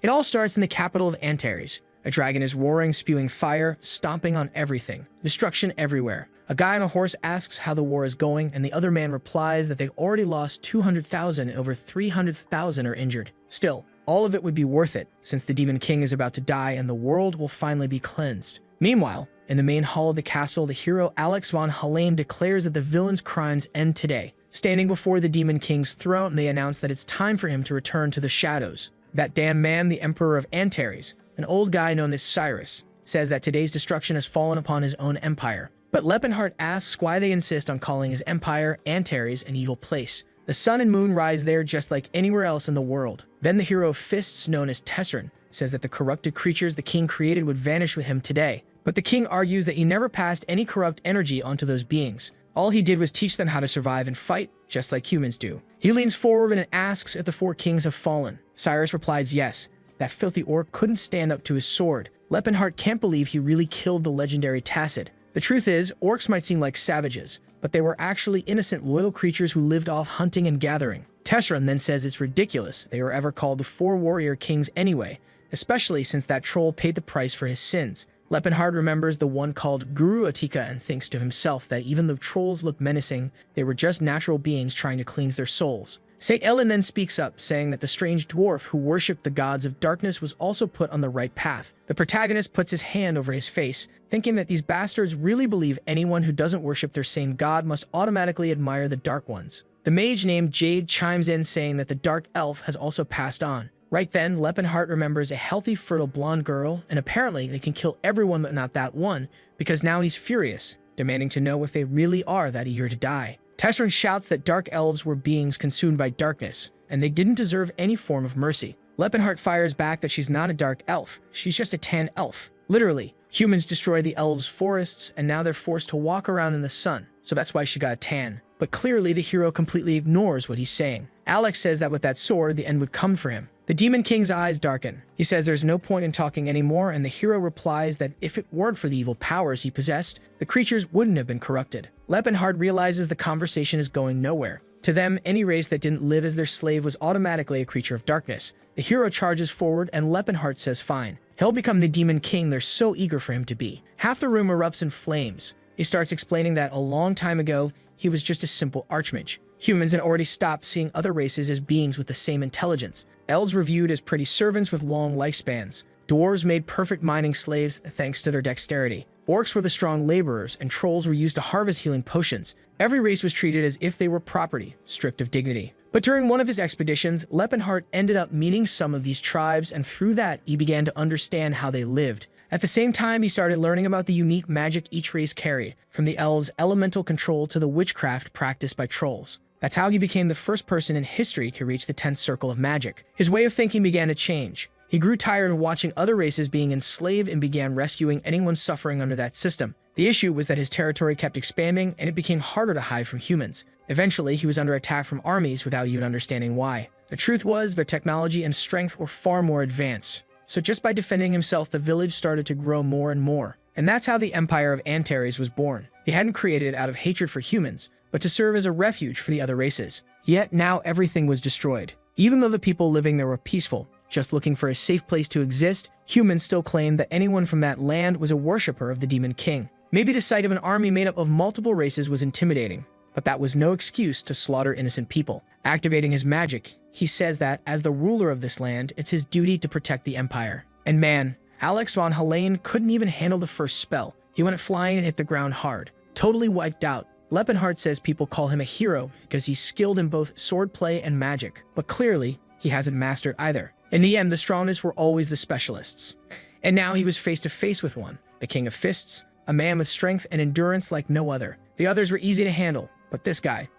It all starts in the capital of Antares. A dragon is roaring, spewing fire, stomping on everything. Destruction everywhere. A guy on a horse asks how the war is going, and the other man replies that they've already lost 200,000 and over 300,000 are injured. Still, all of it would be worth it, since the Demon King is about to die and the world will finally be cleansed. Meanwhile, in the main hall of the castle, the hero Alex von Hallane declares that the villain's crimes end today. Standing before the Demon King's throne, they announce that it's time for him to return to the shadows. That damn man, the Emperor of Antares, an old guy known as Cyrus, says that today's destruction has fallen upon his own empire. But Lepenhart asks why they insist on calling his empire, Antares, an evil place. The sun and moon rise there just like anywhere else in the world. Then the hero of fists, known as Tesserin, says that the corrupted creatures the king created would vanish with him today. But the king argues that he never passed any corrupt energy onto those beings. All he did was teach them how to survive and fight, just like humans do. He leans forward and asks if the four kings have fallen. Cyrus replies yes. That filthy orc couldn't stand up to his sword. Lepenhart can't believe he really killed the legendary Tacit. The truth is, orcs might seem like savages, but they were actually innocent, loyal creatures who lived off hunting and gathering. Tesserin then says it's ridiculous they were ever called the Four Warrior Kings anyway, especially since that troll paid the price for his sins. Lepenhart remembers the one called Guru Atika and thinks to himself that even though trolls looked menacing, they were just natural beings trying to cleanse their souls. St. Ellen then speaks up, saying that the strange dwarf who worshipped the gods of darkness was also put on the right path. The protagonist puts his hand over his face, thinking that these bastards really believe anyone who doesn't worship their same god must automatically admire the dark ones. The mage named Jade chimes in, saying that the dark elf has also passed on. Right then, Lepenhart remembers a healthy, fertile blonde girl, and apparently they can kill everyone but not that one, because now he's furious, demanding to know if they really are that eager to die. Tesserin shouts that dark elves were beings consumed by darkness, and they didn't deserve any form of mercy. Lepenhart fires back that she's not a dark elf, she's just a tan elf. Literally, humans destroy the elves' forests, and now they're forced to walk around in the sun, so that's why she got a tan. But clearly the hero completely ignores what he's saying. Alex says that with that sword, the end would come for him. The Demon King's eyes darken. He says there's no point in talking anymore, and the hero replies that if it weren't for the evil powers he possessed, the creatures wouldn't have been corrupted. Lepenhart realizes the conversation is going nowhere. To them, any race that didn't live as their slave was automatically a creature of darkness. The hero charges forward, and Lepenhart says fine. He'll become the Demon King they're so eager for him to be. Half the room erupts in flames. He starts explaining that a long time ago, he was just a simple archmage. Humans had already stopped seeing other races as beings with the same intelligence. Elves were viewed as pretty servants with long lifespans. Dwarves made perfect mining slaves thanks to their dexterity. Orcs were the strong laborers, and trolls were used to harvest healing potions. Every race was treated as if they were property, stripped of dignity. But during one of his expeditions, Lepenhart ended up meeting some of these tribes, and through that, he began to understand how they lived. At the same time, he started learning about the unique magic each race carried, from the elves' elemental control to the witchcraft practiced by trolls. That's how he became the first person in history to reach the 10th circle of magic. His way of thinking began to change. He grew tired of watching other races being enslaved and began rescuing anyone suffering under that system. The issue was that his territory kept expanding, and it became harder to hide from humans. Eventually, he was under attack from armies without even understanding why. The truth was, their technology and strength were far more advanced. So just by defending himself, the village started to grow more and more. And that's how the Empire of Antares was born. He hadn't created it out of hatred for humans, but to serve as a refuge for the other races. Yet now everything was destroyed. Even though the people living there were peaceful, just looking for a safe place to exist, humans still claimed that anyone from that land was a worshipper of the Demon King. Maybe the sight of an army made up of multiple races was intimidating, but that was no excuse to slaughter innocent people. Activating his magic, he says that, as the ruler of this land, it's his duty to protect the Empire. And man, Alex von Hallane couldn't even handle the first spell. He went flying and hit the ground hard, totally wiped out. Lepenhart says people call him a hero because he's skilled in both swordplay and magic, but clearly, he hasn't mastered either. In the end, the strongest were always the specialists. And now he was face to face with one, the King of Fists, a man with strength and endurance like no other. The others were easy to handle, but this guy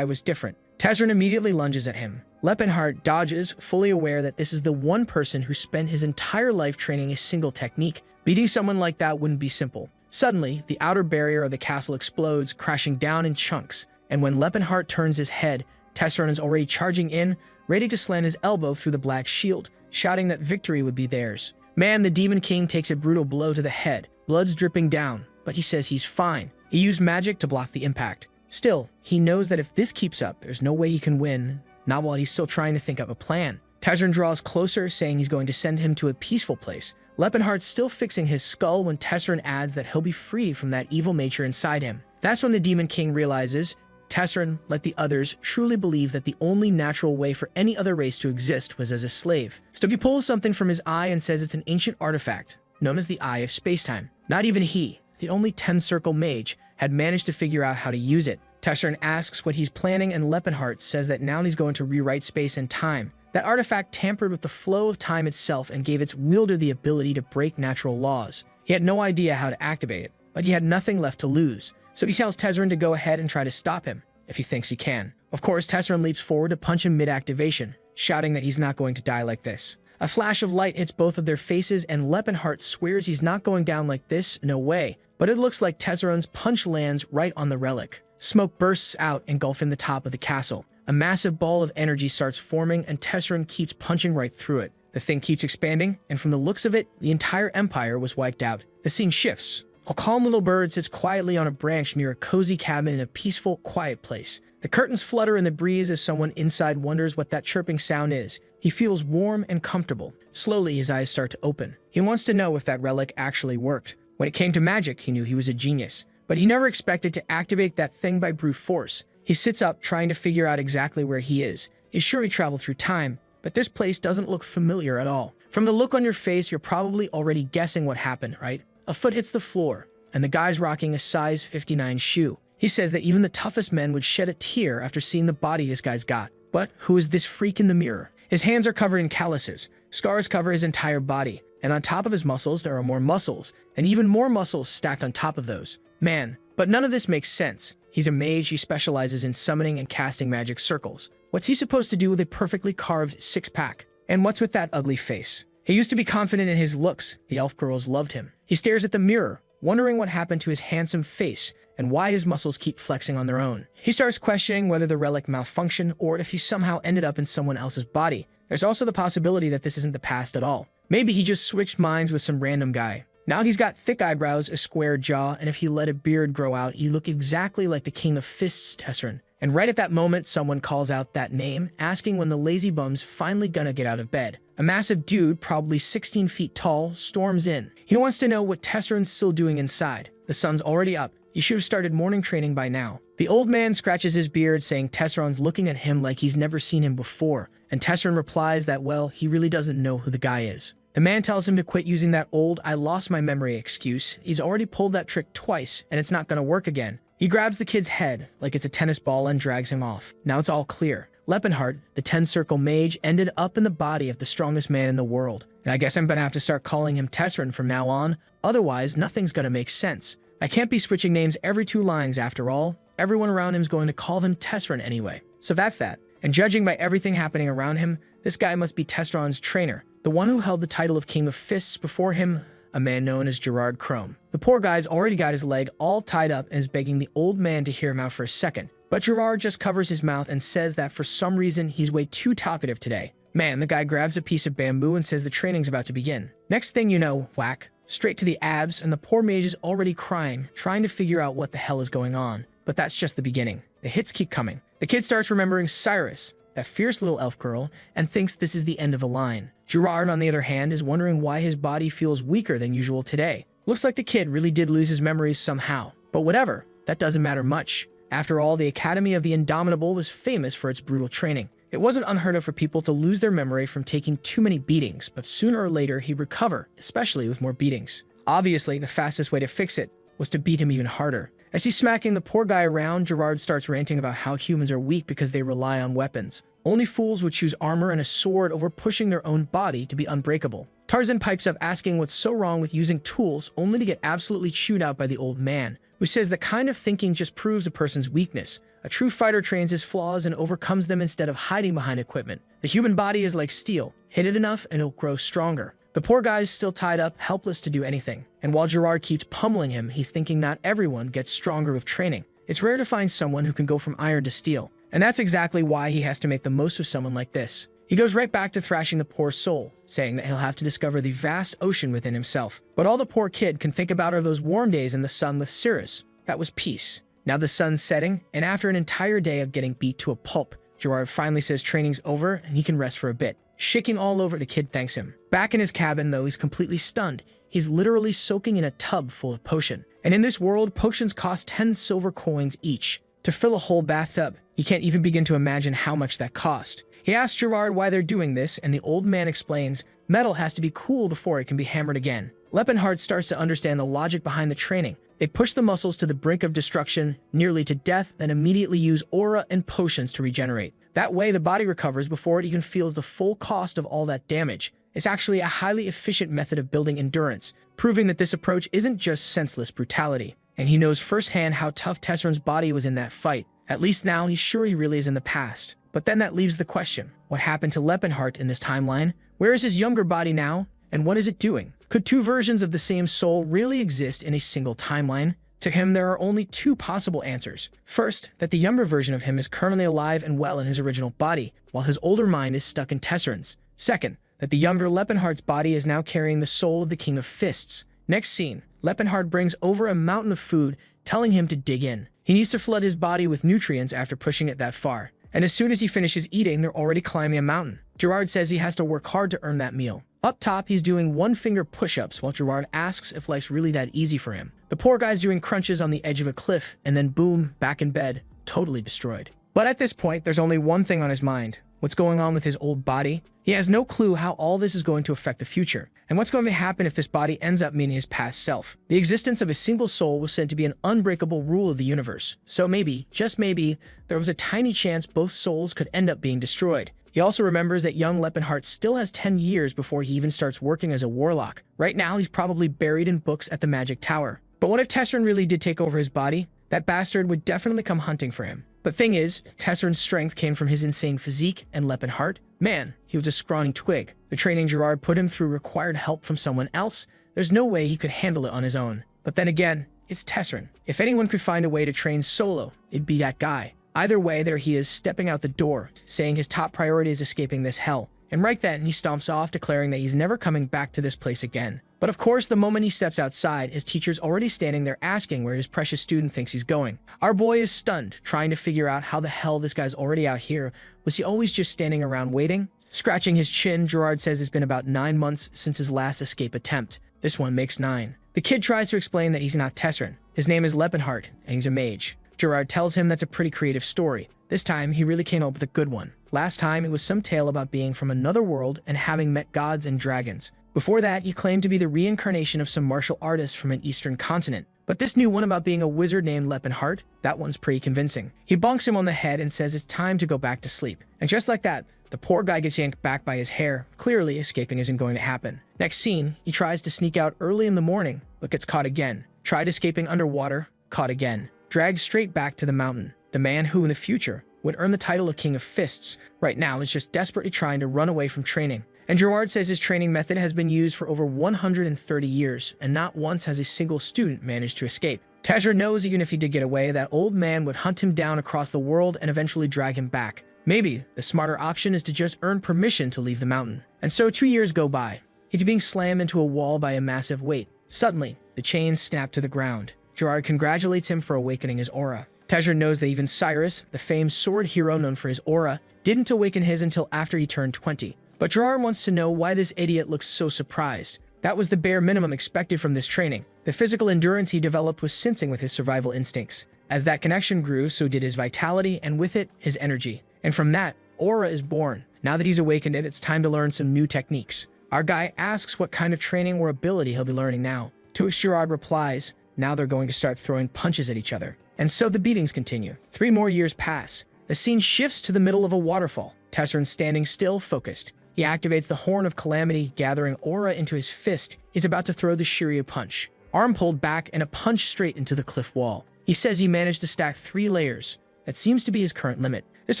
was different. Tesserin immediately lunges at him. Lepenhart dodges, fully aware that this is the one person who spent his entire life training a single technique. Beating someone like that wouldn't be simple. Suddenly, the outer barrier of the castle explodes, crashing down in chunks, and when Lepenhart turns his head, Tesserin is already charging in, ready to slant his elbow through the black shield, shouting that victory would be theirs. Man, the Demon King takes a brutal blow to the head, blood's dripping down, but he says he's fine. He used magic to block the impact. Still, he knows that if this keeps up, there's no way he can win, not while he's still trying to think up a plan. Tezrin draws closer, saying he's going to send him to a peaceful place. Lepenhart's still fixing his skull when Tezrin adds that he'll be freed from that evil nature inside him. That's when the Demon King realizes Tezrin, like the others, truly believed that the only natural way for any other race to exist was as a slave. Stogie pulls something from his eye and says it's an ancient artifact, known as the Eye of Spacetime. Not even he, the only 10-circle mage, had managed to figure out how to use it. Tezrin asks what he's planning, and Lepenhart says that now he's going to rewrite space and time. That artifact tampered with the flow of time itself and gave its wielder the ability to break natural laws. He had no idea how to activate it, but he had nothing left to lose. So he tells Tezrin to go ahead and try to stop him, if he thinks he can. Of course, Tezrin leaps forward to punch him mid-activation, shouting that he's not going to die like this. A flash of light hits both of their faces, and Lepenhart swears he's not going down like this, no way. But it looks like Tezrin's punch lands right on the relic. Smoke bursts out, engulfing the top of the castle. A massive ball of energy starts forming, and Tezrin keeps punching right through it. The thing keeps expanding, and from the looks of it, the entire empire was wiped out. The scene shifts. A calm little bird sits quietly on a branch near a cozy cabin in a peaceful, quiet place. The curtains flutter in the breeze as someone inside wonders what that chirping sound is. He feels warm and comfortable. Slowly, his eyes start to open. He wants to know if that relic actually worked. When it came to magic, he knew he was a genius. But he never expected to activate that thing by brute force. He sits up, trying to figure out exactly where he is. He's sure he traveled through time, but this place doesn't look familiar at all. From the look on your face, you're probably already guessing what happened, right? A foot hits the floor, and the guy's rocking a size 59 shoe. He says that even the toughest men would shed a tear after seeing the body this guy's got. But who is this freak in the mirror? His hands are covered in calluses. Scars cover his entire body, and on top of his muscles, there are more muscles, and even more muscles stacked on top of those. Man, but none of this makes sense. He's a mage. He specializes in summoning and casting magic circles. What's he supposed to do with a perfectly carved six-pack? And what's with that ugly face? He used to be confident in his looks. The elf girls loved him. He stares at the mirror, wondering what happened to his handsome face and why his muscles keep flexing on their own. He starts questioning whether the relic malfunctioned or if he somehow ended up in someone else's body. There's also the possibility that this isn't the past at all. Maybe he just switched minds with some random guy. Now he's got thick eyebrows, a square jaw, and if he let a beard grow out, he'd look exactly like the King of Fists, Tezrin. And right at that moment, someone calls out that name, asking when the lazy bum's finally gonna get out of bed. A massive dude, probably 16 feet tall, storms in. He wants to know what Tezrin's still doing inside. The sun's already up. He should have started morning training by now. The old man scratches his beard, saying Tezrin's looking at him like he's never seen him before. And Tezrin replies that, well, he really doesn't know who the guy is. The man tells him to quit using that old "I lost my memory" excuse. He's already pulled that trick twice, and it's not gonna work again. He grabs the kid's head like it's a tennis ball and drags him off. Now it's all clear. Lepenhart, the 10-circle mage, ended up in the body of the strongest man in the world. And I guess I'm gonna have to start calling him Tezrin from now on. Otherwise, nothing's gonna make sense. I can't be switching names every 2 lines after all. Everyone around him's going to call him Tezrin anyway. So that's that. And judging by everything happening around him, this guy must be Tezrin's trainer. The one who held the title of King of Fists before him, a man known as Gerard Chrome. The poor guy's already got his leg all tied up and is begging the old man to hear him out for a second. But Gerard just covers his mouth and says that for some reason he's way too talkative today. Man, the guy grabs a piece of bamboo and says the training's about to begin. Next thing you know, whack, straight to the abs, and the poor mage is already crying, trying to figure out what the hell is going on. But that's just the beginning. The hits keep coming. The kid starts remembering Cyrus, that fierce little elf girl, and thinks this is the end of the line. Gerard, on the other hand, is wondering why his body feels weaker than usual today. Looks like the kid really did lose his memories somehow. But whatever, that doesn't matter much. After all, the Academy of the Indomitable was famous for its brutal training. It wasn't unheard of for people to lose their memory from taking too many beatings, but sooner or later he'd recover, especially with more beatings. Obviously, the fastest way to fix it was to beat him even harder. As he's smacking the poor guy around, Gerard starts ranting about how humans are weak because they rely on weapons. Only fools would choose armor and a sword over pushing their own body to be unbreakable. Tarzan pipes up asking what's so wrong with using tools, only to get absolutely chewed out by the old man, who says that kind of thinking just proves a person's weakness. A true fighter trains his flaws and overcomes them instead of hiding behind equipment. The human body is like steel. Hit it enough and it'll grow stronger. The poor guy's still tied up, helpless to do anything. And while Gerard keeps pummeling him, he's thinking not everyone gets stronger with training. It's rare to find someone who can go from iron to steel. And that's exactly why he has to make the most of someone like this. He goes right back to thrashing the poor soul, saying that he'll have to discover the vast ocean within himself. But all the poor kid can think about are those warm days in the sun with Cyrus. That was peace. Now the sun's setting, and after an entire day of getting beat to a pulp, Gerard finally says training's over and he can rest for a bit. shaking all over. The kid thanks him. Back in his cabin, though, he's completely stunned. He's literally soaking in a tub full of potion. And in this world, potions cost 10 silver coins each to fill a whole bathtub. He can't even begin to imagine how much that cost. He asks Gerard why they're doing this, and the old man explains, metal has to be cool before it can be hammered again. Lepenhart starts to understand the logic behind the training. They push the muscles to the brink of destruction, nearly to death, then immediately use aura and potions to regenerate. That way, the body recovers before it even feels the full cost of all that damage. It's actually a highly efficient method of building endurance, proving that this approach isn't just senseless brutality. And he knows firsthand how tough Tesserin's body was in that fight. At least now, he's sure he really is in the past. But then that leaves the question, what happened to Lepenhart in this timeline? Where is his younger body now? And what is it doing? Could two versions of the same soul really exist in a single timeline? To him, there are only two possible answers. First, that the younger version of him is currently alive and well in his original body, while his older mind is stuck in Tesserin's. Second, that the younger Lepenhart's body is now carrying the soul of the King of Fists. Next scene, Lepenhart brings over a mountain of food, telling him to dig in. He needs to flood his body with nutrients after pushing it that far. And as soon as he finishes eating, they're already climbing a mountain. Gerard says he has to work hard to earn that meal. Up top, he's doing one-finger push-ups while Gerard asks if life's really that easy for him. The poor guy's doing crunches on the edge of a cliff, and then boom, back in bed, totally destroyed. But at this point, there's only one thing on his mind. What's going on with his old body? He has no clue how all this is going to affect the future. And what's going to happen if this body ends up meeting his past self? The existence of a single soul was said to be an unbreakable rule of the universe. So maybe, just maybe, there was a tiny chance both souls could end up being destroyed. He also remembers that young Lepenhart still has 10 years before he even starts working as a warlock. Right now, he's probably buried in books at the Magic Tower. But what if Tesserin really did take over his body? That bastard would definitely come hunting for him. But thing is, Tesserin's strength came from his insane physique, and Lepenhart, man, he was a scrawny twig. The training Gerard put him through required help from someone else. There's no way he could handle it on his own. But then again, it's Tesserin. If anyone could find a way to train solo, it'd be that guy. Either way, there he is stepping out the door, saying his top priority is escaping this hell. And right then, he stomps off, declaring that he's never coming back to this place again. But of course, the moment he steps outside, his teacher's already standing there asking where his precious student thinks he's going. Our boy is stunned, trying to figure out how the hell this guy's already out here. Was he always just standing around waiting? Scratching his chin, Gerard says it's been about 9 months since his last escape attempt. This one makes 9. The kid tries to explain that he's not Tesserin. His name is Lepenhart, and he's a mage. Gerard tells him that's a pretty creative story. This time, he really came up with a good one. Last time, it was some tale about being from another world and having met gods and dragons. Before that, he claimed to be the reincarnation of some martial artist from an eastern continent. But this new one about being a wizard named Lepenhart, that one's pretty convincing. He bonks him on the head and says it's time to go back to sleep. And just like that, the poor guy gets yanked back by his hair. Clearly, escaping isn't going to happen. Next scene, he tries to sneak out early in the morning, but gets caught again. Tried escaping underwater, caught again. Dragged straight back to the mountain. The man who, in the future, would earn the title of King of Fists, right now is just desperately trying to run away from training. And Gerard says his training method has been used for over 130 years, and not once has a single student managed to escape. Tesserin knows even if he did get away, that old man would hunt him down across the world and eventually drag him back. Maybe the smarter option is to just earn permission to leave the mountain. And so 2 years go by. He's being slammed into a wall by a massive weight. Suddenly, the chains snap to the ground. Gerard congratulates him for awakening his aura. Tesserin knows that even Cyrus, the famed sword hero known for his aura, didn't awaken his until after he turned 20. But Gerard wants to know why this idiot looks so surprised. That was the bare minimum expected from this training. The physical endurance he developed was syncing with his survival instincts. As that connection grew, so did his vitality, and with it, his energy. And from that, aura is born. Now that he's awakened it, it's time to learn some new techniques. Our guy asks what kind of training or ability he'll be learning now. To which Gerard replies, now they're going to start throwing punches at each other. And so the beatings continue. 3 more years pass. The scene shifts to the middle of a waterfall. Tesserin standing still, focused. He activates the Horn of Calamity, gathering aura into his fist. He's about to throw the Shiryu punch. Arm pulled back and a punch straight into the cliff wall. He says he managed to stack 3 layers. That seems to be his current limit. This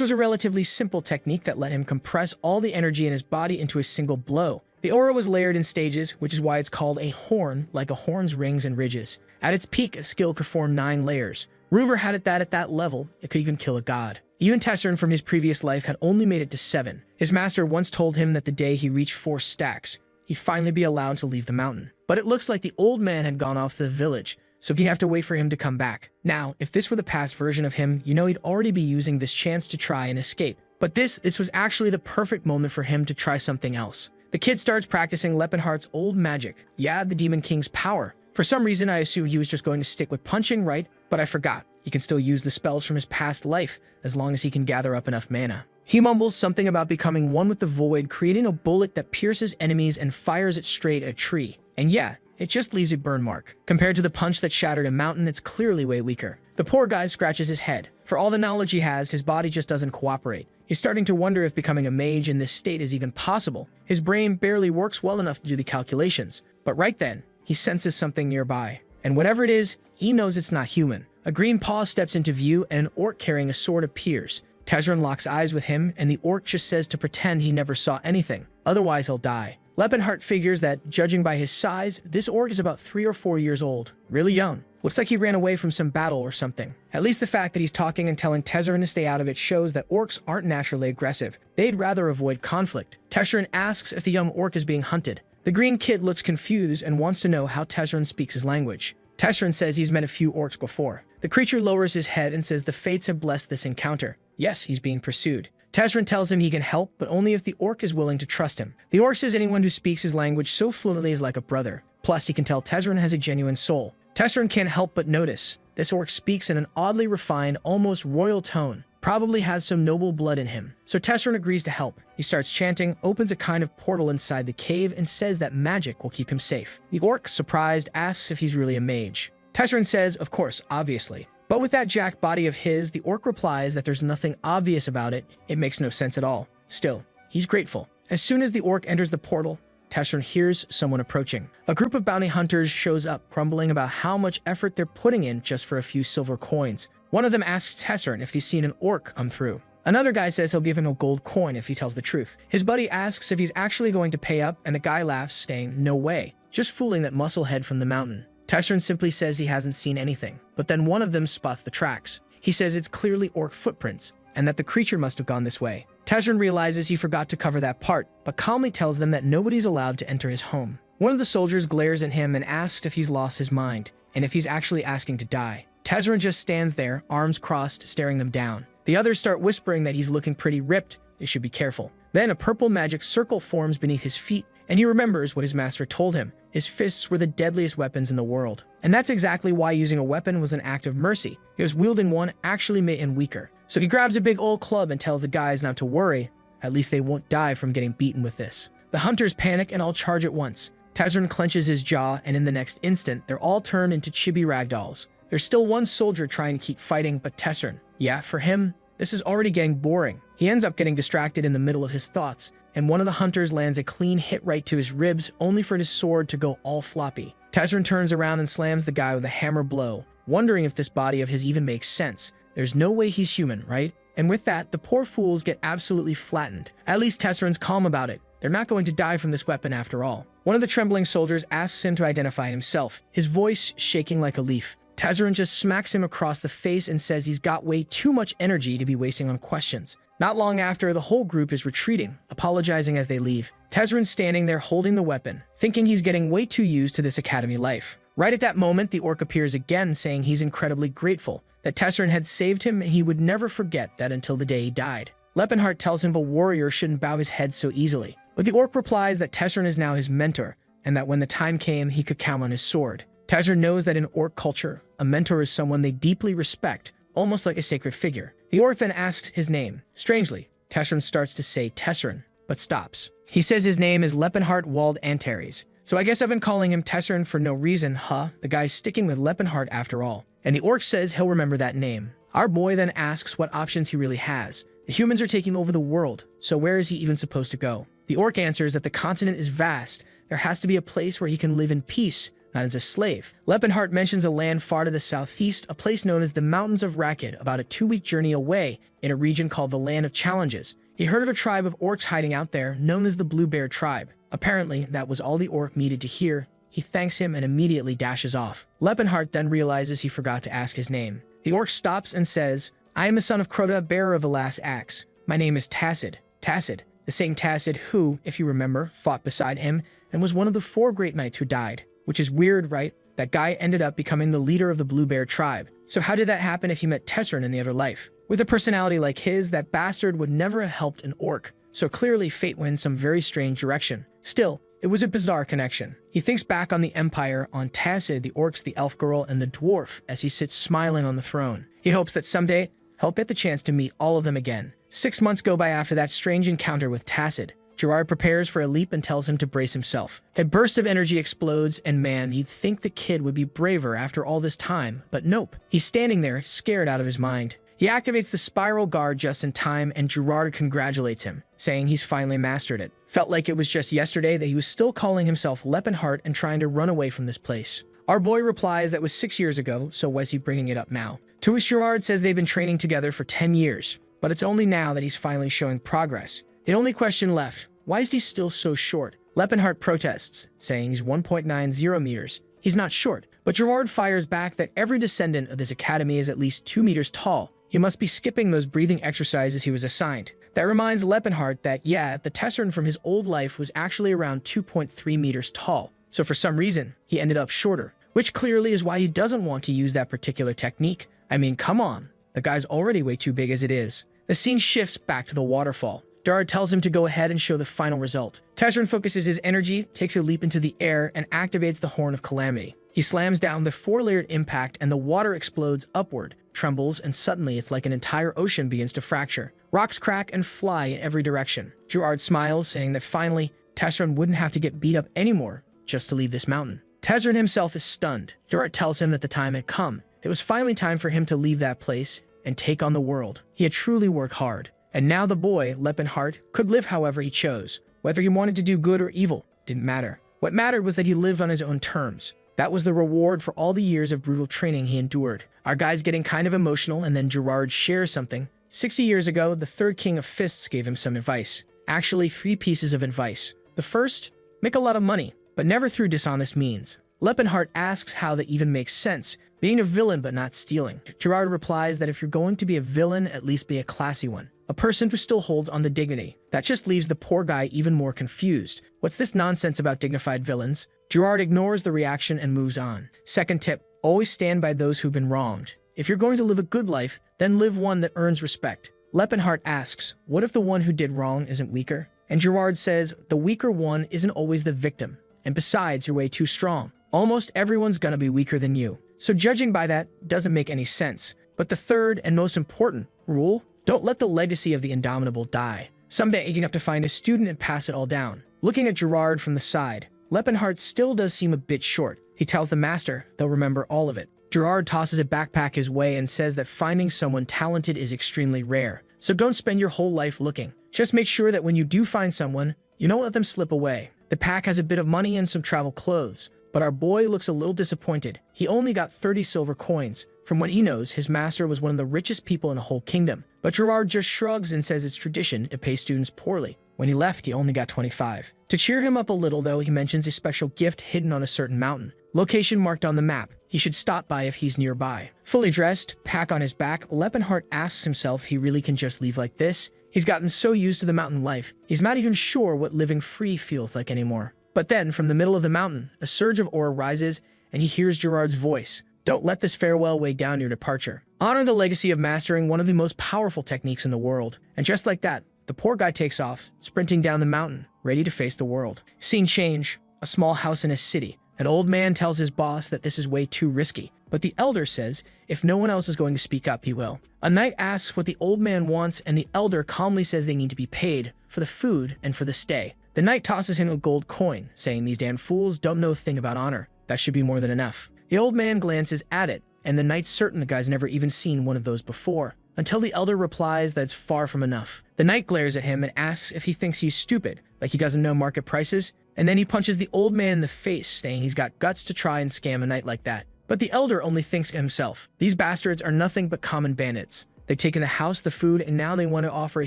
was a relatively simple technique that let him compress all the energy in his body into a single blow. The aura was layered in stages, which is why it's called a horn, like a horn's rings and ridges. At its peak, a skill could form 9 layers. Rumor had it that at that level, it could even kill a god. Even Tesserin from his previous life had only made it to 7. His master once told him that the day he reached 4 stacks, he'd finally be allowed to leave the mountain. But it looks like the old man had gone off to the village, so he'd have to wait for him to come back. Now, if this were the past version of him, you know he'd already be using this chance to try and escape. But this was actually the perfect moment for him to try something else. The kid starts practicing Leppenhart's old magic. Yeah, the Demon King's power. For some reason, I assumed he was just going to stick with punching, right? But I forgot. He can still use the spells from his past life, as long as he can gather up enough mana. He mumbles something about becoming one with the void, creating a bullet that pierces enemies and fires it straight at a tree. And yeah, it just leaves a burn mark. Compared to the punch that shattered a mountain, it's clearly way weaker. The poor guy scratches his head. For all the knowledge he has, his body just doesn't cooperate. He's starting to wonder if becoming a mage in this state is even possible. His brain barely works well enough to do the calculations. But right then, he senses something nearby. And whatever it is, he knows it's not human. A green paw steps into view and an orc carrying a sword appears. Tezrin locks eyes with him, and the orc just says to pretend he never saw anything. Otherwise, he'll die. Leppenhart figures that, judging by his size, this orc is about 3 or 4 years old. Really young. Looks like he ran away from some battle or something. At least the fact that he's talking and telling Tezrin to stay out of it shows that orcs aren't naturally aggressive. They'd rather avoid conflict. Tezrin asks if the young orc is being hunted. The green kid looks confused and wants to know how Tezrin speaks his language. Tezrin says he's met a few orcs before. The creature lowers his head and says the fates have blessed this encounter. Yes, he's being pursued. Tezrin tells him he can help, but only if the orc is willing to trust him. The orc says anyone who speaks his language so fluently is like a brother. Plus, he can tell Tezrin has a genuine soul. Tezrin can't help but notice. This orc speaks in an oddly refined, almost royal tone. Probably has some noble blood in him. So Tezrin agrees to help. He starts chanting, opens a kind of portal inside the cave, and says that magic will keep him safe. The orc, surprised, asks if he's really a mage. Tezrin says, of course, obviously. But with that jacked body of his, the orc replies that there's nothing obvious about it. It makes no sense at all. Still, he's grateful. As soon as the orc enters the portal, Tezrin hears someone approaching. A group of bounty hunters shows up, grumbling about how much effort they're putting in just for a few silver coins. One of them asks Tezrin if he's seen an orc come through. Another guy says he'll give him a gold coin if he tells the truth. His buddy asks if he's actually going to pay up, and the guy laughs, saying, no way, just fooling that musclehead from the mountain. Tezrin simply says he hasn't seen anything, but then one of them spots the tracks. He says it's clearly orc footprints, and that the creature must have gone this way. Tezrin realizes he forgot to cover that part, but calmly tells them that nobody's allowed to enter his home. One of the soldiers glares at him and asks if he's lost his mind, and if he's actually asking to die. Tezrin just stands there, arms crossed, staring them down. The others start whispering that he's looking pretty ripped, they should be careful. Then a purple magic circle forms beneath his feet, and he remembers what his master told him. His fists were the deadliest weapons in the world. And that's exactly why using a weapon was an act of mercy, because wielding one actually made him weaker. So he grabs a big old club and tells the guys not to worry, at least they won't die from getting beaten with this. The hunters panic and all charge at once. Tezrin clenches his jaw, and in the next instant, they're all turned into chibi ragdolls. There's still one soldier trying to keep fighting, but Tezrin, yeah, for him, this is already getting boring. He ends up getting distracted in the middle of his thoughts, and one of the hunters lands a clean hit right to his ribs, only for his sword to go all floppy. Tezrin turns around and slams the guy with a hammer blow, wondering if this body of his even makes sense. There's no way he's human, right? And with that, the poor fools get absolutely flattened. At least Tezrin's calm about it. They're not going to die from this weapon after all. One of the trembling soldiers asks him to identify himself, his voice shaking like a leaf. Tezrin just smacks him across the face and says he's got way too much energy to be wasting on questions. Not long after, the whole group is retreating, apologizing as they leave. Tezrin's standing there holding the weapon, thinking he's getting way too used to this academy life. Right at that moment, the orc appears again, saying he's incredibly grateful, that Tezrin had saved him and he would never forget that until the day he died. Leppenhart tells him a warrior shouldn't bow his head so easily, but the orc replies that Tezrin is now his mentor, and that when the time came, he could count on his sword. Tezrin knows that in orc culture, a mentor is someone they deeply respect, almost like a sacred figure. The orc then asks his name. Strangely, Tezrin starts to say Tezrin, but stops. He says his name is Leppenhart Wald Antares. So I guess I've been calling him Tezrin for no reason, huh? The guy's sticking with Leppenhart after all. And the orc says he'll remember that name. Our boy then asks what options he really has. The humans are taking over the world, so where is he even supposed to go? The orc answers that the continent is vast. There has to be a place where he can live in peace, not as a slave. Leppenhart mentions a land far to the southeast, a place known as the Mountains of Rakid, about a 2-week journey away, in a region called the Land of Challenges. He heard of a tribe of orcs hiding out there, known as the Blue Bear Tribe. Apparently, that was all the orc needed to hear. He thanks him and immediately dashes off. Leppenhart then realizes he forgot to ask his name. The orc stops and says, I am the son of Crota, bearer of the last axe. My name is Tacid. Tacid, the same Tacid who, if you remember, fought beside him and was one of the 4 great knights who died. Which is weird, right? That guy ended up becoming the leader of the Blue Bear tribe. So how did that happen if he met Tezrin in the other life? With a personality like his, that bastard would never have helped an orc, so clearly fate went in some very strange direction. Still, it was a bizarre connection. He thinks back on the Empire, on Tacid, the orcs, the elf girl, and the dwarf as he sits smiling on the throne. He hopes that someday he'll get the chance to meet all of them again. 6 months go by after that strange encounter with Tacid. Gerard prepares for a leap and tells him to brace himself. A burst of energy explodes, and man, you'd think the kid would be braver after all this time, but nope. He's standing there, scared out of his mind. He activates the spiral guard just in time, and Gerard congratulates him, saying he's finally mastered it. Felt like it was just yesterday that he was still calling himself Lepenhart and trying to run away from this place. Our boy replies that was 6 years ago, so why's he bringing it up now? To which Gerard says they've been training together for 10 years, but it's only now that he's finally showing progress. The only question left, why is he still so short? Lepenhart protests, saying he's 1.90 meters. He's not short, but Gerard fires back that every descendant of this academy is at least 2 meters tall. He must be skipping those breathing exercises he was assigned. That reminds Lepenhart that, yeah, the Tesseran from his old life was actually around 2.3 meters tall, so for some reason, he ended up shorter, which clearly is why he doesn't want to use that particular technique. I mean, come on, the guy's already way too big as it is. The scene shifts back to the waterfall. Gerard tells him to go ahead and show the final result. Tesseran focuses his energy, takes a leap into the air, and activates the Horn of Calamity. He slams down the 4-layered impact, and the water explodes upward, trembles, and suddenly it's like an entire ocean begins to fracture. Rocks crack and fly in every direction. Gerard smiles, saying that finally, Tesseran wouldn't have to get beat up anymore just to leave this mountain. Tesseran himself is stunned. Gerard tells him that the time had come. It was finally time for him to leave that place and take on the world. He had truly worked hard. And now the boy, Lepenhart, could live however he chose. Whether he wanted to do good or evil didn't matter. What mattered was that he lived on his own terms. That was the reward for all the years of brutal training he endured. Our guy's getting kind of emotional, and then Gerard shares something. 60 years ago, the third king of fists gave him some advice. Actually, 3 pieces of advice. The first, make a lot of money, but never through dishonest means. Lepenhart asks how that even makes sense, being a villain but not stealing. Gerard replies that if you're going to be a villain, at least be a classy one. A person who still holds on to dignity. That just leaves the poor guy even more confused. What's this nonsense about dignified villains? Gerard ignores the reaction and moves on. Second tip, always stand by those who've been wronged. If you're going to live a good life, then live one that earns respect. Lepenhart asks, what if the one who did wrong isn't weaker? And Gerard says, the weaker one isn't always the victim. And besides, you're way too strong. Almost everyone's gonna be weaker than you. So judging by that doesn't make any sense. But the third and most important rule, don't let the legacy of the indomitable die. Someday you have to find a student and pass it all down. Looking at Gerard from the side, Lepenhart still does seem a bit short. He tells the master they'll remember all of it. Gerard tosses a backpack his way and says that finding someone talented is extremely rare. So don't spend your whole life looking. Just make sure that when you do find someone, you don't let them slip away. The pack has a bit of money and some travel clothes, but our boy looks a little disappointed. He only got 30 silver coins. From what he knows, his master was one of the richest people in the whole kingdom. But Gerard just shrugs and says it's tradition to pay students poorly. When he left, he only got 25. To cheer him up a little, though, he mentions a special gift hidden on a certain mountain. Location marked on the map. He should stop by if he's nearby. Fully dressed, pack on his back, Lepenhart asks himself if he really can just leave like this. He's gotten so used to the mountain life, he's not even sure what living free feels like anymore. But then, from the middle of the mountain, a surge of aura rises, and he hears Gerard's voice. Don't let this farewell weigh down your departure. Honor the legacy of mastering one of the most powerful techniques in the world. And just like that, the poor guy takes off, sprinting down the mountain, ready to face the world. Scene change. A small house in a city. An old man tells his boss that this is way too risky, but the elder says if no one else is going to speak up, he will. A knight asks what the old man wants, and the elder calmly says they need to be paid for the food and for the stay. The knight tosses him a gold coin, saying these damn fools don't know a thing about honor. That should be more than enough. The old man glances at it, and the knight's certain the guy's never even seen one of those before, until the elder replies that it's far from enough. The knight glares at him and asks if he thinks he's stupid, like he doesn't know market prices, and then he punches the old man in the face, saying he's got guts to try and scam a knight like that. But the elder only thinks to himself, these bastards are nothing but common bandits. They've taken the house, the food, and now they want to offer a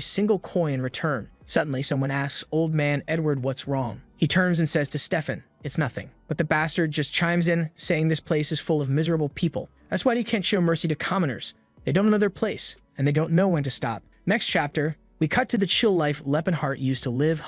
single coin in return. Suddenly, someone asks old man Edward what's wrong. He turns and says to Stefan, it's nothing. But the bastard just chimes in, saying this place is full of miserable people. That's why he can't show mercy to commoners. They don't know their place, and they don't know when to stop. Next chapter, we cut to the chill life Lepenhart used to live,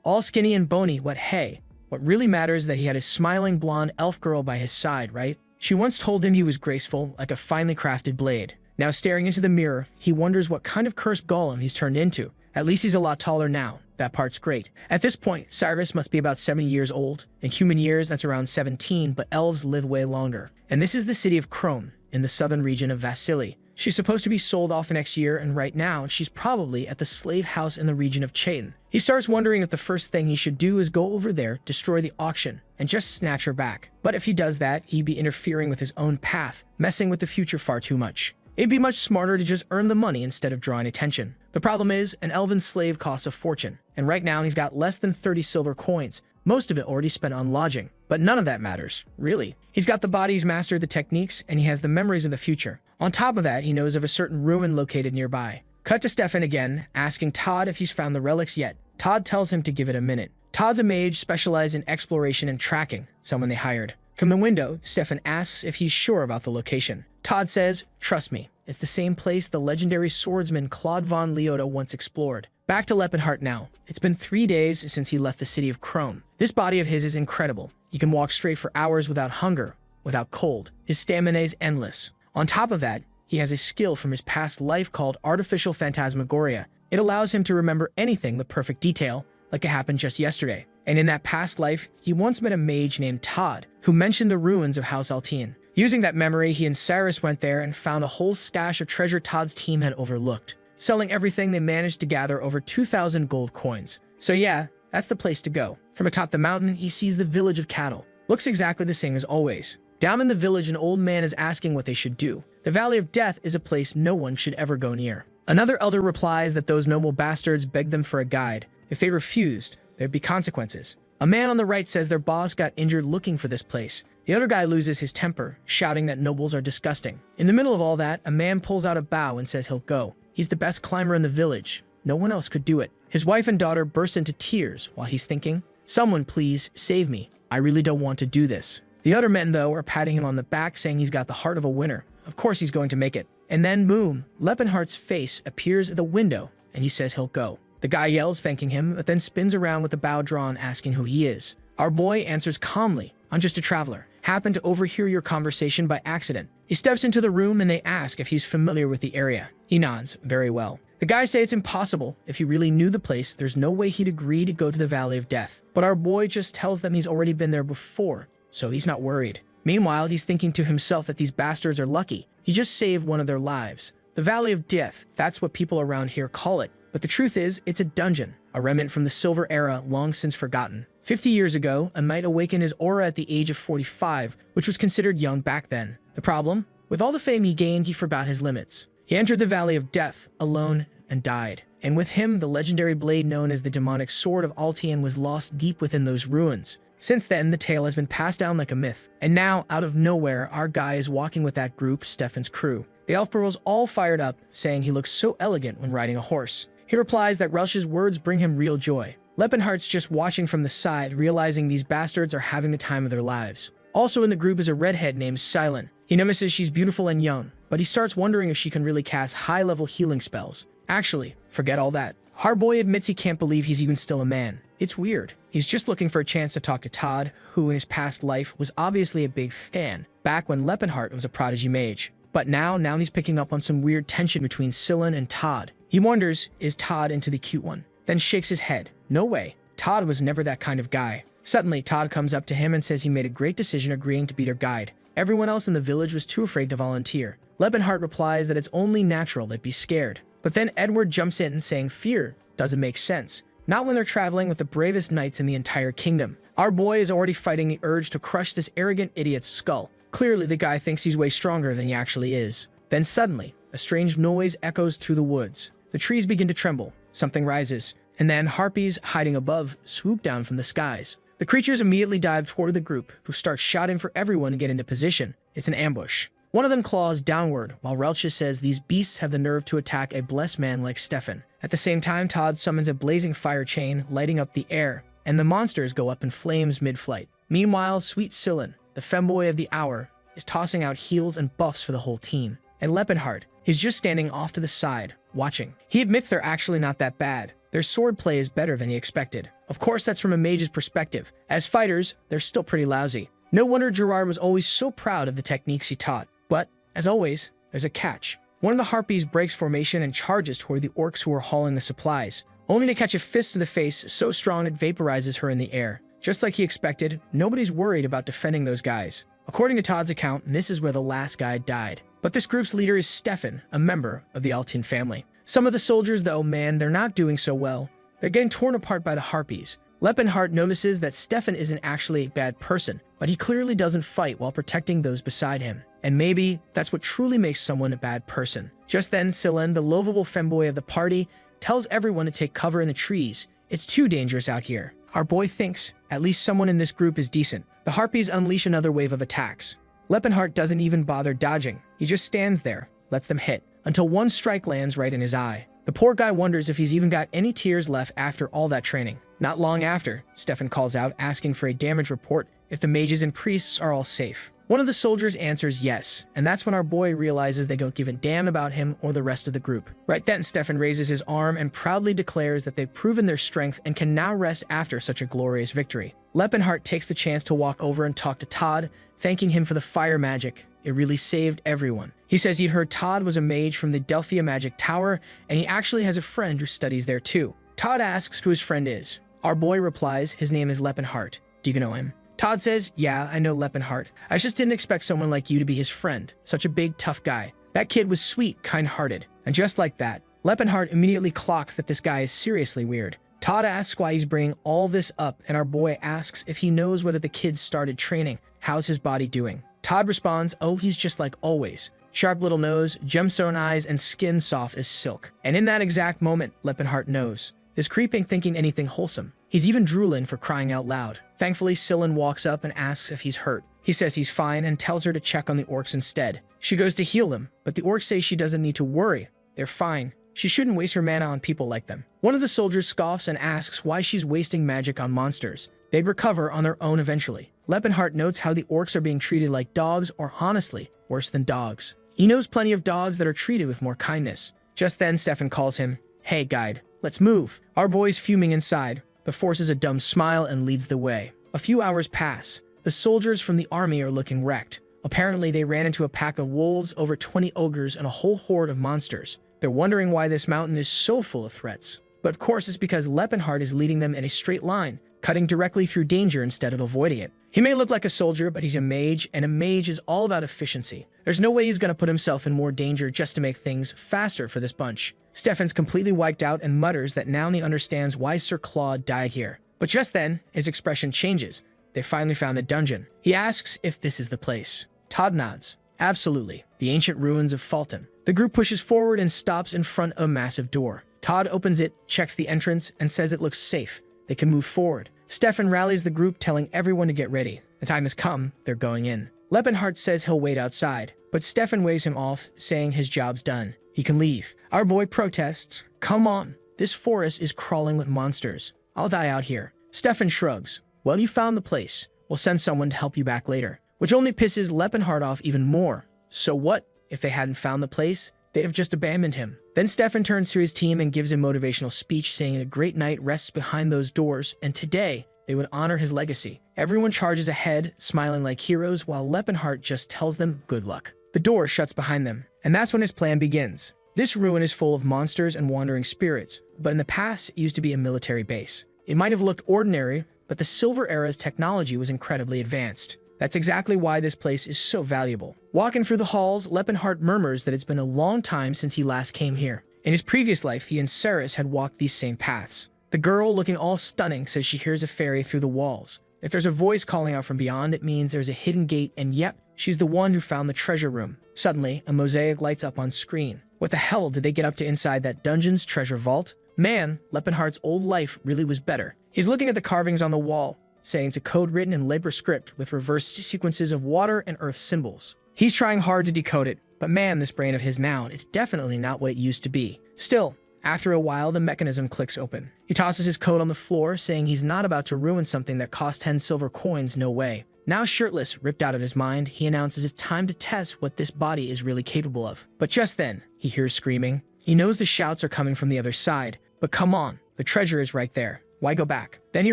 all skinny and bony, what hey. What really matters is that he had a smiling blonde elf girl by his side, right? She once told him he was graceful, like a finely crafted blade. Now staring into the mirror, he wonders what kind of cursed golem he's turned into. At least he's a lot taller now. That part's great. At this point, Cyrus must be about 70 years old. In human years, that's around 17, but elves live way longer. And this is the city of Krone, in the southern region of Vasily. She's supposed to be sold off next year, and right now, she's probably at the slave house in the region of Chaitin. He starts wondering if the first thing he should do is go over there, destroy the auction, and just snatch her back. But if he does that, he'd be interfering with his own path, messing with the future far too much. It'd be much smarter to just earn the money instead of drawing attention. The problem is, an elven slave costs a fortune, and right now he's got less than 30 silver coins, most of it already spent on lodging. But none of that matters, really. He's got the body, he's mastered the techniques, and he has the memories of the future. On top of that, he knows of a certain ruin located nearby. Cut to Stefan again, asking Todd if he's found the relics yet. Todd tells him to give it a minute. Todd's a mage specialized in exploration and tracking, someone they hired. From the window, Stefan asks if he's sure about the location. Todd says, "Trust me, it's the same place the legendary swordsman Claude von Leota once explored." Back to Leppenhart now. It's been 3 days since he left the city of Krone. This body of his is incredible. He can walk straight for hours without hunger, without cold. His stamina is endless. On top of that, he has a skill from his past life called artificial phantasmagoria. It allows him to remember anything with perfect detail, like it happened just yesterday. And in that past life, he once met a mage named Todd, who mentioned the ruins of House Altian. Using that memory, he and Cyrus went there and found a whole stash of treasure Todd's team had overlooked. Selling everything, they managed to gather over 2,000 gold coins. So yeah, that's the place to go. From atop the mountain, he sees the village of cattle. Looks exactly the same as always. Down in the village, an old man is asking what they should do. The Valley of Death is a place no one should ever go near. Another elder replies that those noble bastards begged them for a guide. If they refused, there'd be consequences. A man on the right says their boss got injured looking for this place. The other guy loses his temper, shouting that nobles are disgusting. In the middle of all that, a man pulls out a bow and says he'll go. He's the best climber in the village. No one else could do it. His wife and daughter burst into tears while he's thinking, "Someone please save me. I really don't want to do this." The other men, though, are patting him on the back, saying he's got the heart of a winner. Of course he's going to make it. And then, boom, Leppenhart's face appears at the window, and he says he'll go. The guy yells, thanking him, but then spins around with the bow drawn, asking who he is. Our boy answers calmly, "I'm just a traveler. Happened to overhear your conversation by accident." He steps into the room, and they ask if he's familiar with the area. He nods, very well. The guys say it's impossible. If he really knew the place, there's no way he'd agree to go to the Valley of Death. But our boy just tells them he's already been there before, so he's not worried. Meanwhile, he's thinking to himself that these bastards are lucky. He just saved one of their lives. The Valley of Death, that's what people around here call it. But the truth is, it's a dungeon, a remnant from the Silver Era long since forgotten. 50 years ago, a knight awakened his aura at the age of 45, which was considered young back then. The problem? With all the fame he gained, he forgot his limits. He entered the Valley of Death, alone, and died. And with him, the legendary blade known as the demonic sword of Altian was lost deep within those ruins. Since then, the tale has been passed down like a myth. And now, out of nowhere, our guy is walking with that group, Stefan's crew. The elf girl's all fired up, saying he looks so elegant when riding a horse. He replies that Relsh's words bring him real joy. Leppenhart's just watching from the side, realizing these bastards are having the time of their lives. Also in the group is a redhead named Silent. He notices she's beautiful and young, but he starts wondering if she can really cast high-level healing spells. Actually, forget all that. Our boy admits he can't believe he's even still a man. It's weird. He's just looking for a chance to talk to Todd, who in his past life was obviously a big fan, back when Leppenhart was a prodigy mage. But now he's picking up on some weird tension between Scylla and Todd. He wonders, is Todd into the cute one? Then shakes his head. No way. Todd was never that kind of guy. Suddenly, Todd comes up to him and says he made a great decision agreeing to be their guide. Everyone else in the village was too afraid to volunteer. Leppenhart replies that it's only natural they'd be scared. But then Edward jumps in saying fear doesn't make sense. Not when they're traveling with the bravest knights in the entire kingdom. Our boy is already fighting the urge to crush this arrogant idiot's skull. Clearly, the guy thinks he's way stronger than he actually is. Then suddenly, a strange noise echoes through the woods. The trees begin to tremble. Something rises. And then harpies hiding above swoop down from the skies. The creatures immediately dive toward the group, who start shouting for everyone to get into position. It's an ambush. One of them claws downward, while Relch says these beasts have the nerve to attack a blessed man like Stefan. At the same time, Todd summons a blazing fire chain, lighting up the air, and the monsters go up in flames mid-flight. Meanwhile, sweet Scylla, the femboy of the hour, is tossing out heals and buffs for the whole team. And Leppenhart, he's just standing off to the side, watching. He admits they're actually not that bad. Their swordplay is better than he expected. Of course, that's from a mage's perspective. As fighters, they're still pretty lousy. No wonder Gerard was always so proud of the techniques he taught. But, as always, there's a catch. One of the harpies breaks formation and charges toward the orcs who are hauling the supplies, only to catch a fist to the face so strong it vaporizes her in the air. Just like he expected, nobody's worried about defending those guys. According to Todd's account, this is where the last guy died. But this group's leader is Stefan, a member of the Altin family. Some of the soldiers, though, man, they're not doing so well. They're getting torn apart by the harpies. Lepenhart notices that Stefan isn't actually a bad person, but he clearly doesn't fight while protecting those beside him. And maybe that's what truly makes someone a bad person. Just then, Silen, the lovable femboy of the party, tells everyone to take cover in the trees. It's too dangerous out here. Our boy thinks at least someone in this group is decent. The harpies unleash another wave of attacks. Lepenhart doesn't even bother dodging. He just stands there, lets them hit, until one strike lands right in his eye. The poor guy wonders if he's even got any tears left after all that training. Not long after, Stefan calls out, asking for a damage report if the mages and priests are all safe. One of the soldiers answers yes, and that's when our boy realizes they don't give a damn about him or the rest of the group. Right then, Stefan raises his arm and proudly declares that they've proven their strength and can now rest after such a glorious victory. Lepenhart takes the chance to walk over and talk to Todd, thanking him for the fire magic. It really saved everyone. He says he'd heard Todd was a mage from the Delphia Magic Tower, and he actually has a friend who studies there too. Todd asks who his friend is. Our boy replies his name is Lepenhart. Do you know him? Todd says, yeah, I know Lepenhart. I just didn't expect someone like you to be his friend. Such a big, tough guy. That kid was sweet, kind-hearted. And just like that, Lepenhart immediately clocks that this guy is seriously weird. Todd asks why he's bringing all this up, and our boy asks if he knows whether the kid started training. How's his body doing? Todd responds, oh, he's just like always. Sharp little nose, gemstone eyes, and skin soft as silk. And in that exact moment, Lepenhart knows. Is creeping thinking anything wholesome. He's even drooling for crying out loud. Thankfully, Silen walks up and asks if he's hurt. He says he's fine and tells her to check on the orcs instead. She goes to heal them, but the orcs say she doesn't need to worry. They're fine. She shouldn't waste her mana on people like them. One of the soldiers scoffs and asks why she's wasting magic on monsters. They'd recover on their own eventually. Lepenhart notes how the orcs are being treated like dogs, or honestly, worse than dogs. He knows plenty of dogs that are treated with more kindness. Just then, Stefan calls him, hey, guide, let's move. Our boy's fuming inside, but forces a dumb smile and leads the way. A few hours pass. The soldiers from the army are looking wrecked. Apparently, they ran into a pack of wolves, over 20 ogres, and a whole horde of monsters. They're wondering why this mountain is so full of threats. But of course, it's because Lepenhart is leading them in a straight line, cutting directly through danger instead of avoiding it. He may look like a soldier, but he's a mage, and a mage is all about efficiency. There's no way he's going to put himself in more danger just to make things faster for this bunch. Stefan's completely wiped out and mutters that now he understands why Sir Claude died here. But just then, his expression changes. They finally found a dungeon. He asks if this is the place. Todd nods. Absolutely. The ancient ruins of Fulton. The group pushes forward and stops in front of a massive door. Todd opens it, checks the entrance, and says it looks safe. They can move forward. Stefan rallies the group, telling everyone to get ready. The time has come. They're going in. Lepenhart says he'll wait outside, but Stefan waves him off, saying his job's done. He can leave. Our boy protests. Come on. This forest is crawling with monsters. I'll die out here. Stefan shrugs. Well, you found the place. We'll send someone to help you back later. Which only pisses Lepenhart off even more. So what? If they hadn't found the place, they'd have just abandoned him. Then Stefan turns to his team and gives a motivational speech saying a great knight rests behind those doors, and today they would honor his legacy. Everyone charges ahead, smiling like heroes, while Lepenhart just tells them good luck. The door shuts behind them, and that's when his plan begins. This ruin is full of monsters and wandering spirits, but in the past it used to be a military base. It might have looked ordinary, but the Silver Era's technology was incredibly advanced. That's exactly why this place is so valuable. Walking through the halls, Lepenhart murmurs that it's been a long time since he last came here. In his previous life, he and Ceres had walked these same paths. The girl, looking all stunning, says she hears a fairy through the walls. If there's a voice calling out from beyond, it means there's a hidden gate, and yep, she's the one who found the treasure room. Suddenly, a mosaic lights up on screen. What the hell did they get up to inside that dungeon's treasure vault? Man, Lepenhart's old life really was better. He's looking at the carvings on the wall, saying it's a code written in Libra script with reverse sequences of water and earth symbols. He's trying hard to decode it, but man, this brain of his now, it's definitely not what it used to be. Still, after a while, the mechanism clicks open. He tosses his code on the floor, saying he's not about to ruin something that cost 10 silver coins, no way. Now shirtless, ripped out of his mind, he announces it's time to test what this body is really capable of. But just then, he hears screaming. He knows the shouts are coming from the other side, but come on, the treasure is right there. Why go back? Then he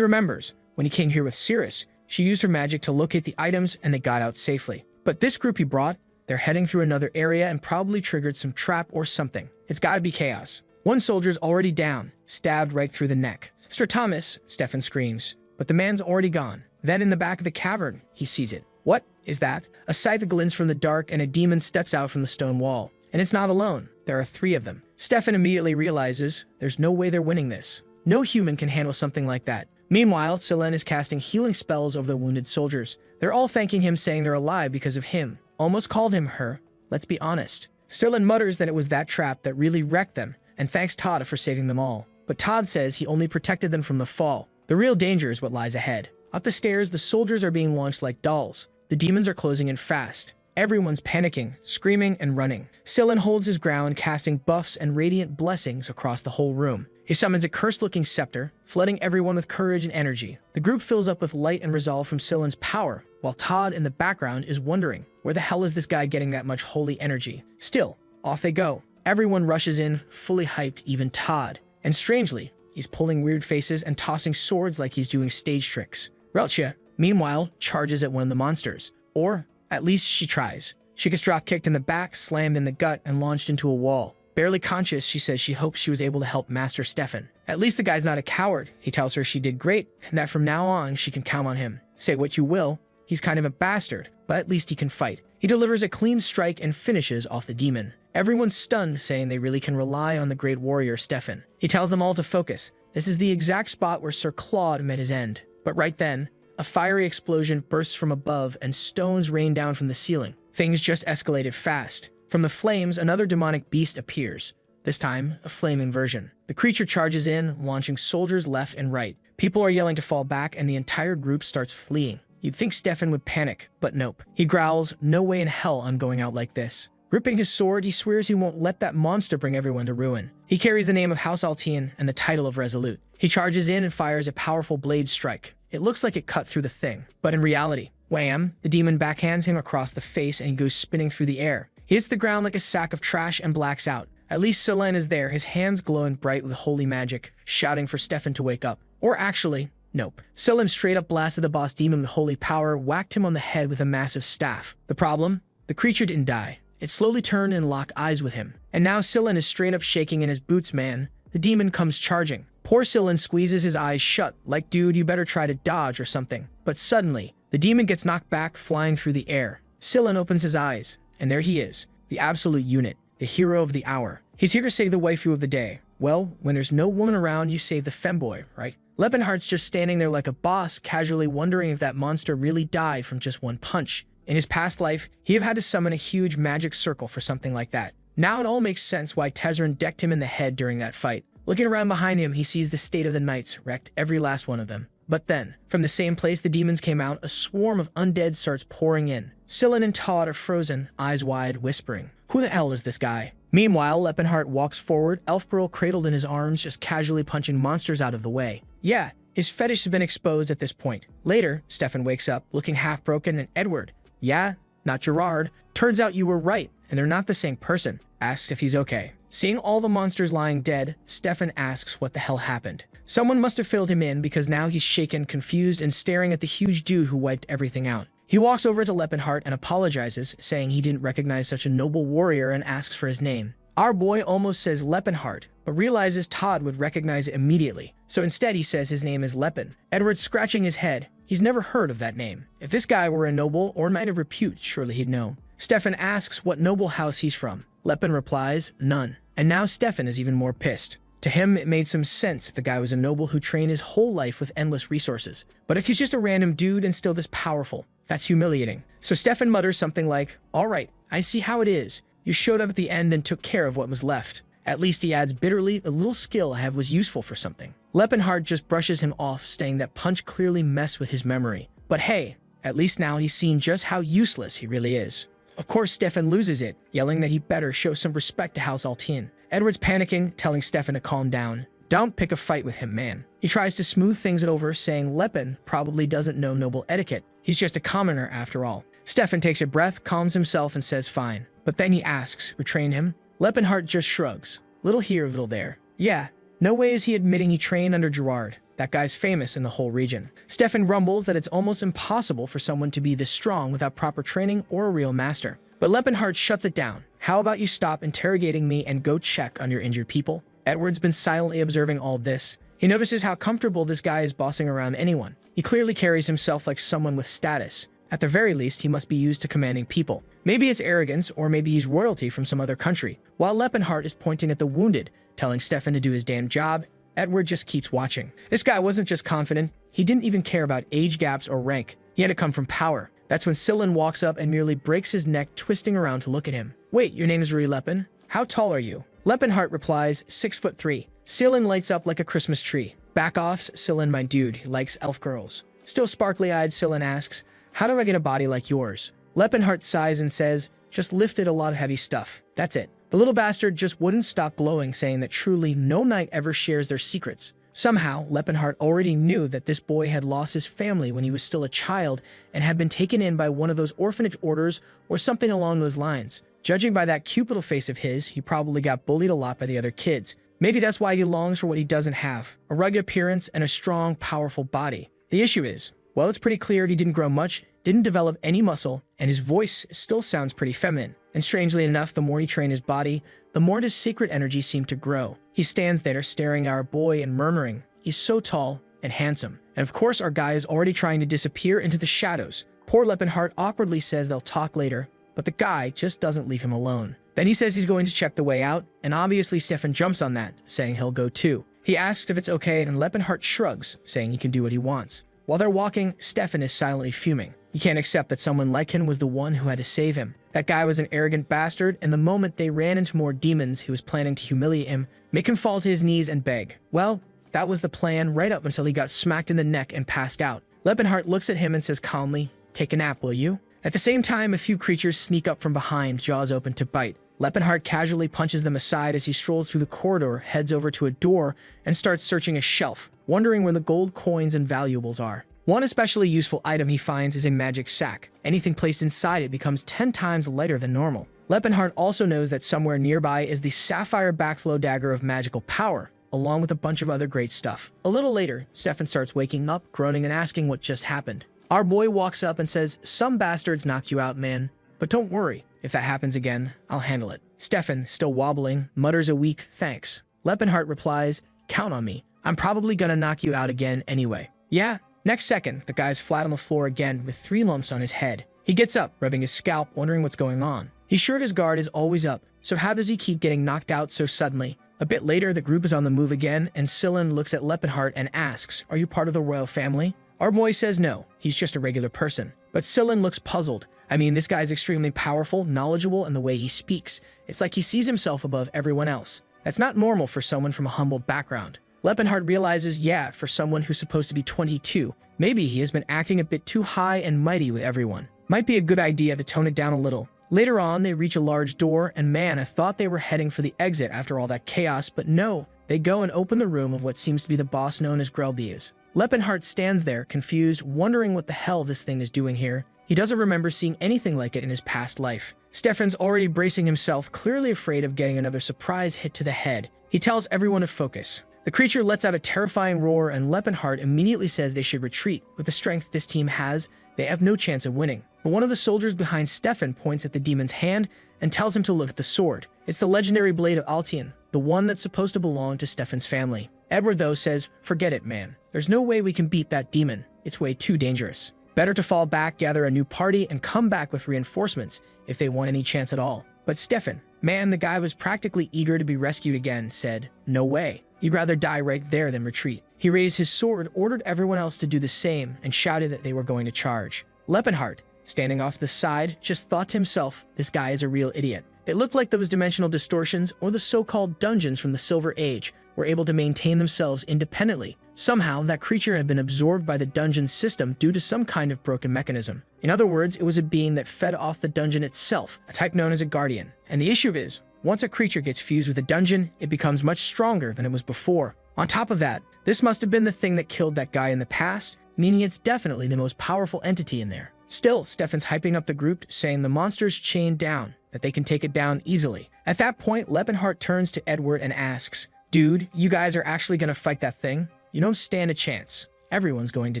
remembers. When he came here with Ceres, she used her magic to locate the items and they got out safely. But this group he brought, They're heading through another area and probably triggered some trap or something. It's gotta be chaos. One soldier's already down, stabbed right through the neck. Sir Thomas, Stefan screams, but the man's already gone. Then in the back of the cavern, he sees it. What is that? A sight that glints from the dark, and a demon steps out from the stone wall. And it's not alone. There are 3 of them. Stefan immediately realizes there's no way they're winning this. No human can handle something like that. Meanwhile, Selene is casting healing spells over the wounded soldiers. They're all thanking him, saying they're alive because of him. Almost called him her. Let's be honest. Sterling mutters that it was that trap that really wrecked them, and thanks Todd for saving them all. But Todd says he only protected them from the fall. The real danger is what lies ahead. Up the stairs, the soldiers are being launched like dolls. The demons are closing in fast. Everyone's panicking, screaming, and running. Sillin holds his ground, casting buffs and radiant blessings across the whole room. He summons a cursed-looking scepter, flooding everyone with courage and energy. The group fills up with light and resolve from Sillin's power, while Todd in the background is wondering, where the hell is this guy getting that much holy energy? Still, off they go. Everyone rushes in, fully hyped, even Todd. And strangely, he's pulling weird faces and tossing swords like he's doing stage tricks. Relcha, meanwhile, charges at one of the monsters. Or, at least she tries. She gets drop-kicked in the back, slammed in the gut, and launched into a wall. Barely conscious, she says she hopes she was able to help Master Stefan. At least the guy's not a coward. He tells her she did great, and that from now on, she can count on him. Say what you will, he's kind of a bastard, but at least he can fight. He delivers a clean strike and finishes off the demon. Everyone's stunned, saying they really can rely on the great warrior Stefan. He tells them all to focus. This is the exact spot where Sir Claude met his end. But right then, a fiery explosion bursts from above and stones rain down from the ceiling. Things just escalated fast. From the flames, another demonic beast appears. This time, a flaming version. The creature charges in, launching soldiers left and right. People are yelling to fall back, and the entire group starts fleeing. You'd think Stefan would panic, but nope. He growls, "No way in hell I'm going out like this." Gripping his sword, he swears he won't let that monster bring everyone to ruin. He carries the name of House Altian and the title of Resolute. He charges in and fires a powerful blade strike. It looks like it cut through the thing, but in reality, wham, the demon backhands him across the face and he goes spinning through the air. He hits the ground like a sack of trash and blacks out. At least Selene is there, his hands glowing bright with holy magic, shouting for Stefan to wake up. Or actually, nope. Selene straight up blasted the boss demon with holy power, whacked him on the head with a massive staff. The problem? The creature didn't die. It slowly turned and locked eyes with him. And now Selene is straight up shaking in his boots, man. The demon comes charging. Poor Selene squeezes his eyes shut, like, dude, you better try to dodge or something. But suddenly, the demon gets knocked back, flying through the air. Selene opens his eyes, and there he is, the absolute unit, the hero of the hour. He's here to save the waifu of the day. Well, when there's no woman around, you save the femboy, right? Lepenhart's just standing there like a boss, casually wondering if that monster really died from just one punch. In his past life, he'd have had to summon a huge magic circle for something like that. Now it all makes sense why Tezzeret decked him in the head during that fight. Looking around behind him, he sees the state of the knights, wrecked every last one of them. But then, from the same place the demons came out, a swarm of undead starts pouring in. Selene and Todd are frozen, eyes wide, whispering, "Who the hell is this guy?" Meanwhile, Lepenhart walks forward, Elfbro cradled in his arms, just casually punching monsters out of the way. Yeah, his fetish has been exposed at this point. Later, Stefan wakes up, looking half-broken, and Edward, "Yeah, not Gerard. Turns out you were right, and they're not the same person," asks if he's okay. Seeing all the monsters lying dead, Stefan asks what the hell happened. Someone must have filled him in because now he's shaken, confused, and staring at the huge dude who wiped everything out. He walks over to Lepenhart and apologizes, saying he didn't recognize such a noble warrior and asks for his name. Our boy almost says Lepenhart, but realizes Todd would recognize it immediately. So instead he says his name is Lepen. Edward's scratching his head. He's never heard of that name. If this guy were a noble or knight of repute, surely he'd know. Stefan asks what noble house he's from. Lepen replies, none. And now Stefan is even more pissed. To him, it made some sense if the guy was a noble who trained his whole life with endless resources. But if he's just a random dude and still this powerful, that's humiliating. So Stefan mutters something like, "All right, I see how it is. You showed up at the end and took care of what was left." At least he adds bitterly, "A little skill I have was useful for something." Lepenhart just brushes him off, saying that punch clearly messed with his memory. But hey, at least now he's seen just how useless he really is. Of course, Stefan loses it, yelling that he better show some respect to House Altian. Edward's panicking, telling Stefan to calm down. Don't pick a fight with him, man. He tries to smooth things over, saying Lepen probably doesn't know noble etiquette. He's just a commoner after all. Stefan takes a breath, calms himself, and says fine. But then he asks, who trained him? Lepenhart just shrugs. Little here, little there. Yeah, no way is he admitting he trained under Gerard. That guy's famous in the whole region. Stefan rumbles that it's almost impossible for someone to be this strong without proper training or a real master. But Leppenhart shuts it down. How about you stop interrogating me and go check on your injured people? Edward's been silently observing all this. He notices how comfortable this guy is bossing around anyone. He clearly carries himself like someone with status. At the very least, he must be used to commanding people. Maybe it's arrogance, or maybe he's royalty from some other country. While Leppenhart is pointing at the wounded, telling Stefan to do his damn job, Edward just keeps watching. This guy wasn't just confident, he didn't even care about age gaps or rank. He had to come from power. That's when Sillin walks up and merely breaks his neck, twisting around to look at him. Wait, your name is Rui Leppen? How tall are you? Leppenhart replies, 6'3". Sillin lights up like a Christmas tree. Back off, Sillin, my dude, he likes elf girls. Still sparkly-eyed, Sillin asks, how do I get a body like yours? Leppenhart sighs and says, just lifted a lot of heavy stuff. That's it. The little bastard just wouldn't stop glowing, saying that truly no knight ever shares their secrets. Somehow, Leppenhart already knew that this boy had lost his family when he was still a child and had been taken in by one of those orphanage orders or something along those lines. Judging by that cute little face of his, he probably got bullied a lot by the other kids. Maybe that's why he longs for what he doesn't have, a rugged appearance and a strong, powerful body. The issue is, well, it's pretty clear he didn't grow much, didn't develop any muscle, and his voice still sounds pretty feminine. And strangely enough, the more he trained his body, the more his secret energy seemed to grow. He stands there staring at our boy and murmuring, he's so tall and handsome. And of course, our guy is already trying to disappear into the shadows. Poor Leppenhart awkwardly says they'll talk later, but the guy just doesn't leave him alone. Then he says he's going to check the way out, and obviously Stefan jumps on that, saying he'll go too. He asks if it's okay, and Leppenhart shrugs, saying he can do what he wants. While they're walking, Stefan is silently fuming. He can't accept that someone like him was the one who had to save him. That guy was an arrogant bastard, and the moment they ran into more demons, he was planning to humiliate him, make him fall to his knees and beg. Well, that was the plan right up until he got smacked in the neck and passed out. Leppenhart looks at him and says calmly, take a nap, will you? At the same time, a few creatures sneak up from behind, jaws open to bite. Leppenhart casually punches them aside as he strolls through the corridor, heads over to a door, and starts searching a shelf, wondering where the gold coins and valuables are. One especially useful item he finds is a magic sack. Anything placed inside it becomes 10 times lighter than normal. Leppenhart also knows that somewhere nearby is the sapphire backflow dagger of magical power, along with a bunch of other great stuff. A little later, Stefan starts waking up, groaning and asking what just happened. Our boy walks up and says, some bastards knocked you out, man. But don't worry, if that happens again, I'll handle it. Stefan, still wobbling, mutters a weak thanks. Leppenhart replies, count on me. I'm probably gonna knock you out again anyway. Yeah. Next second, the guy's flat on the floor again with 3 lumps on his head. He gets up, rubbing his scalp, wondering what's going on. He's sure his guard is always up, so how does he keep getting knocked out so suddenly? A bit later, the group is on the move again, and Sillin looks at Leppenhart and asks, are you part of the royal family? Our boy says no, he's just a regular person. But Sillin looks puzzled. I mean, this guy's extremely powerful, knowledgeable, and the way he speaks, it's like he sees himself above everyone else. That's not normal for someone from a humble background. Leppenhart realizes, yeah, for someone who's supposed to be 22, maybe he has been acting a bit too high and mighty with everyone. Might be a good idea to tone it down a little. Later on, they reach a large door, and man, I thought they were heading for the exit after all that chaos, but no. They go and open the room of what seems to be the boss known as Grelbias. Leppenhart stands there, confused, wondering what the hell this thing is doing here. He doesn't remember seeing anything like it in his past life. Stefan's already bracing himself, clearly afraid of getting another surprise hit to the head. He tells everyone to focus. The creature lets out a terrifying roar, and Leppenhart immediately says they should retreat. With the strength this team has, they have no chance of winning. But one of the soldiers behind Stefan points at the demon's hand and tells him to look at the sword. It's the legendary blade of Altian, the one that's supposed to belong to Stefan's family. Edward, though, says, forget it, man. There's no way we can beat that demon. It's way too dangerous. Better to fall back, gather a new party, and come back with reinforcements if they want any chance at all. But Stefan, man, the guy was practically eager to be rescued again, said, no way. You'd rather die right there than retreat. He raised his sword, ordered everyone else to do the same, and shouted that they were going to charge. Leppenhart, standing off the side, just thought to himself, this guy is a real idiot. It looked like those dimensional distortions, or the so-called dungeons from the Silver Age, were able to maintain themselves independently. Somehow, that creature had been absorbed by the dungeon system due to some kind of broken mechanism. In other words, it was a being that fed off the dungeon itself, a type known as a guardian. And the issue is, once a creature gets fused with a dungeon, it becomes much stronger than it was before. On top of that, this must have been the thing that killed that guy in the past, meaning it's definitely the most powerful entity in there. Still, Stefan's hyping up the group, saying the monster's chained down, that they can take it down easily. At that point, Leppenhart turns to Edward and asks, dude, you guys are actually gonna fight that thing? You don't stand a chance. Everyone's going to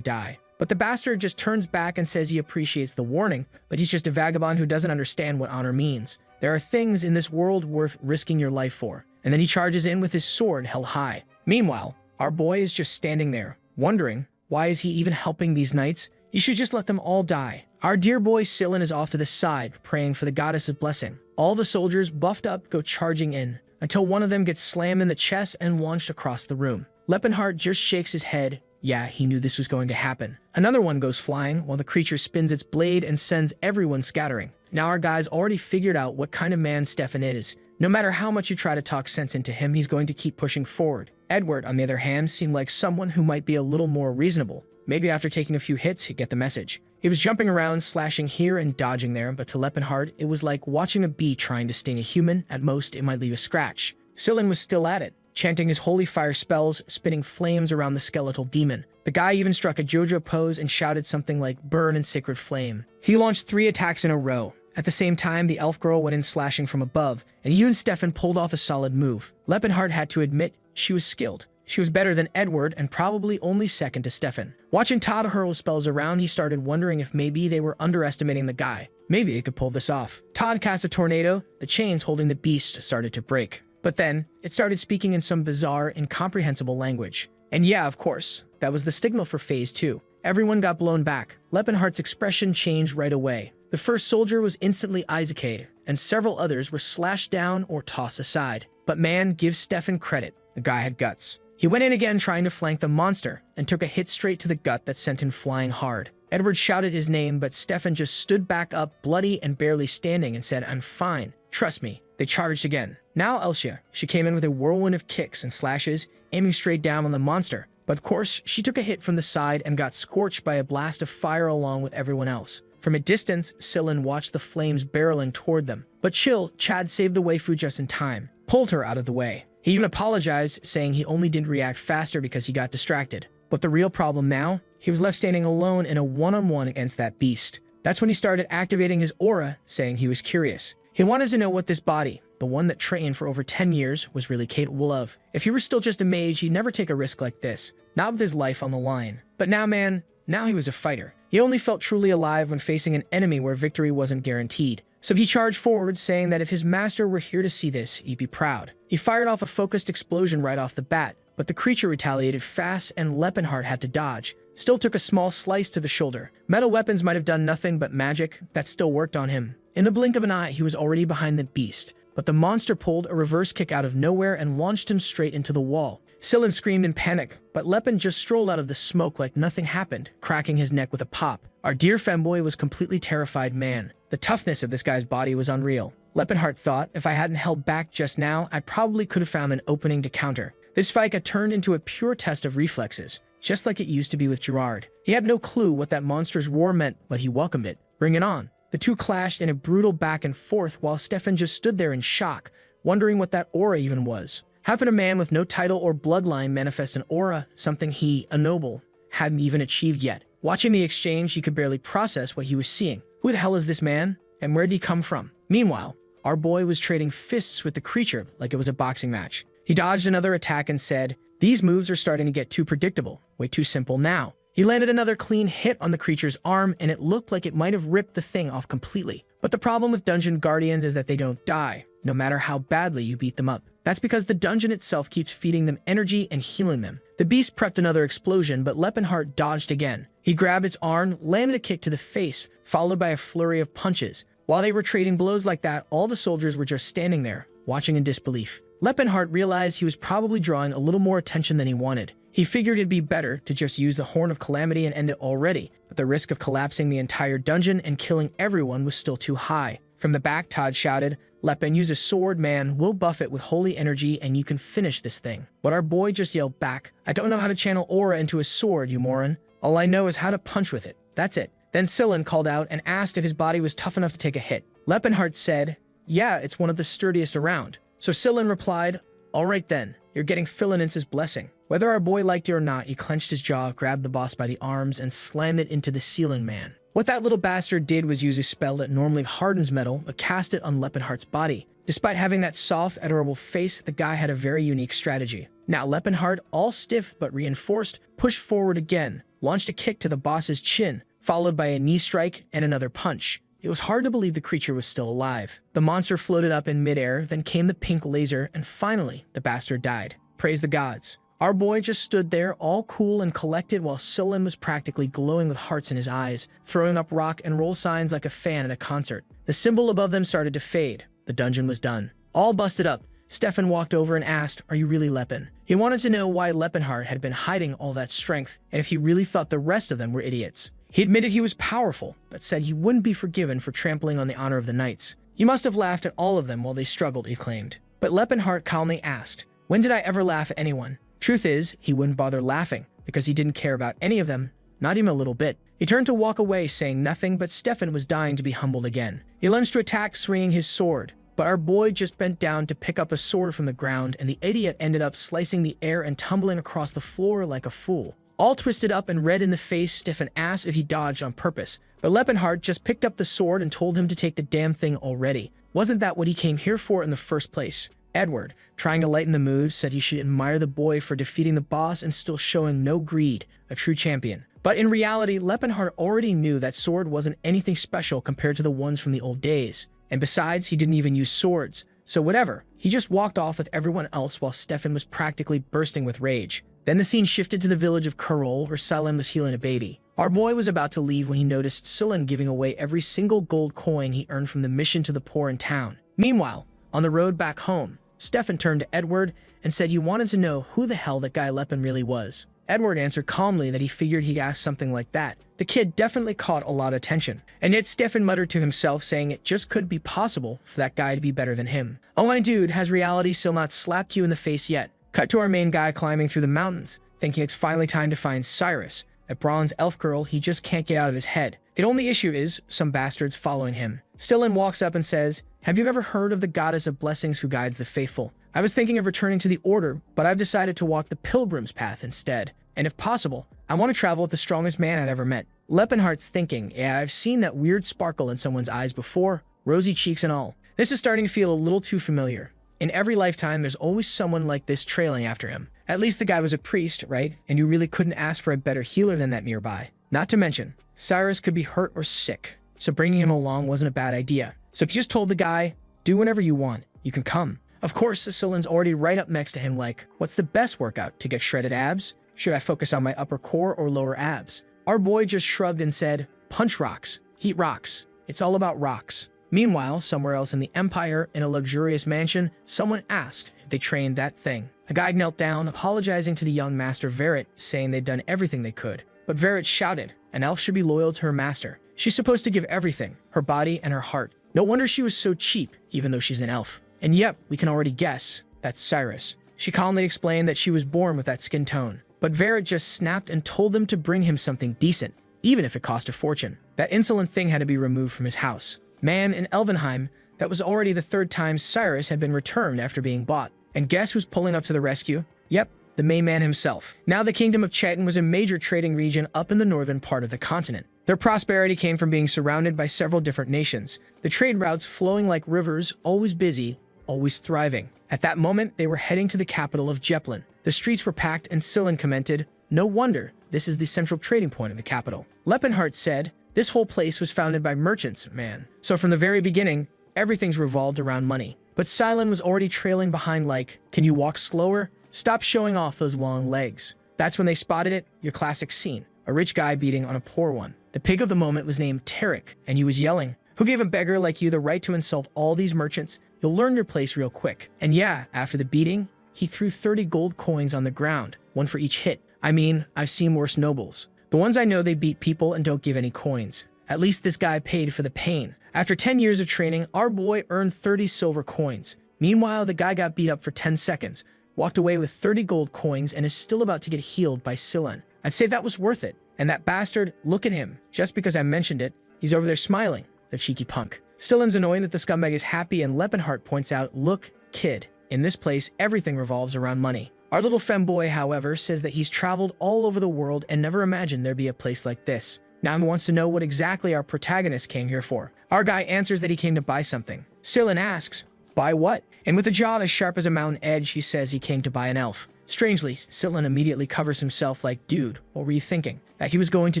die. But the bastard just turns back and says he appreciates the warning, but he's just a vagabond who doesn't understand what honor means. There are things in this world worth risking your life for. And then he charges in with his sword held high. Meanwhile, our boy is just standing there, wondering, why is he even helping these knights? You should just let them all die. Our dear boy Sillin is off to the side, praying for the goddess's blessing. All the soldiers, buffed up, go charging in, until one of them gets slammed in the chest and launched across the room. Lepenhart just shakes his head. Yeah, he knew this was going to happen. Another one goes flying, while the creature spins its blade and sends everyone scattering. Now our guy's already figured out what kind of man Stefan is. No matter how much you try to talk sense into him, he's going to keep pushing forward. Edward, on the other hand, seemed like someone who might be a little more reasonable. Maybe after taking a few hits, he'd get the message. He was jumping around, slashing here and dodging there, but to Lepenhart, it was like watching a bee trying to sting a human. At most, it might leave a scratch. Sillin was still at it, chanting his holy fire spells, spitting flames around the skeletal demon. The guy even struck a JoJo pose and shouted something like, "Burn in sacred flame." He launched 3 attacks in a row. At the same time, the elf girl went in slashing from above, and even Stefan pulled off a solid move. Lepenhart had to admit she was skilled. She was better than Edward and probably only second to Stefan. Watching Todd hurl spells around, he started wondering if maybe they were underestimating the guy. Maybe they could pull this off. Todd cast a tornado. The chains holding the beast started to break. But then, it started speaking in some bizarre, incomprehensible language. And yeah, of course, that was the signal for Phase 2. Everyone got blown back. Lepenhart's expression changed right away. The first soldier was instantly Isaac'd, and several others were slashed down or tossed aside. But man, give Stefan credit. The guy had guts. He went in again trying to flank the monster, and took a hit straight to the gut that sent him flying hard. Edward shouted his name, but Stefan just stood back up, bloody and barely standing, and said, "I'm fine. Trust me." They charged again. Now Elsia, she came in with a whirlwind of kicks and slashes, aiming straight down on the monster. But of course, she took a hit from the side and got scorched by a blast of fire along with everyone else. From a distance, Sillin watched the flames barreling toward them. But chill, Chad saved the waifu just in time, pulled her out of the way. He even apologized, saying he only didn't react faster because he got distracted. But the real problem now, he was left standing alone in a one-on-one against that beast. That's when he started activating his aura, saying he was curious. He wanted to know what this body, the one that trained for over 10 years, was really capable of. If he were still just a mage, he'd never take a risk like this, not with his life on the line. But now, man, now he was a fighter. He only felt truly alive when facing an enemy where victory wasn't guaranteed. So he charged forward, saying that if his master were here to see this, he'd be proud. He fired off a focused explosion right off the bat, but the creature retaliated fast and Lepenhart had to dodge. Still took a small slice to the shoulder. Metal weapons might have done nothing, but magic, that still worked on him. In the blink of an eye, he was already behind the beast, but the monster pulled a reverse kick out of nowhere and launched him straight into the wall. Sillin screamed in panic, but Lepen just strolled out of the smoke like nothing happened, cracking his neck with a pop. Our dear femboy was completely terrified man. The toughness of this guy's body was unreal. Lepenhart thought, if I hadn't held back just now, I probably could have found an opening to counter. This fight got turned into a pure test of reflexes, just like it used to be with Gerard. He had no clue what that monster's roar meant, but he welcomed it. Bring it on. The two clashed in a brutal back and forth while Stefan just stood there in shock, wondering what that aura even was. How could a man with no title or bloodline manifest an aura, something he, a noble, hadn't even achieved yet? Watching the exchange, he could barely process what he was seeing. Who the hell is this man? And where did he come from? Meanwhile, our boy was trading fists with the creature like it was a boxing match. He dodged another attack and said, "These moves are starting to get too predictable, way too simple now." He landed another clean hit on the creature's arm, and it looked like it might have ripped the thing off completely. But the problem with Dungeon Guardians is that they don't die, no matter how badly you beat them up. That's because the dungeon itself keeps feeding them energy and healing them. The beast prepped another explosion, but Lepenhart dodged again. He grabbed its arm, landed a kick to the face, followed by a flurry of punches. While they were trading blows like that, all the soldiers were just standing there, watching in disbelief. Lepenhart realized he was probably drawing a little more attention than he wanted. He figured it'd be better to just use the Horn of Calamity and end it already, but the risk of collapsing the entire dungeon and killing everyone was still too high. From the back, Todd shouted, "Lepen, use a sword, man. We'll buff it with holy energy and you can finish this thing." But our boy just yelled back, "I don't know how to channel aura into a sword, you moron. All I know is how to punch with it. That's it." Then Sillin called out and asked if his body was tough enough to take a hit. Lepenhart said, "Yeah, it's one of the sturdiest around." So Sillin replied, "All right then, you're getting Philinence's blessing." Whether our boy liked it or not, he clenched his jaw, grabbed the boss by the arms, and slammed it into the ceiling man. What that little bastard did was use a spell that normally hardens metal, but cast it on Lepenhart's body. Despite having that soft, adorable face, the guy had a very unique strategy. Now Lepenhart, all stiff but reinforced, pushed forward again, launched a kick to the boss's chin, followed by a knee strike and another punch. It was hard to believe the creature was still alive. The monster floated up in midair, then came the pink laser, and finally, the bastard died. Praise the gods. Our boy just stood there, all cool and collected, while Scylla was practically glowing with hearts in his eyes, throwing up rock and roll signs like a fan at a concert. The symbol above them started to fade. The dungeon was done. All busted up, Stefan walked over and asked, "Are you really Leppin?" He wanted to know why Leppenheart had been hiding all that strength, and if he really thought the rest of them were idiots. He admitted he was powerful, but said he wouldn't be forgiven for trampling on the honor of the knights. "You must have laughed at all of them while they struggled," he claimed. But Leppenheart calmly asked, "When did I ever laugh at anyone?" Truth is, he wouldn't bother laughing, because he didn't care about any of them, not even a little bit. He turned to walk away, saying nothing, but Stefan was dying to be humbled again. He lunged to attack, swinging his sword, but our boy just bent down to pick up a sword from the ground, and the idiot ended up slicing the air and tumbling across the floor like a fool. All twisted up and red in the face, Stefan asked if he dodged on purpose, but Leppenheart just picked up the sword and told him to take the damn thing already. Wasn't that what he came here for in the first place? Edward, trying to lighten the mood, said he should admire the boy for defeating the boss and still showing no greed, a true champion. But in reality, Leppenheart already knew that sword wasn't anything special compared to the ones from the old days. And besides, he didn't even use swords. So whatever, he just walked off with everyone else while Stefan was practically bursting with rage. Then the scene shifted to the village of Kurol, where Silen was healing a baby. Our boy was about to leave when he noticed Silen giving away every single gold coin he earned from the mission to the poor in town. Meanwhile, on the road back home, Stefan turned to Edward and said he wanted to know who the hell that guy Leppin really was. Edward answered calmly that he figured he'd ask something like that. The kid definitely caught a lot of attention, and yet Stefan muttered to himself, saying it just couldn't be possible for that guy to be better than him. "Oh my dude, has reality still not slapped you in the face yet?" Cut to our main guy climbing through the mountains, thinking it's finally time to find Cyrus, a bronze elf girl he just can't get out of his head. The only issue is some bastards following him. Stillin walks up and says, "Have you ever heard of the goddess of blessings who guides the faithful? I was thinking of returning to the order, but I've decided to walk the pilgrim's path instead. And if possible, I want to travel with the strongest man I've ever met." Leppenheart's thinking, "Yeah, I've seen that weird sparkle in someone's eyes before, rosy cheeks and all. This is starting to feel a little too familiar. In every lifetime, there's always someone like this trailing after him. At least the guy was a priest, right? And you really couldn't ask for a better healer than that nearby. Not to mention, Cyrus could be hurt or sick, so bringing him along wasn't a bad idea. So if you just told the guy, do whatever you want, you can come." Of course, Cecilin's already right up next to him like, "What's the best workout? To get shredded abs? Should I focus on my upper core or lower abs?" Our boy just shrugged and said, "Punch rocks, heat rocks. It's all about rocks." Meanwhile, somewhere else in the Empire, in a luxurious mansion, someone asked if they trained that thing. A guy knelt down, apologizing to the young master Verit, saying they'd done everything they could. But Verit shouted, an elf should be loyal to her master. She's supposed to give everything, her body and her heart. No wonder she was so cheap, even though she's an elf. And yep, we can already guess, that's Cyrus. She calmly explained that she was born with that skin tone. But Verit just snapped and told them to bring him something decent, even if it cost a fortune. That insolent thing had to be removed from his house. Man, in Elvenheim, that was already the third time Cyrus had been returned after being bought. And guess who's pulling up to the rescue? Yep, the main man himself. Now the kingdom of Chetan was a major trading region up in the northern part of the continent. Their prosperity came from being surrounded by several different nations, the trade routes flowing like rivers, always busy, always thriving. At that moment, they were heading to the capital of Jeplin. The streets were packed, and Silen commented, "No wonder, this is the central trading point of the capital." Leppenheart said, "This whole place was founded by merchants, man. So from the very beginning, everything's revolved around money." But Silen was already trailing behind like, "Can you walk slower? Stop showing off those long legs." That's when they spotted it, your classic scene. A rich guy beating on a poor one. The pig of the moment was named Tarek, and he was yelling, "Who gave a beggar like you the right to insult all these merchants? You'll learn your place real quick." And yeah, after the beating, he threw 30 gold coins on the ground, one for each hit. I mean, I've seen worse nobles. The ones I know, they beat people and don't give any coins. At least this guy paid for the pain. After 10 years of training, our boy earned 30 silver coins. Meanwhile, the guy got beat up for 10 seconds, walked away with 30 gold coins, and is still about to get healed by Silen. I'd say that was worth it. And that bastard, look at him. Just because I mentioned it, he's over there smiling, the cheeky punk. Stillen's annoying that the scumbag is happy, and Leppenheart points out, "Look, kid, in this place, everything revolves around money." Our little femboy, however, says that he's traveled all over the world and never imagined there'd be a place like this. Now he wants to know what exactly our protagonist came here for. Our guy answers that he came to buy something. Silen asks, "Buy what?" And with a jaw as sharp as a mountain edge, he says he came to buy an elf. Strangely, Scytlan immediately covers himself like, dude, what were you thinking? That he was going to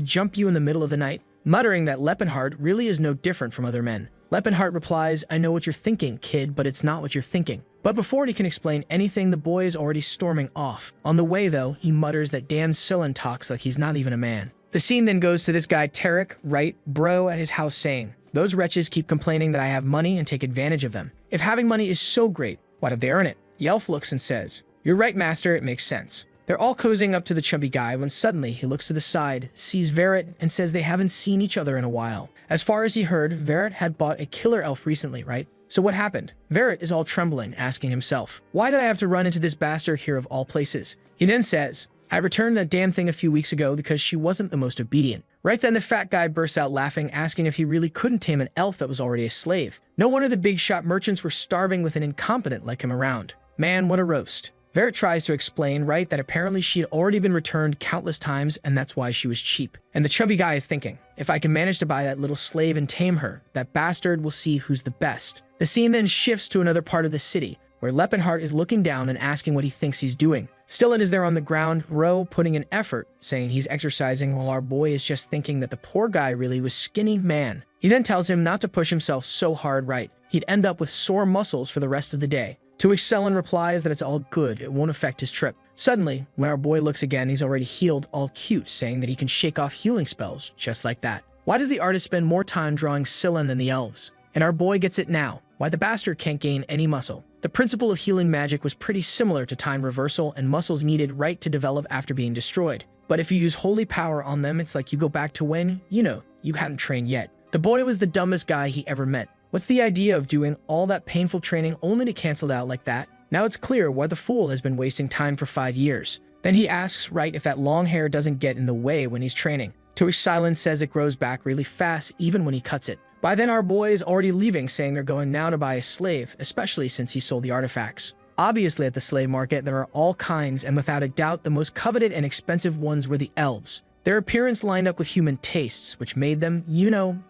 jump you in the middle of the night? Muttering that Lepenhart really is no different from other men. Lepenhart replies, I know what you're thinking, kid, but it's not what you're thinking. But before he can explain anything, the boy is already storming off. On the way, though, he mutters that damn Scytlan talks like he's not even a man. The scene then goes to this guy Tarek, right, bro, at his house saying, those wretches keep complaining that I have money and take advantage of them. If having money is so great, why did they earn it? The elf looks and says, you're right, master, it makes sense. They're all cozying up to the chubby guy when suddenly he looks to the side, sees Verret, and says they haven't seen each other in a while. As far as he heard, Verret had bought a killer elf recently, right? So what happened? Verret is all trembling, asking himself, why did I have to run into this bastard here of all places? He then says, I returned that damn thing a few weeks ago because she wasn't the most obedient. Right then, the fat guy bursts out laughing, asking if he really couldn't tame an elf that was already a slave. No wonder the big shot merchants were starving with an incompetent like him around. Man, what a roast. Verret tries to explain, right, that apparently she had already been returned countless times and that's why she was cheap. And the chubby guy is thinking, if I can manage to buy that little slave and tame her, that bastard will see who's the best. The scene then shifts to another part of the city, where Lepenhart is looking down and asking what he thinks he's doing. Scytlan is there on the ground, row, putting in effort, saying he's exercising while our boy is just thinking that the poor guy really was skinny man. He then tells him not to push himself so hard, right? He'd end up with sore muscles for the rest of the day. To which Scytlan replies that it's all good, it won't affect his trip. Suddenly, when our boy looks again, he's already healed, all cute, saying that he can shake off healing spells, just like that. Why does the artist spend more time drawing Scytlan than the elves? And our boy gets it now, why the bastard can't gain any muscle. The principle of healing magic was pretty similar to time reversal and muscles needed right to develop after being destroyed. But if you use holy power on them, it's like you go back to when, you hadn't trained yet. The boy was the dumbest guy he ever met. What's the idea of doing all that painful training only to cancel it out like that? Now it's clear why the fool has been wasting time for 5 years. Then he asks, right, if that long hair doesn't get in the way when he's training. To which Scytlan says it grows back really fast even when he cuts it. By then our boy is already leaving, saying they're going now to buy a slave, especially since he sold the artifacts. Obviously at the slave market there are all kinds, and without a doubt the most coveted and expensive ones were the elves. Their appearance lined up with human tastes, which made them,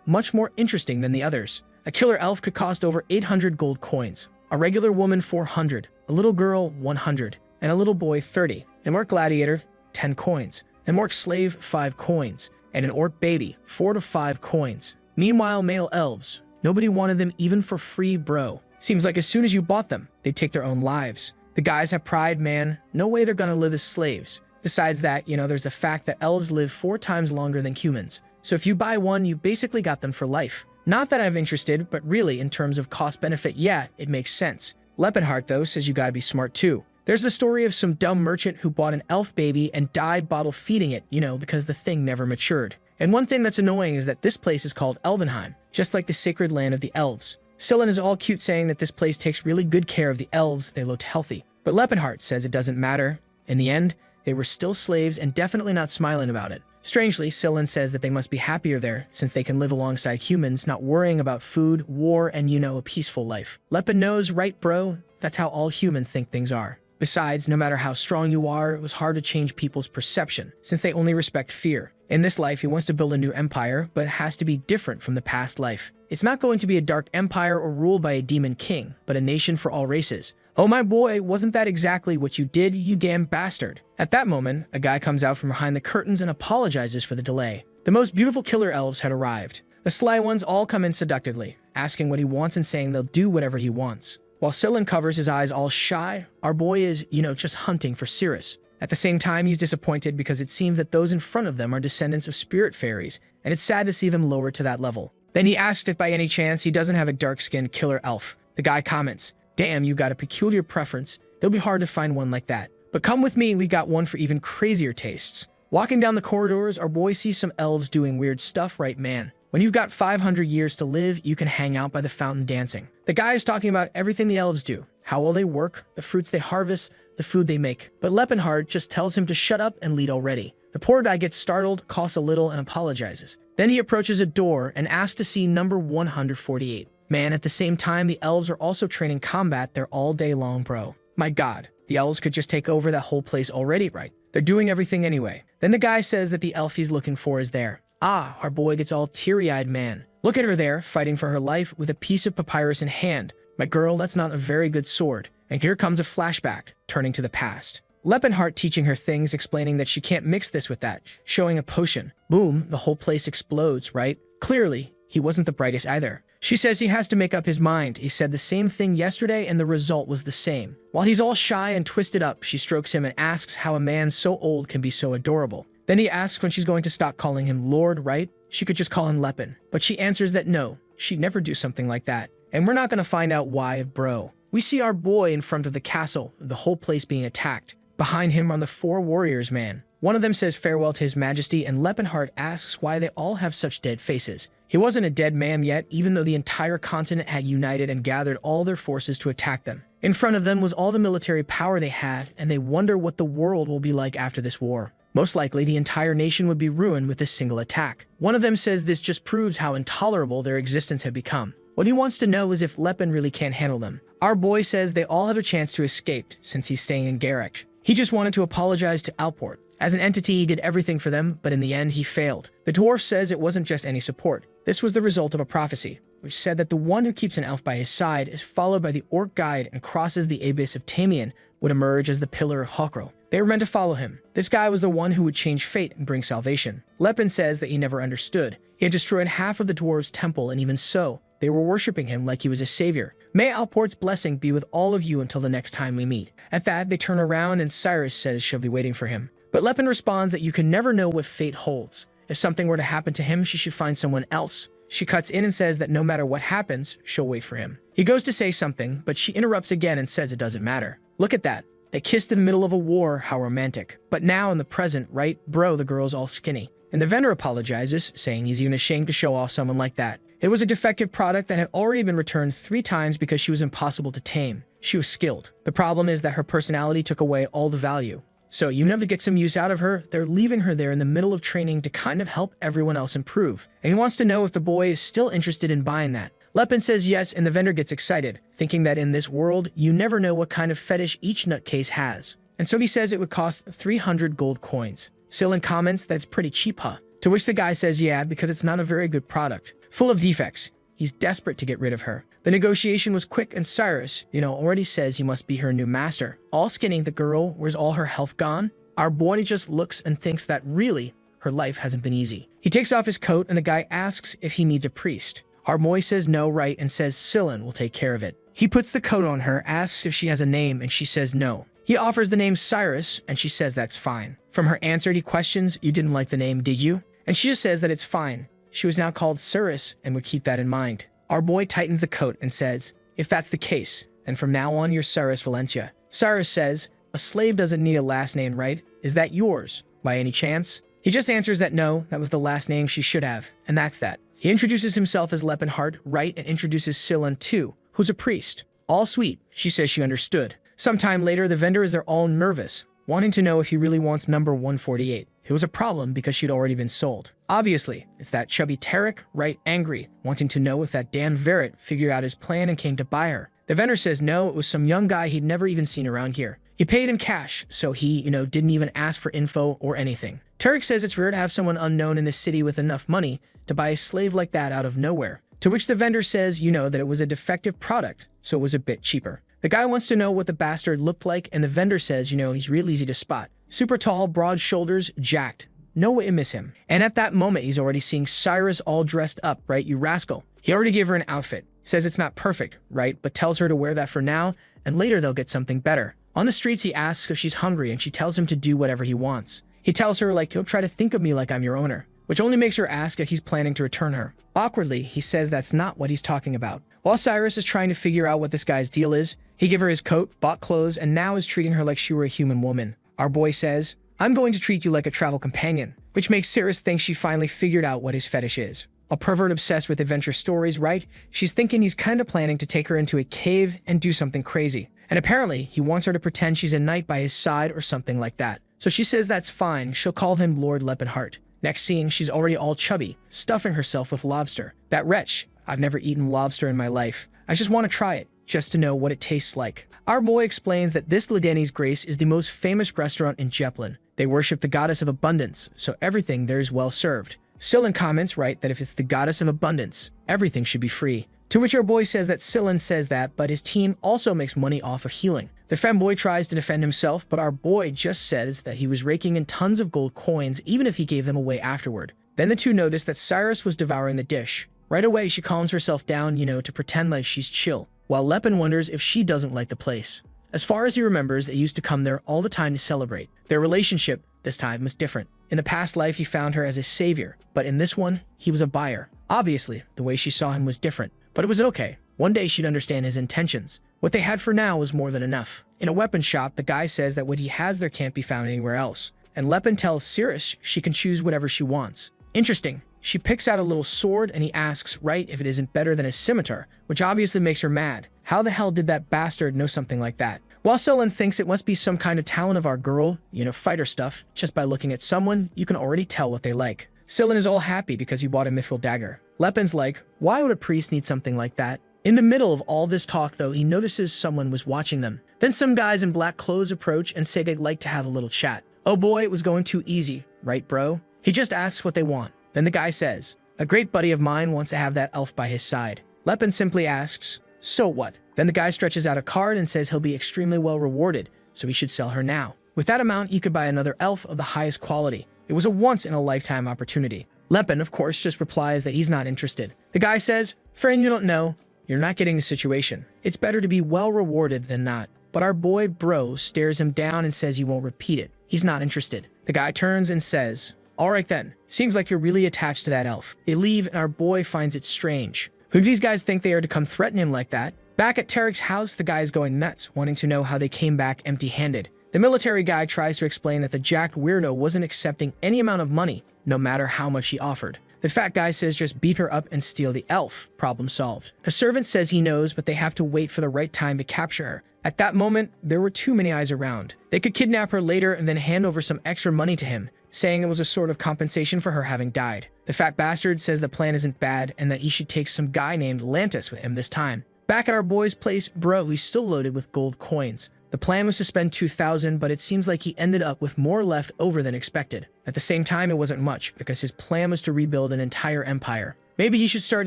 much more interesting than the others. A killer elf could cost over 800 gold coins, a regular woman 400, a little girl 100, and a little boy 30, an orc gladiator 10 coins, an orc slave 5 coins, and an orc baby 4 to 5 coins. Meanwhile, male elves, nobody wanted them even for free, bro. Seems like as soon as you bought them, they'd take their own lives. The guys have pride, man. No way they're gonna live as slaves. Besides that, there's the fact that elves live 4 times longer than humans. So if you buy one, you basically got them for life. Not that I'm interested, but really, in terms of cost-benefit, yeah, it makes sense. Lepenhart, though, says you gotta be smart too. There's the story of some dumb merchant who bought an elf baby and died bottle feeding it, because the thing never matured. And one thing that's annoying is that this place is called Elvenheim, just like the sacred land of the elves. Scytlan is all cute saying that this place takes really good care of the elves, they looked healthy. But Lepenhart says it doesn't matter. In the end, they were still slaves and definitely not smiling about it. Strangely, Scytlan says that they must be happier there, since they can live alongside humans, not worrying about food, war, and a peaceful life. Lepen knows, right bro? That's how all humans think things are. Besides, no matter how strong you are, it was hard to change people's perception, since they only respect fear. In this life, he wants to build a new empire, but it has to be different from the past life. It's not going to be a dark empire or ruled by a demon king, but a nation for all races. Oh my boy, wasn't that exactly what you did, you damn bastard? At that moment, a guy comes out from behind the curtains and apologizes for the delay. The most beautiful killer elves had arrived. The sly ones all come in seductively, asking what he wants and saying they'll do whatever he wants. While Scytlan covers his eyes all shy, our boy is, just hunting for Cirrus. At the same time, he's disappointed because it seems that those in front of them are descendants of spirit fairies, and it's sad to see them lowered to that level. Then he asks if by any chance he doesn't have a dark-skinned killer elf. The guy comments, damn, you got a peculiar preference. It'll be hard to find one like that. But come with me, we got one for even crazier tastes. Walking down the corridors, our boy sees some elves doing weird stuff, right man? When you've got 500 years to live, you can hang out by the fountain dancing. The guy is talking about everything the elves do, how well they work, the fruits they harvest, the food they make. But Lepenhart just tells him to shut up and lead already. The poor guy gets startled, coughs a little, and apologizes. Then he approaches a door and asks to see number 148. Man, at the same time, the elves are also training combat there all day long, bro. My god, the elves could just take over that whole place already, right? They're doing everything anyway. Then the guy says that the elf he's looking for is there. Ah, our boy gets all teary-eyed, man. Look at her there, fighting for her life with a piece of papyrus in hand. My girl, that's not a very good sword. And here comes a flashback, turning to the past. Leppenhart teaching her things, explaining that she can't mix this with that, showing a potion. Boom, the whole place explodes, right? Clearly, he wasn't the brightest either. She says he has to make up his mind. He said the same thing yesterday and the result was the same. While he's all shy and twisted up, she strokes him and asks how a man so old can be so adorable. Then he asks when she's going to stop calling him Lord, right? She could just call him Leppen. But she answers that no, she'd never do something like that. And we're not going to find out why, bro. We see our boy in front of the castle, the whole place being attacked. Behind him are the 4 warriors, man. One of them says farewell to his majesty, and Leppenhart asks why they all have such dead faces. He wasn't a dead man yet, even though the entire continent had united and gathered all their forces to attack them. In front of them was all the military power they had, and they wonder what the world will be like after this war. Most likely, the entire nation would be ruined with this single attack. One of them says this just proves how intolerable their existence had become. What he wants to know is if Leppen really can't handle them. Our boy says they all have a chance to escape since he's staying in Garrick. He just wanted to apologize to Alport. As an entity, he did everything for them, but in the end, he failed. The dwarf says it wasn't just any support. This was the result of a prophecy, which said that the one who keeps an elf by his side is followed by the orc guide and crosses the abyss of Tamian would emerge as the pillar of Hawkrel. They were meant to follow him. This guy was the one who would change fate and bring salvation. Leppen says that he never understood. He had destroyed half of the dwarves' temple, and even so, they were worshipping him like he was a savior. May Alport's blessing be with all of you until the next time we meet. At that, they turn around and Cyrus says she'll be waiting for him. But Leppen responds that you can never know what fate holds. If something were to happen to him, she should find someone else. She cuts in and says that no matter what happens, she'll wait for him. He goes to say something, but she interrupts again and says it doesn't matter. Look at that. They kissed in the middle of a war, how romantic. But now in the present, right, bro, the girl's all skinny. And the vendor apologizes, saying he's even ashamed to show off someone like that. It was a defective product that had already been returned 3 times because she was impossible to tame. She was skilled. The problem is that her personality took away all the value. So you never get some use out of her, they're leaving her there in the middle of training to kind of help everyone else improve. And he wants to know if the boy is still interested in buying that. Leppen says yes, and the vendor gets excited, thinking that in this world, you never know what kind of fetish each nutcase has. And so he says it would cost 300 gold coins. Sillin comments that it's pretty cheap, huh? To which the guy says yeah, because it's not a very good product. Full of defects. He's desperate to get rid of her. The negotiation was quick, and Cyrus, already says he must be her new master. All skinny, the girl, where's all her health gone? Our boy just looks and thinks that really, her life hasn't been easy. He takes off his coat, and the guy asks if he needs a priest. Our boy says no, right, and says Sillin will take care of it. He puts the coat on her, asks if she has a name, and she says no. He offers the name Cyrus, and she says that's fine. From her answer, he questions, you didn't like the name, did you? And she just says that it's fine. She was now called Cyrus and would keep that in mind. Our boy tightens the coat and says, if that's the case, then from now on you're Cyrus Valencia. Cyrus says, a slave doesn't need a last name, right? Is that yours, by any chance? He just answers that no, that was the last name she should have, and that's that. He introduces himself as Leppenhart, right, and introduces Sillin too, who's a priest. All sweet, she says she understood. Sometime later, the vendor is there all nervous, wanting to know if he really wants number 148. It was a problem because she'd already been sold. Obviously, it's that chubby Tarek, right, angry, wanting to know if that Dan Verrett figured out his plan and came to buy her. The vendor says no, it was some young guy he'd never even seen around here. He paid in cash, so he, didn't even ask for info or anything. Tarek says it's rare to have someone unknown in this city with enough money to buy a slave like that out of nowhere. To which the vendor says, that it was a defective product, so it was a bit cheaper. The guy wants to know what the bastard looked like, and the vendor says, he's real easy to spot. Super tall, broad shoulders, jacked. No way to miss him. And at that moment, he's already seeing Cyrus all dressed up, right, you rascal. He already gave her an outfit. Says it's not perfect, right, but tells her to wear that for now, and later they'll get something better. On the streets, he asks if she's hungry, and she tells him to do whatever he wants. He tells her, he'll try to think of me like I'm your owner, which only makes her ask if he's planning to return her. Awkwardly, he says that's not what he's talking about. While Cyrus is trying to figure out what this guy's deal is, he gave her his coat, bought clothes, and now is treating her like she were a human woman. Our boy says, I'm going to treat you like a travel companion, which makes Cyrus think she finally figured out what his fetish is. A pervert obsessed with adventure stories, right? She's thinking he's kind of planning to take her into a cave and do something crazy. And apparently, he wants her to pretend she's a knight by his side or something like that. So she says that's fine, she'll call him Lord Leppenhart. Next scene, she's already all chubby, stuffing herself with lobster. That wretch, I've never eaten lobster in my life. I just want to try it, just to know what it tastes like. Our boy explains that this Ledeni's Grace is the most famous restaurant in Jeplin. They worship the goddess of abundance, so everything there is well served. Sillin comments, right, that if it's the goddess of abundance, everything should be free. To which our boy says that Sillin says that, but his team also makes money off of healing. The femboy tries to defend himself, but our boy just says that he was raking in tons of gold coins even if he gave them away afterward. Then the two notice that Cyrus was devouring the dish. Right away, she calms herself down, to pretend like she's chill, while Lepin wonders if she doesn't like the place. As far as he remembers, they used to come there all the time to celebrate. Their relationship, this time, was different. In the past life, he found her as a savior, but in this one, he was a buyer. Obviously, the way she saw him was different, but it was okay. One day she'd understand his intentions. What they had for now was more than enough. In a weapon shop, the guy says that what he has there can't be found anywhere else, and Lepin tells Cyrus she can choose whatever she wants. Interesting. She picks out a little sword and he asks, right, if it isn't better than a scimitar, which obviously makes her mad. How the hell did that bastard know something like that? While Selen thinks it must be some kind of talent of our girl, fighter stuff, just by looking at someone, you can already tell what they like. Selen is all happy because he bought a mithril dagger. Lepin's like, why would a priest need something like that? In the middle of all this talk, though, he notices someone was watching them. Then some guys in black clothes approach and say they'd like to have a little chat. Oh boy, it was going too easy, right, bro? He just asks what they want. Then the guy says, a great buddy of mine wants to have that elf by his side. Lepin simply asks, so what? Then the guy stretches out a card and says he'll be extremely well rewarded, so he should sell her now. With that amount, he could buy another elf of the highest quality. It was a once-in-a-lifetime opportunity. Lepin, of course, just replies that he's not interested. The guy says, friend, you don't know. You're not getting the situation. It's better to be well rewarded than not. But our boy bro stares him down and says he won't repeat it. He's not interested. The guy turns and says, all right then, seems like you're really attached to that elf. They leave and our boy finds it strange. Who do these guys think they are to come threaten him like that? Back at Tarek's house, the guy is going nuts, wanting to know how they came back empty-handed. The military guy tries to explain that the jacked weirdo wasn't accepting any amount of money, no matter how much he offered. The fat guy says just beat her up and steal the elf. Problem solved. A servant says he knows, but they have to wait for the right time to capture her. At that moment, there were too many eyes around. They could kidnap her later and then hand over some extra money to him, saying it was a sort of compensation for her having died. The fat bastard says the plan isn't bad and that he should take some guy named Lantis with him this time. Back at our boy's place, bro, he's still loaded with gold coins. The plan was to spend 2,000, but it seems like he ended up with more left over than expected. At the same time, it wasn't much, because his plan was to rebuild an entire empire. Maybe he should start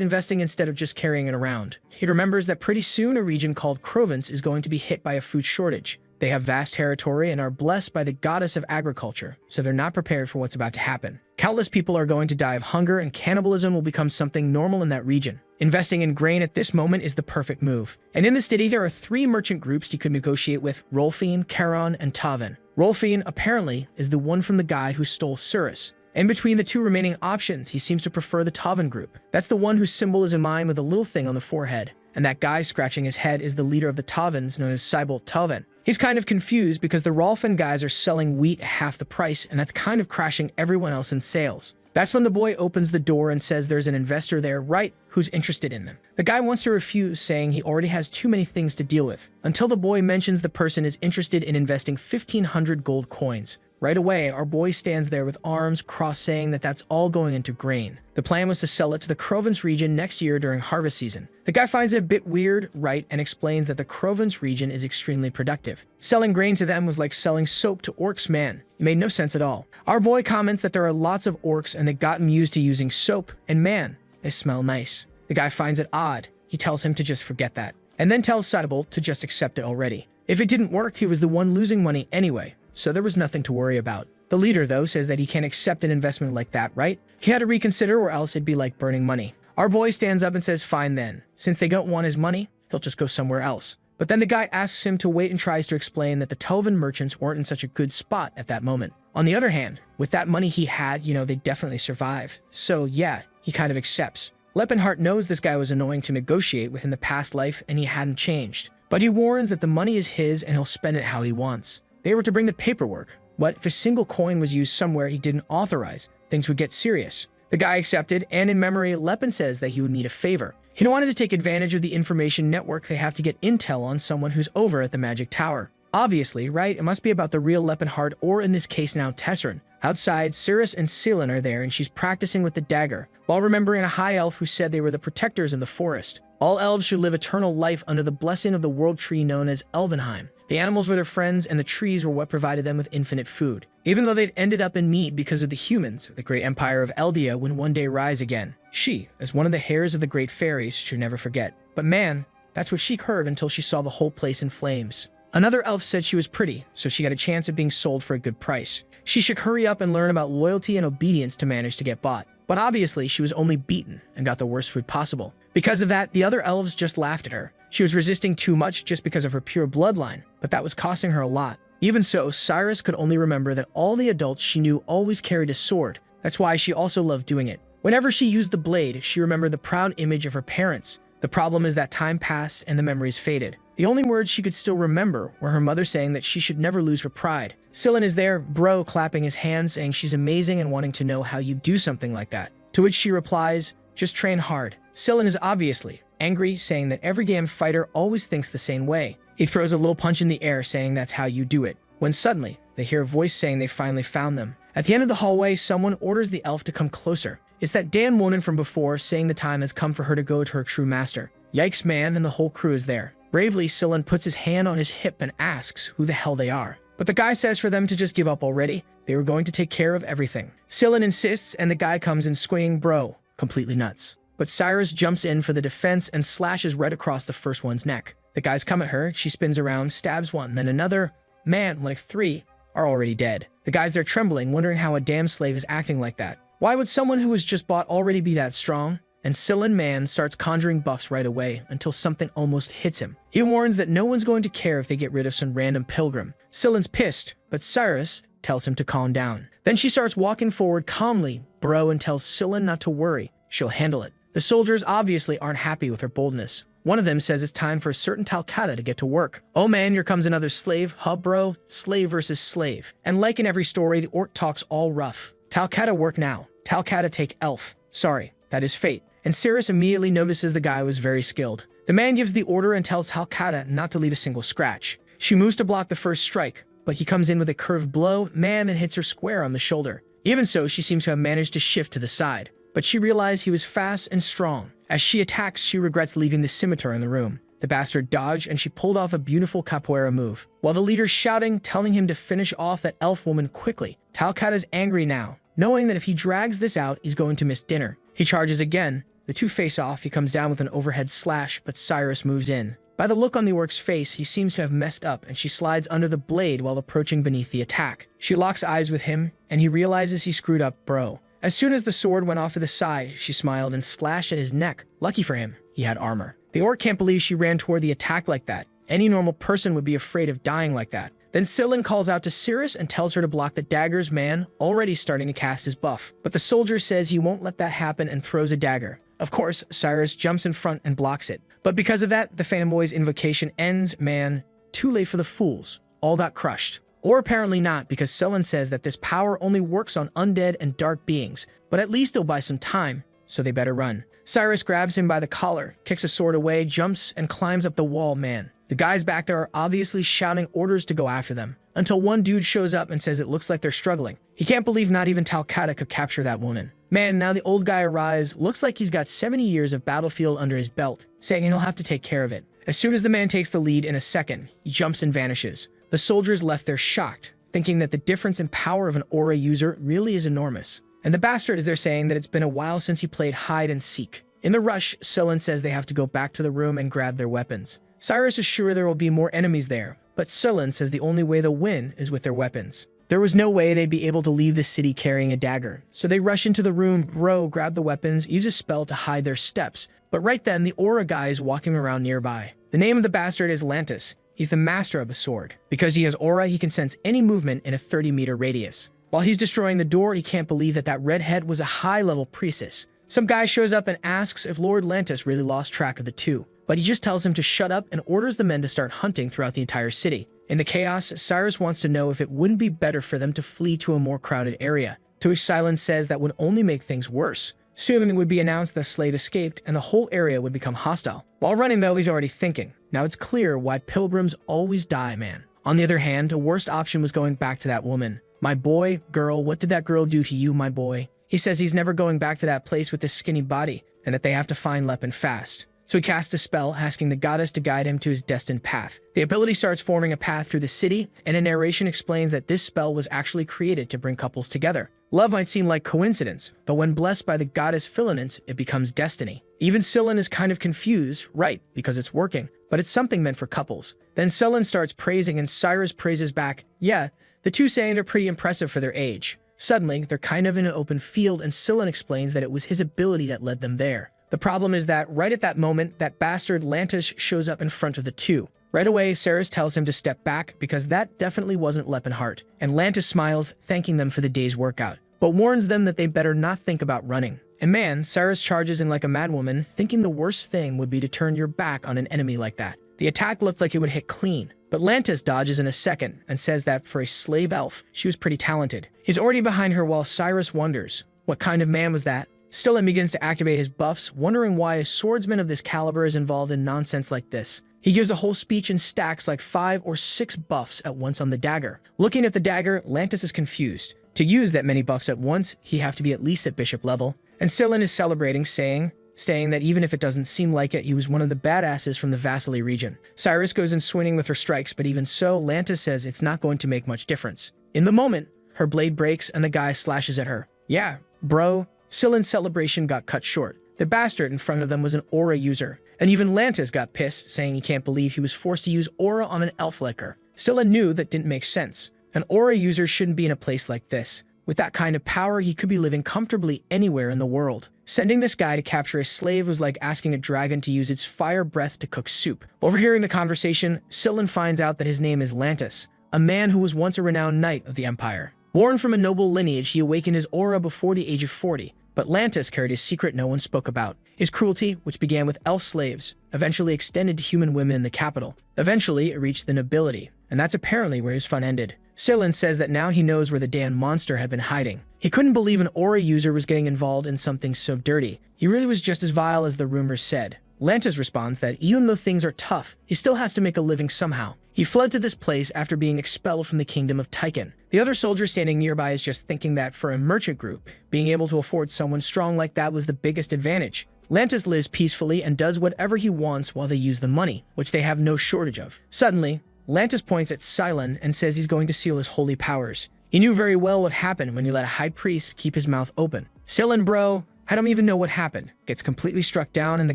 investing instead of just carrying it around. He remembers that pretty soon a region called Provence is going to be hit by a food shortage. They have vast territory and are blessed by the goddess of agriculture, so they're not prepared for what's about to happen. Countless people are going to die of hunger, and cannibalism will become something normal in that region. Investing in grain at this moment is the perfect move. And in the city, there are 3 merchant groups he could negotiate with: Rolfine, Charon, and Taven. Rolfine, apparently, is the one from the guy who stole Cyrus. In between the 2 remaining options, he seems to prefer the Taven group. That's the one whose symbol is in mind with a little thing on the forehead. And that guy scratching his head is the leader of the Tavens, known as Cybolt Taven. He's kind of confused because the Rolfin guys are selling wheat at half the price, and that's kind of crashing everyone else in sales. That's when the boy opens the door and says there's an investor there, right, who's interested in them. The guy wants to refuse, saying he already has too many things to deal with, until the boy mentions the person is interested in investing 1,500 gold coins. Right away, our boy stands there with arms crossed, saying that that's all going into grain. The plan was to sell it to the Provence region next year during harvest season. The guy finds it a bit weird, right, and explains that the Provence region is extremely productive. Selling grain to them was like selling soap to orcs, man. It made no sense at all. Our boy comments that there are lots of orcs and they've gotten used to using soap, and man, they smell nice. The guy finds it odd. He tells him to just forget that, and then tells Cybolt to just accept it already. If it didn't work, he was the one losing money anyway, so there was nothing to worry about. The leader, though, says that he can't accept an investment like that, right? He had to reconsider, or else it'd be like burning money. Our boy stands up and says fine then. Since they don't want his money, he'll just go somewhere else. But then the guy asks him to wait and tries to explain that the Tovan merchants weren't in such a good spot at that moment. On the other hand, with that money he had, they'd definitely survive. So yeah, he kind of accepts. Lepinhart knows this guy was annoying to negotiate with in the past life, and he hadn't changed. But he warns that the money is his and he'll spend it how he wants. They were to bring the paperwork. What if a single coin was used somewhere he didn't authorize? Things would get serious. The guy accepted, and in memory, Lepin says that he would need a favor. He wanted to take advantage of the information network they have to get intel on someone who's over at the Magic Tower. Obviously, right, it must be about the real Lepinhart, or in this case now Tesserin. Outside, Cirrus and Celan are there, and she's practicing with the dagger, while remembering a high elf who said they were the protectors of the forest. All elves should live eternal life under the blessing of the world tree known as Elvenheim. The animals were their friends, and the trees were what provided them with infinite food. Even though they'd ended up in meat because of the humans, the great empire of Eldia would one day rise again. She, as one of the heirs of the great fairies, should never forget. But man, that's what she heard until she saw the whole place in flames. Another elf said she was pretty, so she got a chance of being sold for a good price. She should hurry up and learn about loyalty and obedience to manage to get bought. But obviously, she was only beaten and got the worst food possible. Because of that, the other elves just laughed at her. She was resisting too much just because of her pure bloodline, but that was costing her a lot. Even so, Cyrus could only remember that all the adults she knew always carried a sword. That's why she also loved doing it. Whenever she used the blade, she remembered the proud image of her parents. The problem is that time passed and the memories faded. The only words she could still remember were her mother saying that she should never lose her pride. Sillin is there, bro, clapping his hands, saying she's amazing and wanting to know how you do something like that. To which she replies, just train hard. Sillin is obviously angry, saying that every damn fighter always thinks the same way. He throws a little punch in the air, saying that's how you do it. When suddenly, they hear a voice saying they finally found them. At the end of the hallway, someone orders the elf to come closer. It's that damn woman from before, saying the time has come for her to go to her true master. Yikes, man, and the whole crew is there. Bravely, Sillin puts his hand on his hip and asks who the hell they are. But the guy says for them to just give up already. They were going to take care of everything. Sillin insists, and the guy comes in swinging, bro, completely nuts. But Cyrus jumps in for the defense and slashes right across the first one's neck. The guys come at her, she spins around, stabs one, then another. Man, like 3 are already dead. The guys there trembling, wondering how a damn slave is acting like that. Why would someone who was just bought already be that strong? And Sillin Man starts conjuring buffs right away until something almost hits him. He warns that no one's going to care if they get rid of some random pilgrim. Sillin's pissed, but Cyrus tells him to calm down. Then she starts walking forward calmly, bro, and tells Sillin not to worry. She'll handle it. The soldiers obviously aren't happy with her boldness. One of them says it's time for a certain Talcata to get to work. Oh man, here comes another slave. Huh, bro? Slave versus slave. And like in every story, the orc talks all rough. Talcata work now. Talcata take elf. Sorry, that is fate. And Cyrus immediately notices the guy was very skilled. The man gives the order and tells Talcata not to leave a single scratch. She moves to block the first strike, but he comes in with a curved blow, man, and hits her square on the shoulder. Even so, she seems to have managed to shift to the side. But she realized he was fast and strong. As she attacks, she regrets leaving the scimitar in the room. The bastard dodged, and she pulled off a beautiful capoeira move. While the leader's shouting, telling him to finish off that elf woman quickly. Talcata's angry now, knowing that if he drags this out, he's going to miss dinner. He charges again. The two face off. He comes down with an overhead slash, but Cyrus moves in. By the look on the orc's face, he seems to have messed up, and she slides under the blade while approaching beneath the attack. She locks eyes with him, and he realizes he screwed up, bro. As soon as the sword went off to the side, she smiled and slashed at his neck. Lucky for him, he had armor. The orc can't believe she ran toward the attack like that. Any normal person would be afraid of dying like that. Then Sillin calls out to Cyrus and tells her to block the daggers, man, already starting to cast his buff. But the soldier says he won't let that happen and throws a dagger. Of course, Cyrus jumps in front and blocks it. But because of that, the fanboy's invocation ends, man. Too late for the fools. All got crushed. Or apparently not, because Sillin says that this power only works on undead and dark beings. But at least they'll buy some time, so they better run. Cyrus grabs him by the collar, kicks a sword away, jumps, and climbs up the wall, man. The guys back there are obviously shouting orders to go after them, until one dude shows up and says it looks like they're struggling. He can't believe not even Talcata could capture that woman. Man, now the old guy arrives, looks like he's got 70 years of battlefield under his belt, saying he'll have to take care of it. As soon as the man takes the lead in a second, he jumps and vanishes. The soldiers left there shocked, thinking that the difference in power of an aura user really is enormous. And the bastard is there saying that it's been a while since he played hide and seek. In the rush, Sillin says they have to go back to the room and grab their weapons. Cyrus is sure there will be more enemies there, but Sillin says the only way they'll win is with their weapons. There was no way they'd be able to leave the city carrying a dagger, so they rush into the room, bro, grab the weapons, use a spell to hide their steps. But right then, the aura guy is walking around nearby. The name of the bastard is Lantis. He's the master of the sword. Because he has aura, he can sense any movement in a 30-meter radius. While he's destroying the door, he can't believe that that redhead was a high-level priestess. Some guy shows up and asks if Lord Lantis really lost track of the two, but he just tells him to shut up and orders the men to start hunting throughout the entire city. In the chaos, Cyrus wants to know if it wouldn't be better for them to flee to a more crowded area, to which Silence says that would only make things worse. Soon it would be announced the slave escaped and the whole area would become hostile. While running though, he's already thinking. Now it's clear why pilgrims always die, man. On the other hand, a worst option was going back to that woman. My boy, girl, what did that girl do to you, my boy? He says he's never going back to that place with this skinny body, and that they have to find Lepin fast. So he casts a spell, asking the goddess to guide him to his destined path. The ability starts forming a path through the city, and a narration explains that this spell was actually created to bring couples together. Love might seem like coincidence, but when blessed by the goddess Philinance, it becomes destiny. Even Sillin is kind of confused, right, because it's working. but it's something meant for couples. Then Sullen starts praising and Cyrus praises back. Yeah, the two saying they're pretty impressive for their age. Suddenly, they're kind of in an open field and Sullen explains that it was his ability that led them there. The problem is that right at that moment, that bastard Lantis shows up in front of the two. Right away, Cyrus tells him to step back because that definitely wasn't Leppenhart, and Lantis smiles, thanking them for the day's workout, but warns them that they better not think about running. And man, Cyrus charges in like a madwoman, thinking the worst thing would be to turn your back on an enemy like that. The attack looked like it would hit clean, but Lantis dodges in a second and says that for a slave elf, she was pretty talented. He's already behind her while Cyrus wonders, what kind of man was that? Sullen begins to activate his buffs, wondering why a swordsman of this caliber is involved in nonsense like this. He gives a whole speech and stacks like 5 or 6 buffs at once on the dagger. Looking at the dagger, Lantis is confused. To use that many buffs at once, he'd have to be at least at bishop level. And Sullen is celebrating, saying that even if it doesn't seem like it, he was one of the badasses from the Vasily region. Cyrus goes in swinging with her strikes, but even so, Lantis says it's not going to make much difference. In the moment, her blade breaks and the guy slashes at her. Yeah, bro. Sullen's celebration got cut short. The bastard in front of them was an aura user, and even Lantis got pissed, saying he can't believe he was forced to use aura on an elf like her. Sullen knew that didn't make sense. An aura user shouldn't be in a place like this. With that kind of power, he could be living comfortably anywhere in the world. Sending this guy to capture a slave was like asking a dragon to use its fire breath to cook soup. Overhearing the conversation, Sullen finds out that his name is Lantis, a man who was once a renowned knight of the Empire. Born from a noble lineage, he awakened his aura before the age of 40. But Lantis carried a secret no one spoke about. His cruelty, which began with elf slaves, eventually extended to human women in the capital. Eventually, it reached the nobility, and that's apparently where his fun ended. Sullen says that now he knows where the damn monster had been hiding. He couldn't believe an aura user was getting involved in something so dirty. He really was just as vile as the rumors said. Lantis responds that even though things are tough, he still has to make a living somehow. He fled to this place after being expelled from the kingdom of Tychon. The other soldier standing nearby is just thinking that for a merchant group, being able to afford someone strong like that was the biggest advantage. Lantis lives peacefully and does whatever he wants while they use the money, which they have no shortage of. Suddenly, Lantis points at Sullen and says he's going to seal his holy powers. He knew very well what happened when you let a high priest keep his mouth open. Sullen, bro, I don't even know what happened. Gets completely struck down and the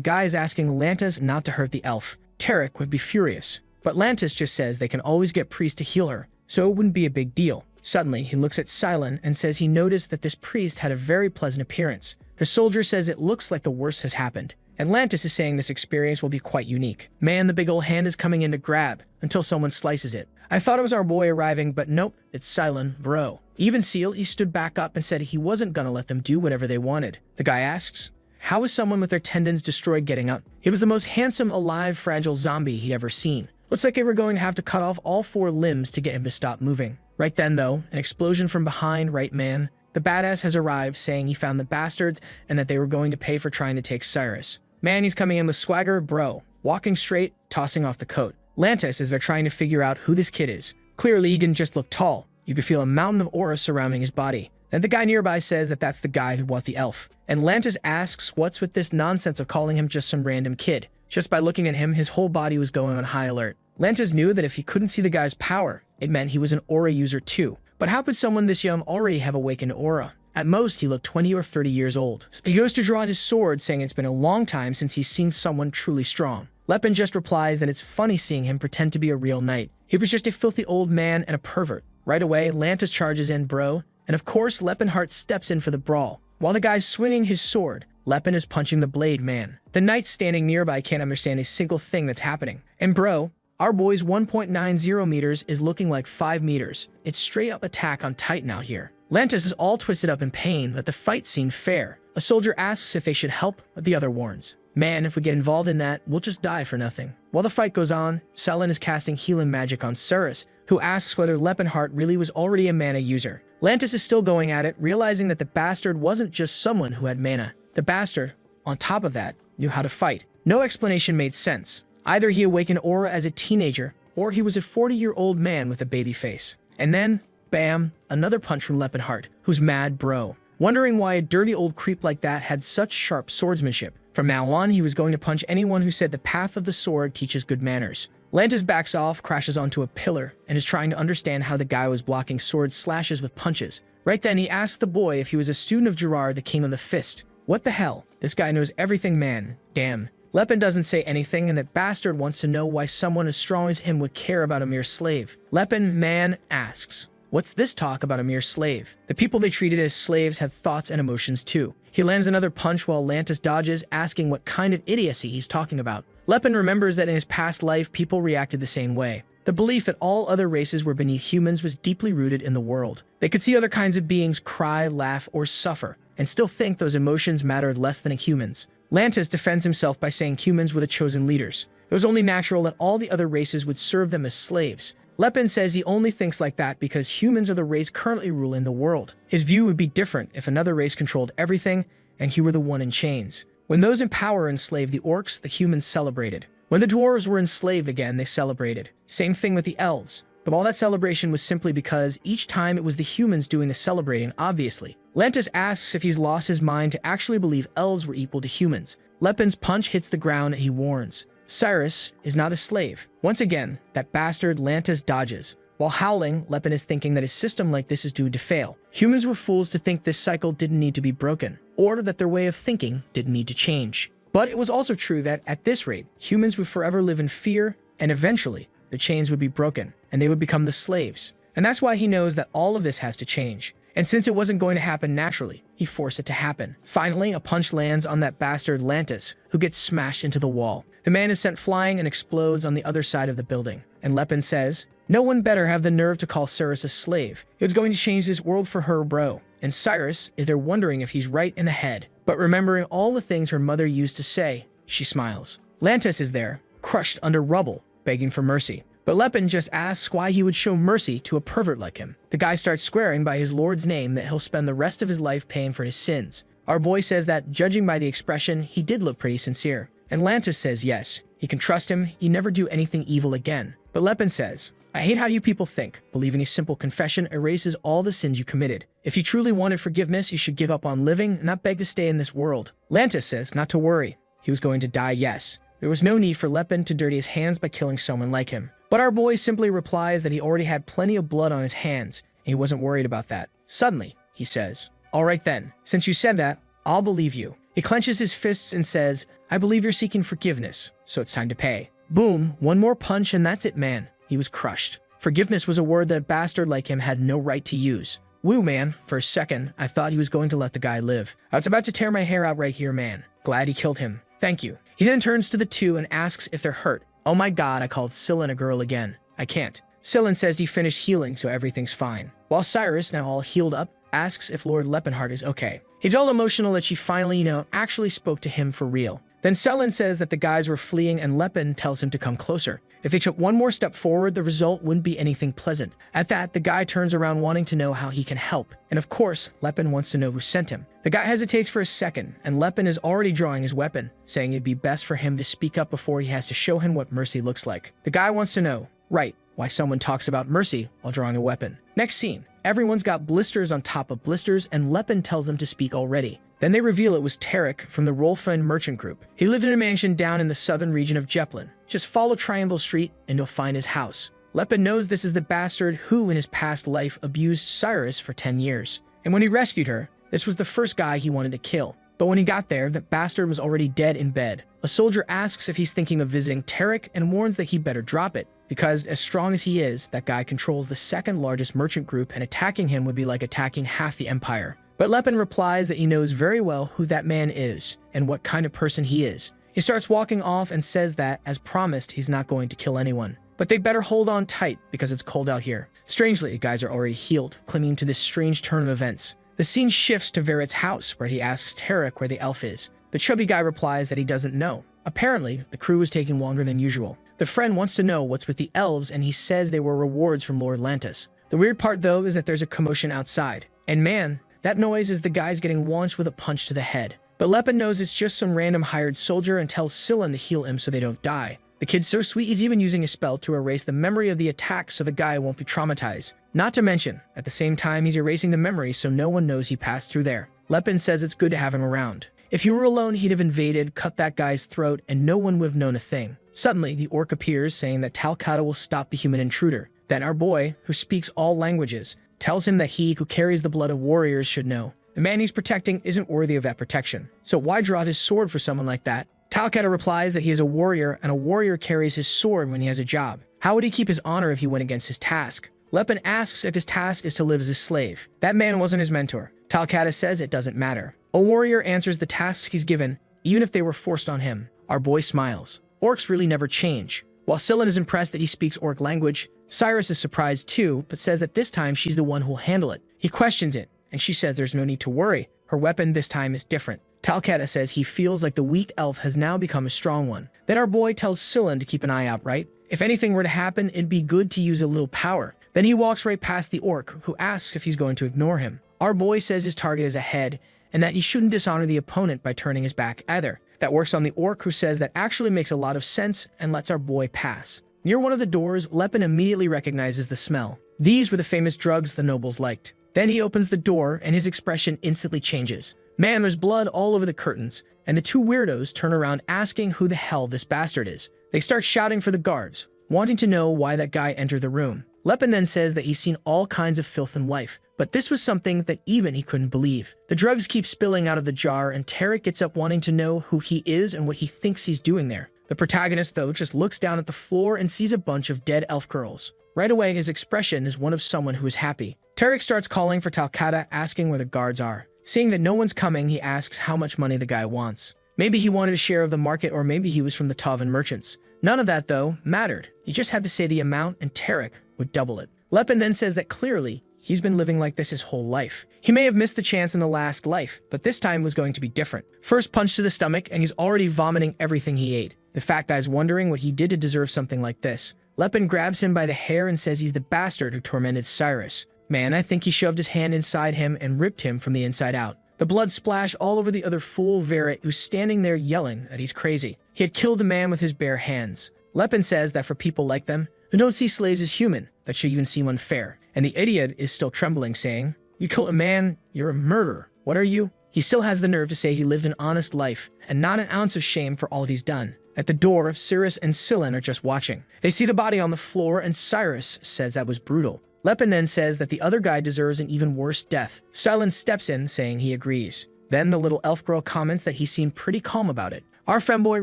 guy is asking Lantis not to hurt the elf. Tarek would be furious. But Lantis just says they can always get priest to heal her, so it wouldn't be a big deal. Suddenly, he looks at Sullen and says he noticed that this priest had a very pleasant appearance. The soldier says it looks like the worst has happened. And Lantis is saying this experience will be quite unique. Man, the big old hand is coming in to grab, until someone slices it. I thought it was our boy arriving, but nope, it's Sullen, bro. Even Seal, he stood back up and said he wasn't gonna let them do whatever they wanted. The guy asks, how is someone with their tendons destroyed getting up? He was the most handsome, alive, fragile zombie he'd ever seen. Looks like they were going to have to cut off all 4 limbs to get him to stop moving. Right then, though, an explosion from behind, right man. The badass has arrived, saying he found the bastards and that they were going to pay for trying to take Cyrus. Man, he's coming in with swagger, bro. Walking straight, tossing off the coat. Lantis as they're trying to figure out who this kid is. Clearly, he didn't just look tall. You could feel a mountain of aura surrounding his body. Then the guy nearby says that that's the guy who bought the elf. And Lantis asks what's with this nonsense of calling him just some random kid. Just by looking at him, his whole body was going on high alert. Lantis knew that if he couldn't see the guy's power, it meant he was an aura user too. But how could someone this young already have awakened aura? At most, he looked 20 or 30 years old. He goes to draw his sword, saying it's been a long time since he's seen someone truly strong. Leppin just replies that it's funny seeing him pretend to be a real knight. He was just a filthy old man and a pervert. Right away, Lantis charges in, bro. And of course, Leppenhart steps in for the brawl. While the guy's swinging his sword, Leppin is punching the blade man. The knight standing nearby can't understand a single thing that's happening. And bro, our boy's 1.90 meters is looking like 5 meters. It's straight up attack on Titan out here. Lantis is all twisted up in pain, but the fight seemed fair. A soldier asks if they should help, but the other warns. Man, if we get involved in that, we'll just die for nothing. While the fight goes on, Sullen is casting healing magic on Cyrus, who asks whether Leppenhart really was already a mana user. Lantis is still going at it, realizing that the bastard wasn't just someone who had mana. The bastard, on top of that, knew how to fight. No explanation made sense. Either he awakened aura as a teenager, or he was a 40-year-old man with a baby face. And then, bam, another punch from Leppenhart, who's mad bro, wondering why a dirty old creep like that had such sharp swordsmanship. From now on, he was going to punch anyone who said the path of the sword teaches good manners. Lantis backs off, crashes onto a pillar, and is trying to understand how the guy was blocking sword slashes with punches. Right then, he asks the boy if he was a student of Gerard, the King of the Fist. What the hell? This guy knows everything, man. Damn. Lepin doesn't say anything, and that bastard wants to know why someone as strong as him would care about a mere slave. Lepin, man, asks, "What's this talk about a mere slave? The people they treated as slaves have thoughts and emotions too." He lands another punch while Lantis dodges, asking what kind of idiocy he's talking about. Lepin remembers that in his past life, people reacted the same way. The belief that all other races were beneath humans was deeply rooted in the world. They could see other kinds of beings cry, laugh, or suffer, and still think those emotions mattered less than humans. Lantis defends himself by saying humans were the chosen leaders. It was only natural that all the other races would serve them as slaves. Lepin says he only thinks like that because humans are the race currently ruling the world. His view would be different if another race controlled everything and he were the one in chains. When those in power enslaved the orcs, the humans celebrated. When the dwarves were enslaved again, they celebrated. Same thing with the elves. But all that celebration was simply because each time it was the humans doing the celebrating, obviously. Lantis asks if he's lost his mind to actually believe elves were equal to humans. Lepin's punch hits the ground and he warns, "Cyrus is not a slave." Once again, that bastard Lantis dodges. While howling, Lepin is thinking that a system like this is doomed to fail. Humans were fools to think this cycle didn't need to be broken, or that their way of thinking didn't need to change. But it was also true that, at this rate, humans would forever live in fear, and eventually, the chains would be broken, and they would become the slaves. And that's why he knows that all of this has to change. And since it wasn't going to happen naturally, he forced it to happen. Finally, a punch lands on that bastard Lantis, who gets smashed into the wall. The man is sent flying and explodes on the other side of the building. And Lepin says, "No one better have the nerve to call Cyrus a slave. It was going to change this world for her, bro." And Cyrus is there wondering if he's right in the head. But remembering all the things her mother used to say, she smiles. Lantis is there, crushed under rubble, begging for mercy. But Lepin just asks why he would show mercy to a pervert like him. The guy starts swearing by his lord's name that he'll spend the rest of his life paying for his sins. Our boy says that, judging by the expression, he did look pretty sincere. And Lantis says yes, he can trust him, he never do anything evil again. But Lepin says, "I hate how you people think. Believing a simple confession erases all the sins you committed. If you truly wanted forgiveness, you should give up on living, not beg to stay in this world." Lantis says not to worry. He was going to die, yes. There was no need for Lepin to dirty his hands by killing someone like him. But our boy simply replies that he already had plenty of blood on his hands, and he wasn't worried about that. Suddenly, he says, "All right then, since you said that, I'll believe you." He clenches his fists and says, "I believe you're seeking forgiveness, so it's time to pay." Boom, one more punch and that's it, man. He was crushed. Forgiveness was a word that a bastard like him had no right to use. Woo, man, for a second, I thought he was going to let the guy live. I was about to tear my hair out right here, man. Glad he killed him. Thank you. He then turns to the two and asks if they're hurt. Oh my god, I called Scylla a girl again. I can't. Scylla says he finished healing, so everything's fine. While Cyrus, now all healed up, asks if Lord Lepinheart is okay. He's all emotional that she finally, actually spoke to him for real. Then Selen says that the guys were fleeing and Lepin tells him to come closer. If they took one more step forward, the result wouldn't be anything pleasant. At that, the guy turns around wanting to know how he can help. And of course, Lepin wants to know who sent him. The guy hesitates for a second, and Lepin is already drawing his weapon, saying it'd be best for him to speak up before he has to show him what mercy looks like. The guy wants to know, right, why someone talks about mercy while drawing a weapon. Next scene, everyone's got blisters on top of blisters, and Lepin tells them to speak already. Then they reveal it was Tarek from the Rolfen merchant group. He lived in a mansion down in the southern region of Jeplin. Just follow Triangle Street and you'll find his house. Lepin knows this is the bastard who in his past life abused Cyrus for 10 years. And when he rescued her, this was the first guy he wanted to kill. But when he got there, the bastard was already dead in bed. A soldier asks if he's thinking of visiting Tarek and warns that he better drop it, because as strong as he is, that guy controls the second largest merchant group and attacking him would be like attacking half the empire. But Lepin replies that he knows very well who that man is and what kind of person he is. He starts walking off and says that, as promised, he's not going to kill anyone. But they better hold on tight because it's cold out here. Strangely, the guys are already healed, clinging to this strange turn of events. The scene shifts to Verit's house, where he asks Tarek where the elf is. The chubby guy replies that he doesn't know. Apparently, the crew is taking longer than usual. The friend wants to know what's with the elves, and he says they were rewards from Lord Lantis. The weird part, though, is that there's a commotion outside. And man, that noise is the guys getting launched with a punch to the head. But Lepin knows it's just some random hired soldier and tells Scylla to heal him so they don't die. The kid's so sweet he's even using a spell to erase the memory of the attack so the guy won't be traumatized. Not to mention, at the same time he's erasing the memory so no one knows he passed through there. Lepin says it's good to have him around. If he were alone, he'd have invaded, cut that guy's throat, and no one would have known a thing. Suddenly, the orc appears saying that Talcata will stop the human intruder. Then our boy, who speaks all languages, tells him that he who carries the blood of warriors should know. The man he's protecting isn't worthy of that protection. So why draw his sword for someone like that? Talcata replies that he is a warrior, and a warrior carries his sword when he has a job. How would he keep his honor if he went against his task? Lepin asks if his task is to live as a slave. That man wasn't his mentor. Talcata says it doesn't matter. A warrior answers the tasks he's given, even if they were forced on him. Our boy smiles. Orcs really never change. While Scylla is impressed that he speaks orc language, Cyrus is surprised too, but says that this time she's the one who'll handle it. He questions it, and she says there's no need to worry. Her weapon this time is different. Talcata says he feels like the weak elf has now become a strong one. Then our boy tells Scylla to keep an eye out, right? If anything were to happen, it'd be good to use a little power. Then he walks right past the orc, who asks if he's going to ignore him. Our boy says his target is ahead, and that he shouldn't dishonor the opponent by turning his back either. That works on the orc, who says that actually makes a lot of sense and lets our boy pass. Near one of the doors, Lepin immediately recognizes the smell. These were the famous drugs the nobles liked. Then he opens the door, and his expression instantly changes. Man, there's blood all over the curtains, and the two weirdos turn around asking who the hell this bastard is. They start shouting for the guards, wanting to know why that guy entered the room. Lepin then says that he's seen all kinds of filth in life, but this was something that even he couldn't believe. The drugs keep spilling out of the jar, and Tarek gets up wanting to know who he is and what he thinks he's doing there. The protagonist, though, just looks down at the floor and sees a bunch of dead elf girls. Right away, his expression is one of someone who is happy. Tarek starts calling for Talcata, asking where the guards are. Seeing that no one's coming, he asks how much money the guy wants. Maybe he wanted a share of the market, or maybe he was from the Tavan merchants. None of that, though, mattered. He just had to say the amount, and Tarek would double it. Lepin then says that clearly, he's been living like this his whole life. He may have missed the chance in the last life, but this time was going to be different. First punch to the stomach, and he's already vomiting everything he ate. The fat guy's wondering what he did to deserve something like this. Lepin grabs him by the hair and says he's the bastard who tormented Cyrus. Man, I think he shoved his hand inside him and ripped him from the inside out. The blood splashed all over the other fool, Vera, who's standing there yelling that he's crazy. He had killed the man with his bare hands. Lepin says that for people like them, who don't see slaves as human, that should even seem unfair. And the idiot is still trembling, saying, "You killed a man, you're a murderer. What are you?" He still has the nerve to say he lived an honest life, and not an ounce of shame for all he's done. At the door, Cyrus and Scylla are just watching. They see the body on the floor, and Cyrus says that was brutal. Lepin then says that the other guy deserves an even worse death. Stylen steps in, saying he agrees. Then the little elf girl comments that he seemed pretty calm about it. Our femboy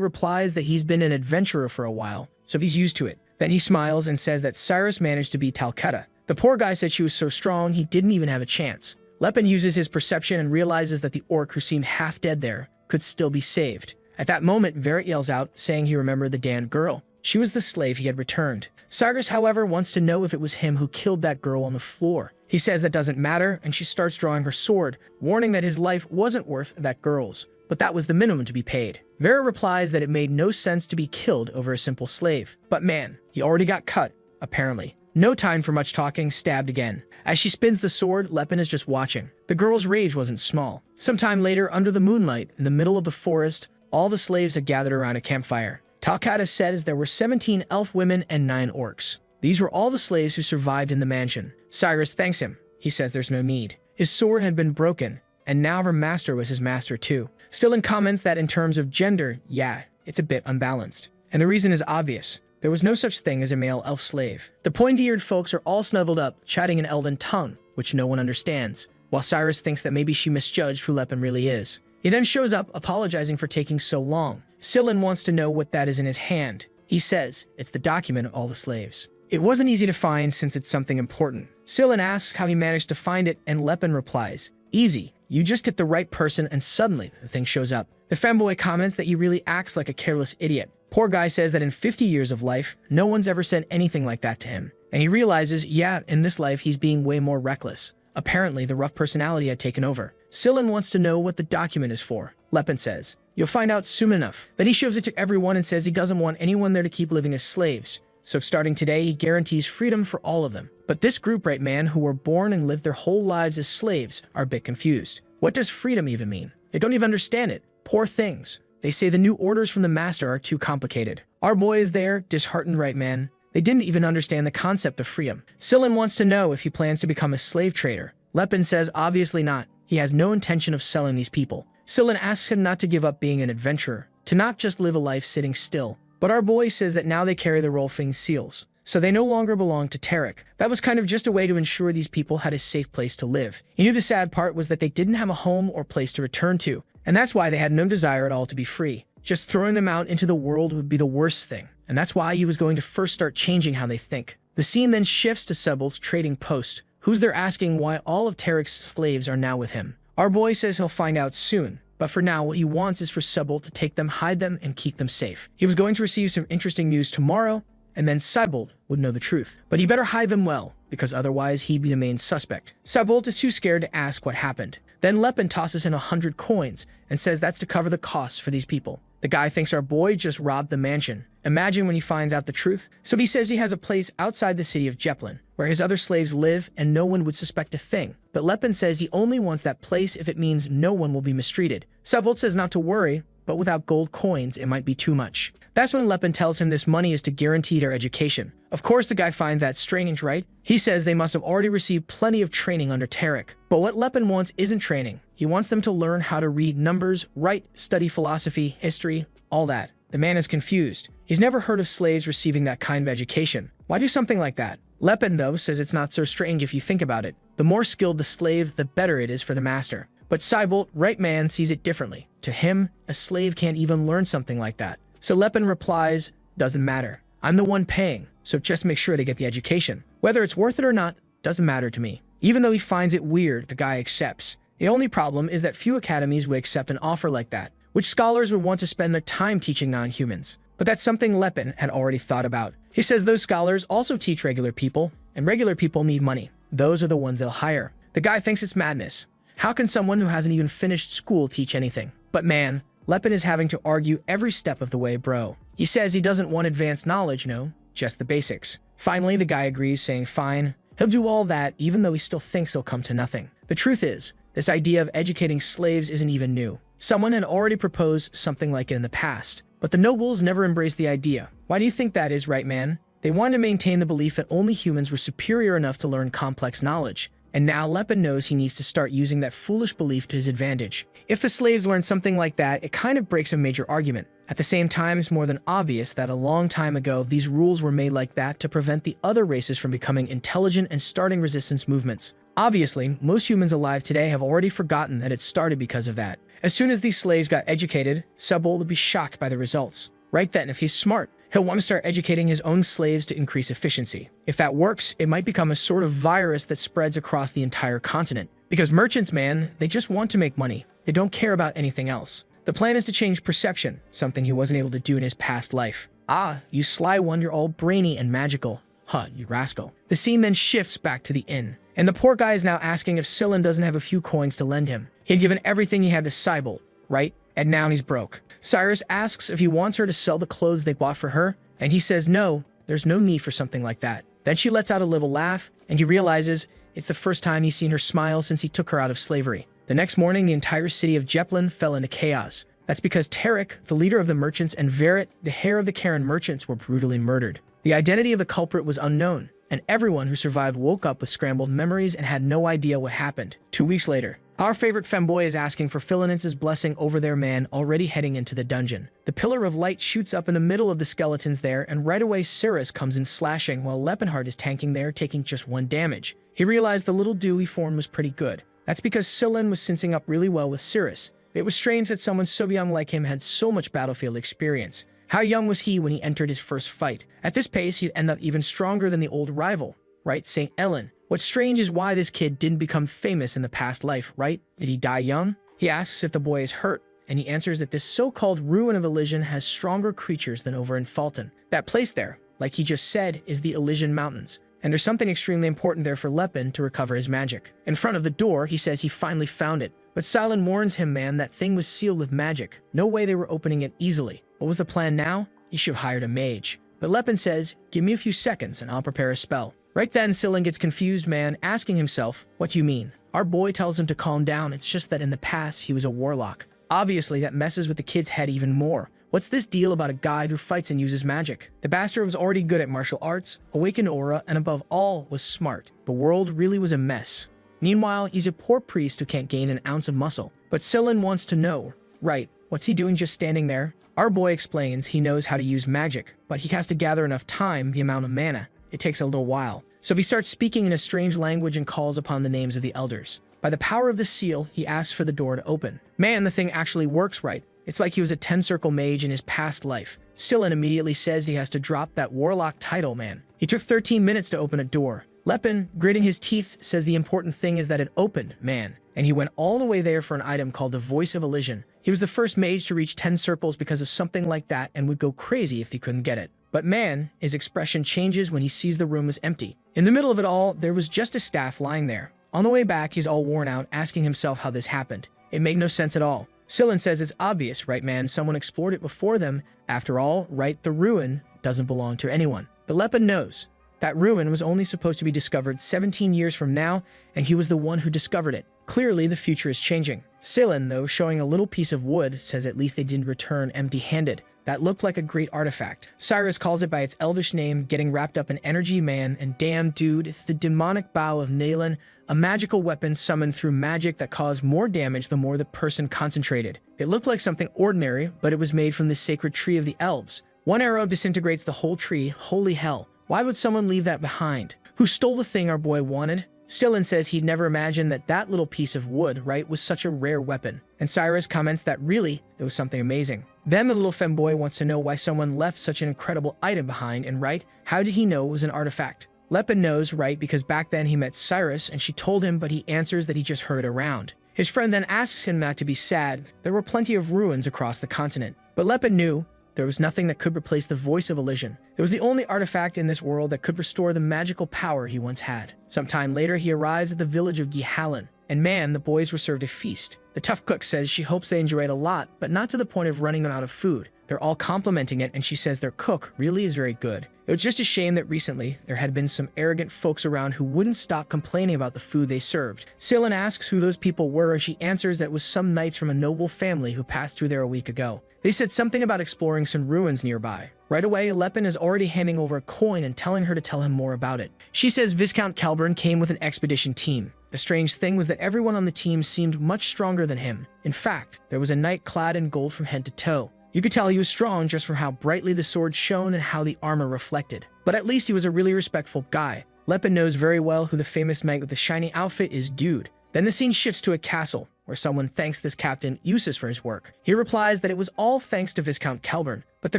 replies that he's been an adventurer for a while, so he's used to it. Then he smiles and says that Cyrus managed to beat Talcata. The poor guy said she was so strong he didn't even have a chance. Lepin uses his perception and realizes that the orc who seemed half dead there could still be saved. At that moment, Verret yells out, saying he remembered the damned girl. She was the slave he had returned. Cyrus, however, wants to know if it was him who killed that girl on the floor. He says that doesn't matter, and she starts drawing her sword, warning that his life wasn't worth that girl's, but that was the minimum to be paid. Vera replies that it made no sense to be killed over a simple slave. But man, he already got cut, apparently. No time for much talking, stabbed again. As she spins the sword, Lepin is just watching. The girl's rage wasn't small. Sometime later, under the moonlight, in the middle of the forest, all the slaves had gathered around a campfire. Talcata says there were 17 elf women and 9 orcs. These were all the slaves who survived in the mansion. Cyrus thanks him. He says there's no need. His sword had been broken, and now her master was his master too. Stylen comments that in terms of gender, yeah, it's a bit unbalanced. And the reason is obvious. There was no such thing as a male elf slave. The pointy-eared folks are all snuggled up, chatting in elven tongue, which no one understands, while Cyrus thinks that maybe she misjudged who Lepin really is. He then shows up, apologizing for taking so long. Stylen wants to know what that is in his hand. He says it's the document of all the slaves. It wasn't easy to find since it's something important. Stylen asks how he managed to find it, and Lepin replies, "Easy. You just hit the right person and suddenly the thing shows up." The femboy comments that he really acts like a careless idiot. Poor guy says that in 50 years of life, no one's ever said anything like that to him. And he realizes, yeah, in this life he's being way more reckless. Apparently, the rough personality had taken over. Stylen wants to know what the document is for. Lepin says, "You'll find out soon enough." Then he shows it to everyone and says he doesn't want anyone there to keep living as slaves. So starting today, he guarantees freedom for all of them. But this group, right man, who were born and lived their whole lives as slaves, are a bit confused. What does freedom even mean? They don't even understand it. Poor things. They say the new orders from the master are too complicated. Our boy is there, disheartened, right man. They didn't even understand the concept of freedom. Stylen wants to know if he plans to become a slave trader. Lepin says obviously not. He has no intention of selling these people. Stylen asks him not to give up being an adventurer, to not just live a life sitting still. But our boy says that now they carry the Rolfing seals, so they no longer belong to Tarek. That was kind of just a way to ensure these people had a safe place to live. He knew the sad part was that they didn't have a home or place to return to, and that's why they had no desire at all to be free. Just throwing them out into the world would be the worst thing, and that's why he was going to first start changing how they think. The scene then shifts to Sebald's trading post, who's there asking why all of Tarek's slaves are now with him. Our boy says he'll find out soon, but for now what he wants is for Sebald to take them, hide them, and keep them safe. He was going to receive some interesting news tomorrow, and then Sebald would know the truth. But he better hide them well, because otherwise he'd be the main suspect. Sebald is too scared to ask what happened. Then Lepin tosses in 100 coins and says that's to cover the costs for these people. The guy thinks our boy just robbed the mansion. Imagine when he finds out the truth. So he says he has a place outside the city of Jeplin, where his other slaves live and no one would suspect a thing. But Lepin says he only wants that place if it means no one will be mistreated. Sebald says not to worry, but without gold coins it might be too much. That's when Lepin tells him this money is to guarantee their education. Of course the guy finds that strange, right? He says they must have already received plenty of training under Tarek. But what Lepin wants isn't training. He wants them to learn how to read numbers, write, study philosophy, history, all that. The man is confused. He's never heard of slaves receiving that kind of education. Why do something like that? Lepin, though, says it's not so strange if you think about it. The more skilled the slave, the better it is for the master. But Sebald, right man, sees it differently. To him, a slave can't even learn something like that. So Lepin replies, doesn't matter. I'm the one paying, so just make sure they get the education. Whether it's worth it or not, doesn't matter to me. Even though he finds it weird, the guy accepts. The only problem is that few academies would accept an offer like that, which scholars would want to spend their time teaching non-humans. But that's something Lepin had already thought about. He says those scholars also teach regular people, and regular people need money. Those are the ones they'll hire. The guy thinks it's madness. How can someone who hasn't even finished school teach anything? But man, Lepin is having to argue every step of the way, bro. He says he doesn't want advanced knowledge, no, just the basics. Finally, the guy agrees, saying fine. He'll do all that, even though he still thinks he'll come to nothing. The truth is, this idea of educating slaves isn't even new. Someone had already proposed something like it in the past, but the nobles never embraced the idea. Why do you think that is, right man? They wanted to maintain the belief that only humans were superior enough to learn complex knowledge. And now Lepin knows he needs to start using that foolish belief to his advantage. If the slaves learn something like that, it kind of breaks a major argument. At the same time, it's more than obvious that a long time ago, these rules were made like that to prevent the other races from becoming intelligent and starting resistance movements. Obviously, most humans alive today have already forgotten that it started because of that. As soon as these slaves got educated, Sebald would be shocked by the results. Right then, if he's smart, he'll want to start educating his own slaves to increase efficiency. If that works, it might become a sort of virus that spreads across the entire continent. Because merchants, man, they just want to make money. They don't care about anything else. The plan is to change perception, something he wasn't able to do in his past life. Ah, you sly one, you're all brainy and magical. Huh, you rascal. The scene then shifts back to the inn. And the poor guy is now asking if Scylla doesn't have a few coins to lend him. He had given everything he had to Sebald, right? And now he's broke. Cyrus asks if he wants her to sell the clothes they bought for her, and he says no, there's no need for something like that. Then she lets out a little laugh, and he realizes it's the first time he's seen her smile since he took her out of slavery. The next morning, the entire city of Jeplin fell into chaos. That's because Tarek, the leader of the merchants, and Verit, the heir of the Karen merchants, were brutally murdered. The identity of the culprit was unknown, and everyone who survived woke up with scrambled memories and had no idea what happened. 2 weeks later, our favorite femboy is asking for Philinence's blessing over their man, already heading into the dungeon. The pillar of light shoots up in the middle of the skeletons there, and right away Cyrus comes in slashing while Lepenhart is tanking there, taking just 1 damage. He realized the little dew he formed was pretty good. That's because Scylla was syncing up really well with Cyrus. It was strange that someone so young like him had so much battlefield experience. How young was he when he entered his first fight? At this pace, he'd end up even stronger than the old rival, right, St. Ellen? What's strange is why this kid didn't become famous in the past life, right? Did he die young? He asks if the boy is hurt, and he answers that this so-called ruin of Elysian has stronger creatures than over in Fulton. That place there, like he just said, is the Elysian Mountains. And there's something extremely important there for Lepin to recover his magic. In front of the door, he says he finally found it. But Silent warns him, man, that thing was sealed with magic. No way they were opening it easily. What was the plan now? He should have hired a mage. But Lepin says, give me a few seconds and I'll prepare a spell. Right then, Scylla gets confused, man, asking himself, what do you mean? Our boy tells him to calm down. It's just that in the past, he was a warlock. Obviously, that messes with the kid's head even more. What's this deal about a guy who fights and uses magic? The bastard was already good at martial arts, awakened aura, and above all, was smart. The world really was a mess. Meanwhile, he's a poor priest who can't gain an ounce of muscle. But Scylla wants to know, right, what's he doing just standing there? Our boy explains he knows how to use magic, but he has to gather enough time, the amount of mana. It takes a little while. So he starts speaking in a strange language and calls upon the names of the elders. By the power of the seal, he asks for the door to open. Man, the thing actually works right. It's like he was a 10-circle mage in his past life. Sillin immediately says he has to drop that warlock title, man. He took 13 minutes to open a door. Lepin, gritting his teeth, says the important thing is that it opened, man. And he went all the way there for an item called the Voice of Elysian. He was the first mage to reach 10 circles because of something like that and would go crazy if he couldn't get it. But man, his expression changes when he sees the room is empty. In the middle of it all, there was just a staff lying there. On the way back, he's all worn out, asking himself how this happened. It made no sense at all. Sillin says it's obvious, right man? Someone explored it before them. After all, right, the ruin doesn't belong to anyone. But Lepin knows. That ruin was only supposed to be discovered 17 years from now, and he was the one who discovered it. Clearly, the future is changing. Sillin, though, showing a little piece of wood, says at least they didn't return empty-handed. That looked like a great artifact. Cyrus calls it by its elvish name, getting wrapped up in energy, man, and damn dude, it's the demonic bow of Naylan, a magical weapon summoned through magic that caused more damage the more the person concentrated. It looked like something ordinary, but it was made from the sacred tree of the elves. One arrow disintegrates the whole tree, holy hell. Why would someone leave that behind? Who stole the thing our boy wanted? Sillin says he'd never imagined that that little piece of wood, right, was such a rare weapon. And Cyrus comments that really, it was something amazing. Then the little femboy wants to know why someone left such an incredible item behind, and right, how did he know it was an artifact? Lepin knows, right, because back then he met Cyrus and she told him, but he answers that he just heard it around. His friend then asks him not to be sad. There were plenty of ruins across the continent. But Lepin knew there was nothing that could replace the Voice of Elysian. It was the only artifact in this world that could restore the magical power he once had. Sometime later, he arrives at the village of Gihalan, and man, the boys were served a feast. The tough cook says she hopes they enjoy it a lot, but not to the point of running them out of food. They're all complimenting it, and she says their cook really is very good. It was just a shame that recently, there had been some arrogant folks around who wouldn't stop complaining about the food they served. Sillin asks who those people were, and she answers that it was some knights from a noble family who passed through there a week ago. They said something about exploring some ruins nearby. Right away, Lepin is already handing over a coin and telling her to tell him more about it. She says Viscount Calburn came with an expedition team. The strange thing was that everyone on the team seemed much stronger than him. In fact, there was a knight clad in gold from head to toe. You could tell he was strong just from how brightly the sword shone and how the armor reflected. But at least he was a really respectful guy. Lepin knows very well who the famous knight with the shiny outfit is, dude. Then the scene shifts to a castle, where someone thanks this captain Eustace for his work. He replies that it was all thanks to Viscount Calburn. But the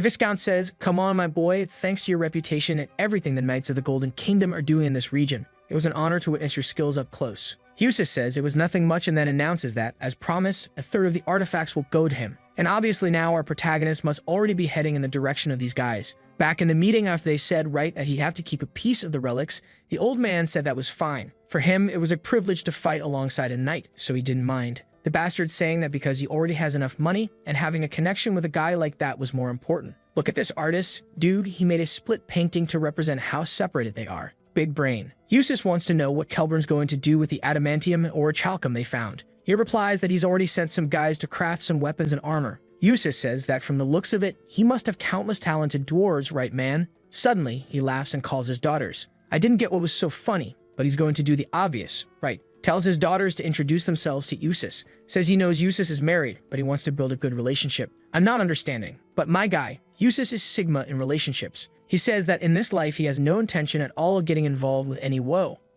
Viscount says, come on my boy, it's thanks to your reputation and everything the Knights of the Golden Kingdom are doing in this region. It was an honor to witness your skills up close. Eustace says it was nothing much and then announces that, as promised, a third of the artifacts will go to him. And obviously now our protagonist must already be heading in the direction of these guys. Back in the meeting after they said, right, that he'd have to keep a piece of the relics, the old man said that was fine. For him, it was a privilege to fight alongside a knight, so he didn't mind. The bastard's saying that because he already has enough money, and having a connection with a guy like that was more important. Look at this artist. Dude, he made a split painting to represent how separated they are. Big brain. Eustace wants to know what Kelburn's going to do with the adamantium or chalcum they found. He replies that he's already sent some guys to craft some weapons and armor. Eustace says that from the looks of it, he must have countless talented dwarves, right man? Suddenly, he laughs and calls his daughters. I didn't get what was so funny, but he's going to do the obvious, right? Tells his daughters to introduce themselves to Eustace. Says he knows Eustace is married, but he wants to build a good relationship. I'm not understanding, but my guy, Eustace is Sigma in relationships. He says that in this life he has no intention at all of getting involved with any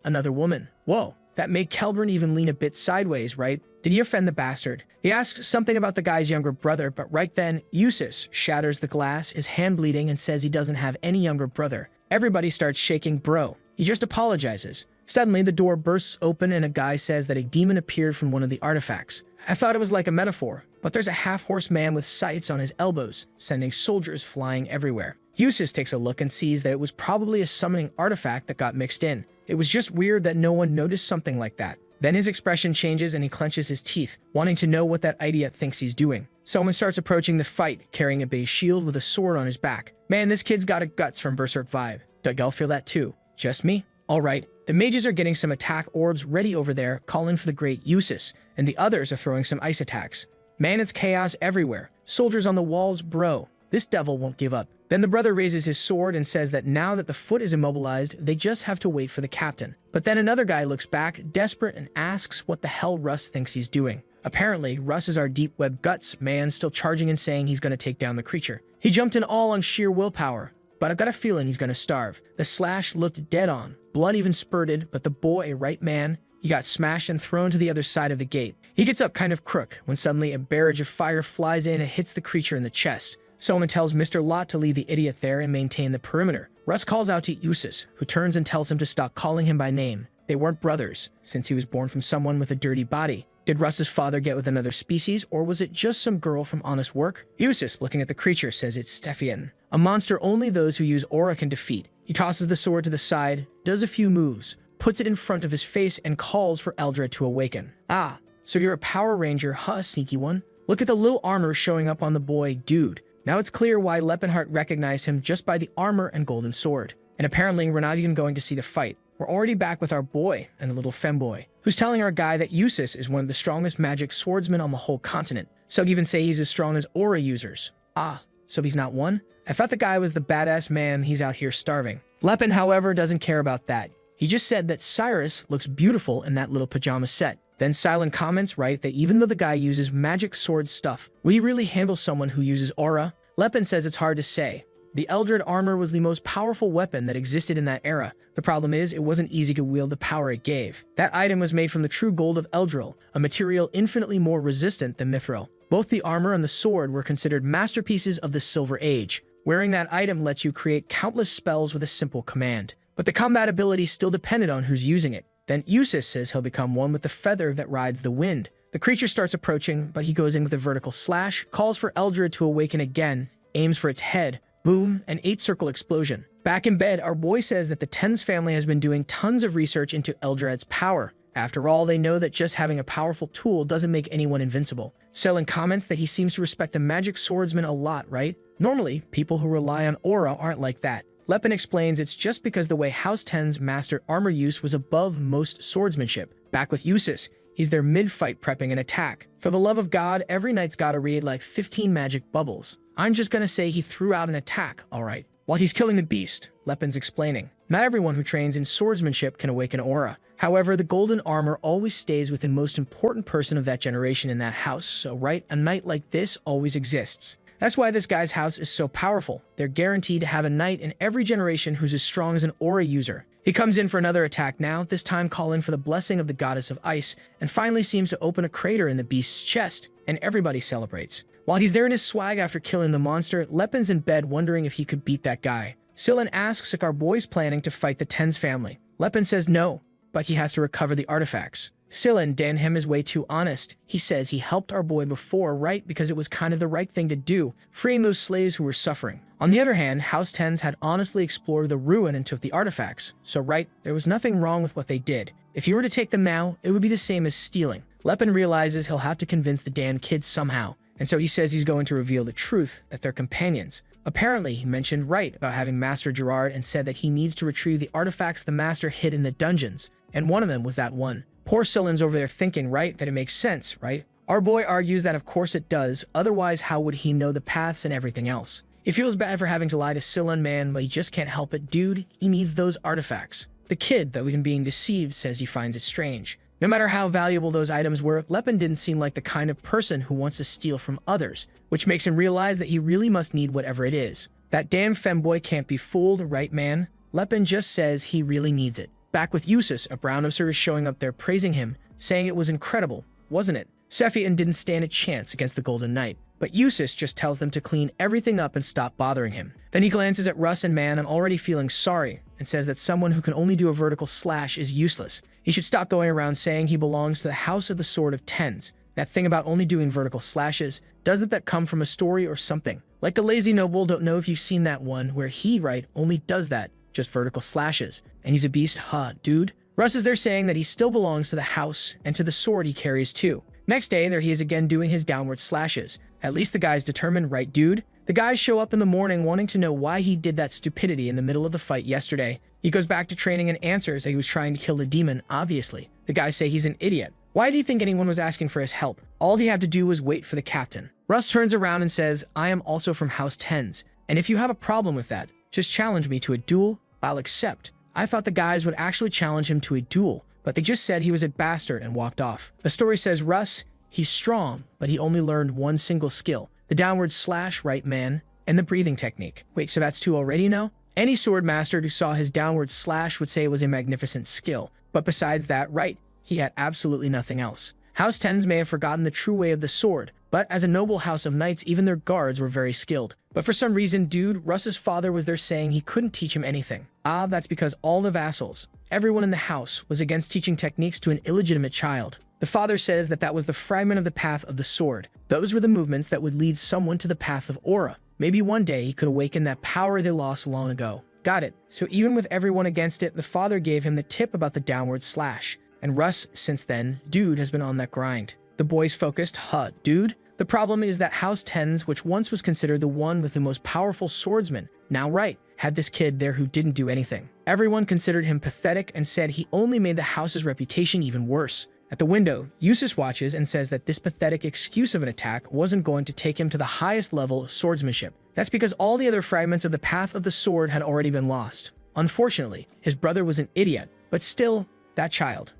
another woman. Whoa, that made Kelburn even lean a bit sideways, right? Did he offend the bastard? He asks something about the guy's younger brother, but right then, Eustace shatters the glass, his hand bleeding, and says he doesn't have any younger brother. Everybody starts shaking bro. He just apologizes. Suddenly, the door bursts open and a guy says that a demon appeared from one of the artifacts. I thought it was like a metaphor, but there's a half-horse man with sights on his elbows, sending soldiers flying everywhere. Eustace takes a look and sees that it was probably a summoning artifact that got mixed in. It was just weird that no one noticed something like that. Then his expression changes and he clenches his teeth, wanting to know what that idiot thinks he's doing. Someone starts approaching the fight, carrying a base shield with a sword on his back. Man, this kid's got a guts from Berserk vibe. Doug, y'all feel that too? Just me? Alright, the mages are getting some attack orbs ready over there, calling for the great Eustace, and the others are throwing some ice attacks. Man, it's chaos everywhere. Soldiers on the walls, bro. This devil won't give up. Then the brother raises his sword and says that now that the foot is immobilized, they just have to wait for the captain. But then another guy looks back, desperate, and asks what the hell Russ thinks he's doing. Apparently, Russ is our deep web guts man, still charging and saying he's going to take down the creature. He jumped in all on sheer willpower, but I've got a feeling he's going to starve. The slash looked dead on. Blood even spurted, but the boy, right man, He got smashed and thrown to the other side of the gate. He gets up kind of crook when suddenly a barrage of fire flies in and hits the creature in the chest. Solomon tells Mr. Lot to leave the idiot there and maintain the perimeter. Russ calls out to Eustace, who turns and tells him to stop calling him by name. They weren't brothers, since he was born from someone with a dirty body. Did Russ's father get with another species, or was it just some girl from honest work? Eustace, looking at the creature, says it's Stephian, a monster only those who use aura can defeat. He tosses the sword to the side, does a few moves, puts it in front of his face, and calls for Eldred to awaken. Ah, so you're a Power Ranger, huh, sneaky one? Look at the little armor showing up on the boy, dude. Now it's clear why Lepenhart recognized him just by the armor and golden sword. And apparently we're not even going to see the fight. We're already back with our boy and the little femboy, who's telling our guy that Eustace is one of the strongest magic swordsmen on the whole continent. Some even say he's as strong as aura users. Ah, so he's not one? I thought the guy was the badass man, he's out here starving. Lepin, however, doesn't care about that. He just said that Cyrus looks beautiful in that little pajama set. Then Silent comments, right, that even though the guy uses magic sword stuff, will he really handle someone who uses aura? Lepin says it's hard to say. The Eldred armor was the most powerful weapon that existed in that era. The problem is, it wasn't easy to wield the power it gave. That item was made from the true gold of Eldril, a material infinitely more resistant than mithril. Both the armor and the sword were considered masterpieces of the Silver Age. Wearing that item lets you create countless spells with a simple command. But the combat ability still depended on who's using it. Then Eustace says he'll become one with the feather that rides the wind. The creature starts approaching, but he goes in with a vertical slash, calls for Eldred to awaken again, aims for its head. Boom, an 8-circle explosion. Back in bed, our boy says that the Tens family has been doing tons of research into Eldred's power. After all, they know that just having a powerful tool doesn't make anyone invincible. Selin comments that he seems to respect the magic swordsman a lot, right? Normally, people who rely on aura aren't like that. Lepin explains it's just because the way House 10's master armor use was above most swordsmanship. Back with Eustace, he's there mid-fight prepping an attack. For the love of God, every knight's gotta read like 15 magic bubbles. I'm just gonna say he threw out an attack, alright. While he's killing the beast, Lepin's explaining, not everyone who trains in swordsmanship can awaken aura. However, the golden armor always stays with the most important person of that generation in that house, so right, a knight like this always exists. That's why this guy's house is so powerful. They're guaranteed to have a knight in every generation who's as strong as an aura user. He comes in for another attack now, this time calling for the blessing of the goddess of ice, and finally seems to open a crater in the beast's chest, and everybody celebrates. While he's there in his swag after killing the monster, Lepin's in bed wondering if he could beat that guy. Silin asks if our boy's planning to fight the Tens family. Lepin says no, but he has to recover the artifacts. Silin damn him is way too honest. He says he helped our boy before, right, because it was kind of the right thing to do, freeing those slaves who were suffering. On the other hand, House Tens had honestly explored the ruin and took the artifacts, so right, there was nothing wrong with what they did. If he were to take them now, it would be the same as stealing. Lepin realizes he'll have to convince the damn kids somehow, and so he says he's going to reveal the truth, that they're companions. Apparently, he mentioned right about having Master Gerard and said that he needs to retrieve the artifacts the Master hid in the dungeons, and one of them was that one. Poor Silin's over there thinking, right, that it makes sense, right? Our boy argues that of course it does, otherwise how would he know the paths and everything else? He feels bad for having to lie to Silin, man, but he just can't help it, dude, he needs those artifacts. The kid, though even being deceived, says he finds it strange. No matter how valuable those items were, Lepin didn't seem like the kind of person who wants to steal from others, which makes him realize that he really must need whatever it is. That damn femboy can't be fooled, right man? Lepin just says he really needs it. Back with Eustace, a brown officer is showing up there praising him, saying it was incredible, wasn't it? Sephian didn't stand a chance against the Golden Knight, but Eustace just tells them to clean everything up and stop bothering him. Then he glances at Russ and man, I'm already feeling sorry, and says that someone who can only do a vertical slash is useless. He should stop going around saying he belongs to the House of the Sword of Tens. That thing about only doing vertical slashes, doesn't that come from a story or something? Like the Lazy Noble, don't know if you've seen that one, where he, right, only does that, just vertical slashes. And he's a beast, huh, dude? Russ is there saying that he still belongs to the house, and to the sword he carries too. Next day, there he is again doing his downward slashes. At least the guy's determined, right, dude? The guys show up in the morning wanting to know why he did that stupidity in the middle of the fight yesterday. He goes back to training and answers that he was trying to kill the demon, obviously. The guys say he's an idiot. Why do you think anyone was asking for his help? All he had to do was wait for the captain. Russ turns around and says, I am also from House Tens, and if you have a problem with that, just challenge me to a duel, I'll accept. I thought the guys would actually challenge him to a duel, but they just said he was a bastard and walked off. The story says Russ, he's strong, but he only learned one single skill, the downward slash, right man, and the breathing technique. Wait, so that's two already now? Any sword master who saw his downward slash would say it was a magnificent skill, but besides that, right, he had absolutely nothing else. House 10s may have forgotten the true way of the sword, but as a noble house of knights, even their guards were very skilled. But for some reason, dude, Russ's father was there saying he couldn't teach him anything. That's because all the vassals, everyone in the house, was against teaching techniques to an illegitimate child. The father says that was the fragment of the path of the sword. Those were the movements that would lead someone to the path of aura. Maybe one day he could awaken that power they lost long ago. Got it. So even with everyone against it, the father gave him the tip about the downward slash. And Russ, since then, dude, has been on that grind. The boys focused, dude. The problem is that House 10s, which once was considered the one with the most powerful swordsman, now had this kid there who didn't do anything. Everyone considered him pathetic and said he only made the house's reputation even worse. At the window, Eustace watches and says that this pathetic excuse of an attack wasn't going to take him to the highest level of swordsmanship. That's because all the other fragments of the path of the sword had already been lost. Unfortunately, his brother was an idiot, but still, that child.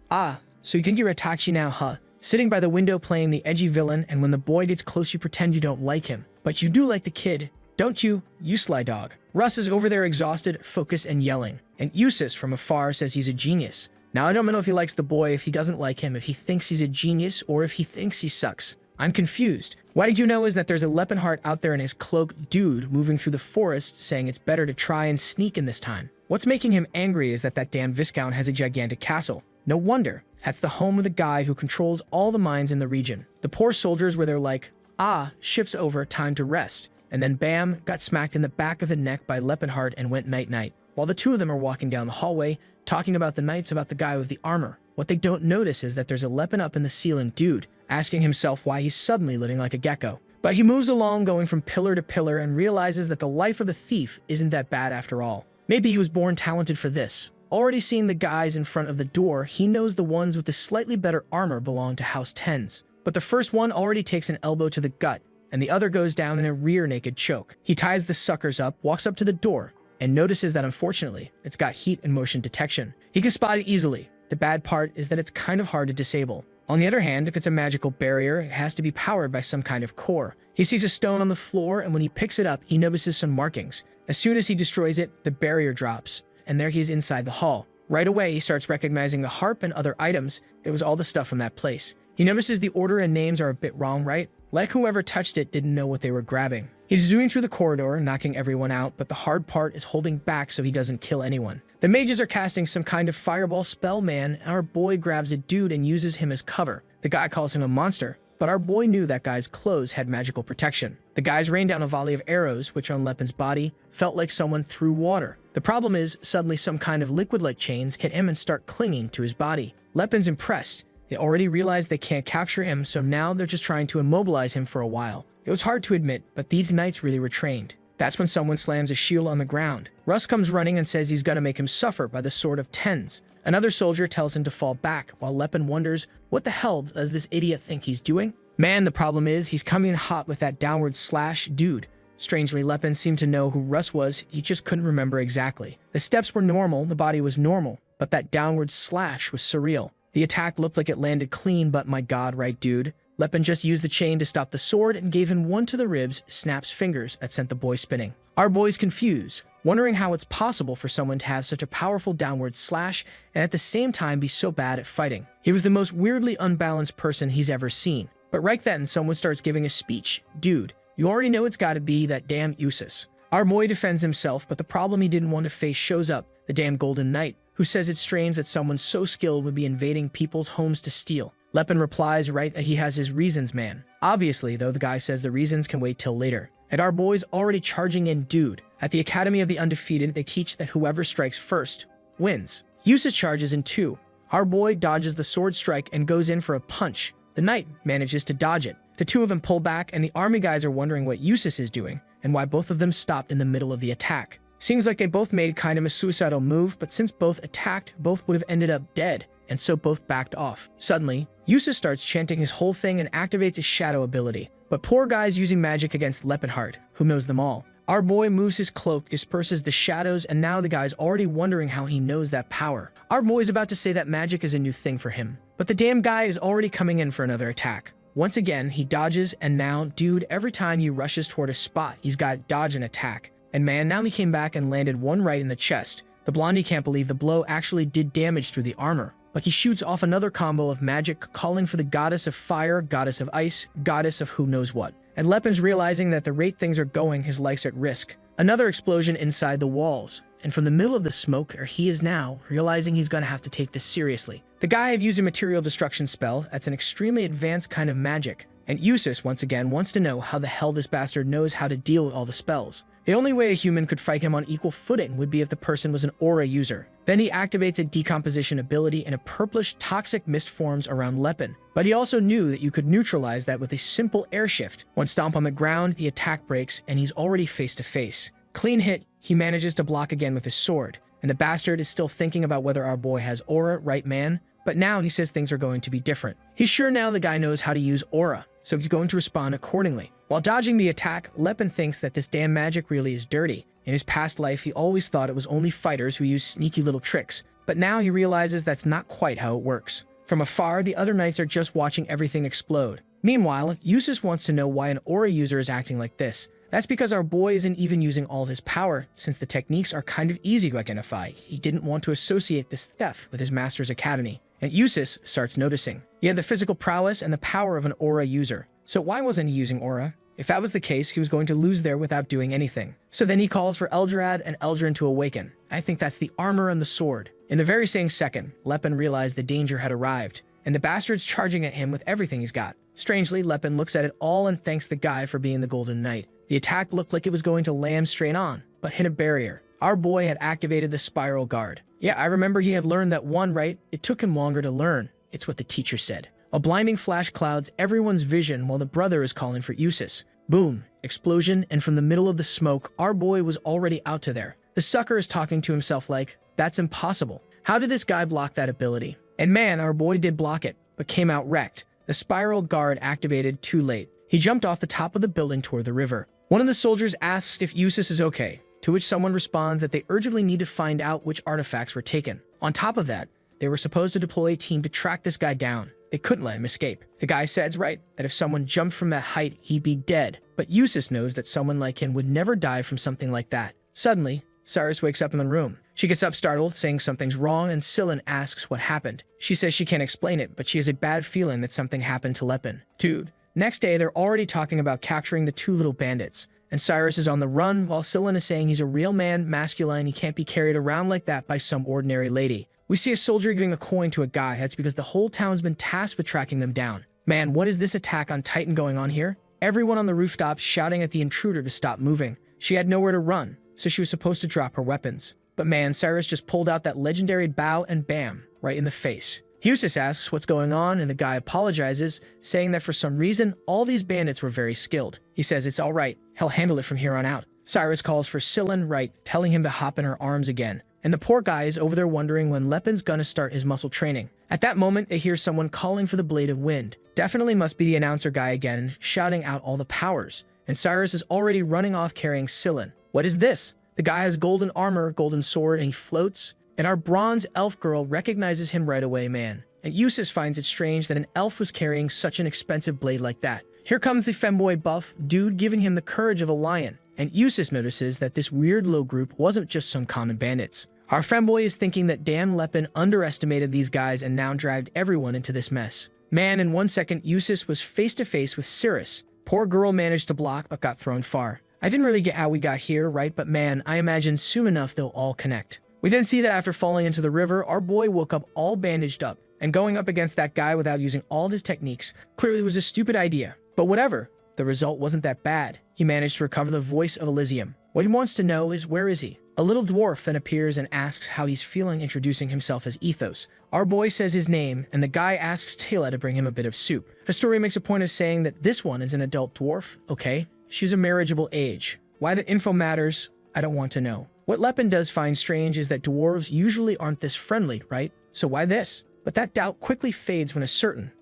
So you think you're Itachi now, Sitting by the window playing the edgy villain, and when the boy gets close you pretend you don't like him. But you do like the kid, don't you, you sly dog? Russ is over there exhausted, focused, and yelling. And Eustace from afar says he's a genius. Now I don't know if he likes the boy, if he doesn't like him, if he thinks he's a genius, or if he thinks he sucks. I'm confused. What I do know is that there's a Leopard out there in his cloak, dude, moving through the forest, saying it's better to try and sneak in this time. What's making him angry is that damn Viscount has a gigantic castle. No wonder. That's the home of the guy who controls all the mines in the region. The poor soldiers were there like, shifts over, time to rest. And then bam, got smacked in the back of the neck by Leopard and went night-night. While the two of them are walking down the hallway, talking about the knights, about the guy with the armor. What they don't notice is that there's a Leopard up in the ceiling, dude, asking himself why he's suddenly living like a gecko. But he moves along, going from pillar to pillar, and realizes that the life of a thief isn't that bad after all. Maybe he was born talented for this. Already seeing the guys in front of the door, he knows the ones with the slightly better armor belong to House 10s. But the first one already takes an elbow to the gut, and the other goes down in a rear naked choke. He ties the suckers up, walks up to the door, and notices that unfortunately, it's got heat and motion detection. He can spot it easily. The bad part is that it's kind of hard to disable. On the other hand, if it's a magical barrier, it has to be powered by some kind of core. He sees a stone on the floor, and when he picks it up, he notices some markings. As soon as he destroys it, the barrier drops, and there he is inside the hall. Right away, he starts recognizing the harp and other items. It was all the stuff from that place. He notices the order and names are a bit wrong, right? Like whoever touched it didn't know what they were grabbing. He's zooming through the corridor, knocking everyone out, but the hard part is holding back so he doesn't kill anyone. The mages are casting some kind of fireball spell, man, and our boy grabs a dude and uses him as cover. The guy calls him a monster, but our boy knew that guy's clothes had magical protection. The guys rained down a volley of arrows, which on Lepin's body felt like someone threw water. The problem is, suddenly some kind of liquid-like chains hit him and start clinging to his body. Lepin's impressed. They already realized they can't capture him, so now they're just trying to immobilize him for a while. It was hard to admit, but these knights really were trained. That's when someone slams a shield on the ground. Russ comes running and says he's gonna make him suffer by the sword of 10s. Another soldier tells him to fall back, while Lepin wonders, what the hell does this idiot think he's doing? Man, the problem is, he's coming in hot with that downward slash, dude. Strangely, Lepin seemed to know who Russ was, he just couldn't remember exactly. The steps were normal, the body was normal, but that downward slash was surreal. The attack looked like it landed clean, but my god, right, dude? Lepin just used the chain to stop the sword and gave him one to the ribs, snaps fingers that sent the boy spinning. Our boy's confused, wondering how it's possible for someone to have such a powerful downward slash and at the same time be so bad at fighting. He was the most weirdly unbalanced person he's ever seen. But right then, someone starts giving a speech. Dude, you already know it's gotta be that damn Eustace. Our boy defends himself, but the problem he didn't want to face shows up, the damn Golden Knight, who says it's strange that someone so skilled would be invading people's homes to steal. Lepin replies, right, that he has his reasons, man. Obviously, though, the guy says the reasons can wait till later. And our boy's already charging in, dude. At the Academy of the Undefeated, they teach that whoever strikes first wins. Eustace charges in too. Our boy dodges the sword strike and goes in for a punch. The knight manages to dodge it. The two of them pull back, and the army guys are wondering what Eustace is doing, and why both of them stopped in the middle of the attack. Seems like they both made kind of a suicidal move, but since both attacked, both would have ended up dead, and so both backed off. Suddenly, Eustace starts chanting his whole thing and activates his shadow ability. But poor guy's using magic against Leopard, who knows them all. Our boy moves his cloak, disperses the shadows, and now the guy's already wondering how he knows that power. Our boy's about to say that magic is a new thing for him. But the damn guy is already coming in for another attack. Once again, he dodges, and now, dude, every time he rushes toward a spot, he's got dodge and attack. And man, now he came back and landed one right in the chest. The blondie can't believe the blow actually did damage through the armor. Like he shoots off another combo of magic, calling for the goddess of fire, goddess of ice, goddess of who knows what. And Lepin's realizing that the rate things are going, his life's at risk. Another explosion inside the walls, and from the middle of the smoke, where he is now, realizing he's gonna have to take this seriously. The guy had used a material destruction spell that's an extremely advanced kind of magic, and Eustace, once again, wants to know how the hell this bastard knows how to deal with all the spells. The only way a human could fight him on equal footing would be if the person was an aura user. Then he activates a decomposition ability and a purplish toxic mist forms around Lepin. But he also knew that you could neutralize that with a simple air shift. One stomp on the ground, the attack breaks, and he's already face to face. Clean hit, he manages to block again with his sword. And the bastard is still thinking about whether our boy has aura, right man? But now he says things are going to be different. He's sure now the guy knows how to use aura, so he's going to respond accordingly. While dodging the attack, Lepin thinks that this damn magic really is dirty. In his past life, he always thought it was only fighters who use sneaky little tricks, but now he realizes that's not quite how it works. From afar, the other knights are just watching everything explode. Meanwhile, Eustace wants to know why an aura user is acting like this. That's because our boy isn't even using all of his power, since the techniques are kind of easy to identify. He didn't want to associate this theft with his master's academy. And Eustace starts noticing. He had the physical prowess and the power of an aura user. So why wasn't he using aura? If that was the case, he was going to lose there without doing anything. So then he calls for Eldrad and Eldrin to awaken. I think that's the armor and the sword. In the very same second, Lepin realized the danger had arrived, and the bastard's charging at him with everything he's got. Strangely, Lepin looks at it all and thanks the guy for being the Golden Knight. The attack looked like it was going to land straight on, but hit a barrier. Our boy had activated the Spiral Guard. Yeah, I remember he had learned that one, right? It took him longer to learn. It's what the teacher said. A blinding flash clouds everyone's vision while the brother is calling for Eustace. Boom, explosion, and from the middle of the smoke, our boy was already out to there. The sucker is talking to himself like, that's impossible. How did this guy block that ability? And man, our boy did block it, but came out wrecked. The Spiral Guard activated too late. He jumped off the top of the building toward the river. One of the soldiers asks if Eustace is okay, to which someone responds that they urgently need to find out which artifacts were taken. On top of that, they were supposed to deploy a team to track this guy down. They couldn't let him escape. The guy says, right, that if someone jumped from that height, he'd be dead. But Eustace knows that someone like him would never die from something like that. Suddenly, Cyrus wakes up in the room. She gets up startled, saying something's wrong, and Scylla asks what happened. She says she can't explain it, but she has a bad feeling that something happened to Lepin. Dude. Next day, they're already talking about capturing the two little bandits. And Cyrus is on the run, while Scylla is saying he's a real man, masculine, he can't be carried around like that by some ordinary lady. We see a soldier giving a coin to a guy. That's because the whole town's been tasked with tracking them down. Man, what is this attack on Titan going on here? Everyone on the rooftop shouting at the intruder to stop moving. She had nowhere to run, so she was supposed to drop her weapons. But man, Cyrus just pulled out that legendary bow and bam, right in the face. Eustace asks what's going on, and the guy apologizes, saying that for some reason, all these bandits were very skilled. He says it's all right, he'll handle it from here on out. Cyrus calls for Scylla, right, telling him to hop in her arms again. And the poor guy is over there wondering when Lepin's gonna start his muscle training. At that moment, they hear someone calling for the Blade of Wind. Definitely must be the announcer guy again, shouting out all the powers. And Cyrus is already running off carrying Scylla. What is this? The guy has golden armor, golden sword, and he floats. And our bronze elf girl recognizes him right away, man. And Eustace finds it strange that an elf was carrying such an expensive blade like that. Here comes the femboy buff dude giving him the courage of a lion. And Eustace notices that this weird little group wasn't just some common bandits. Our femboy is thinking that Dan Lepin underestimated these guys and now dragged everyone into this mess. Man, in 1 second, Eustace was face to face with Cyrus. Poor girl managed to block but got thrown far. I didn't really get how we got here, right? But man, I imagine soon enough they'll all connect. We then see that after falling into the river, our boy woke up all bandaged up, and going up against that guy without using all of his techniques clearly was a stupid idea. But whatever, the result wasn't that bad. He managed to recover the voice of Elysium. What he wants to know is, where is he? A little dwarf then appears and asks how he's feeling, introducing himself as Ethos. Our boy says his name, and the guy asks Taylor to bring him a bit of soup. The story makes a point of saying that this one is an adult dwarf, okay? She's a marriageable age. Why the info matters, I don't want to know. What Lepin does find strange is that dwarves usually aren't this friendly, right? So why this? But that doubt quickly fades when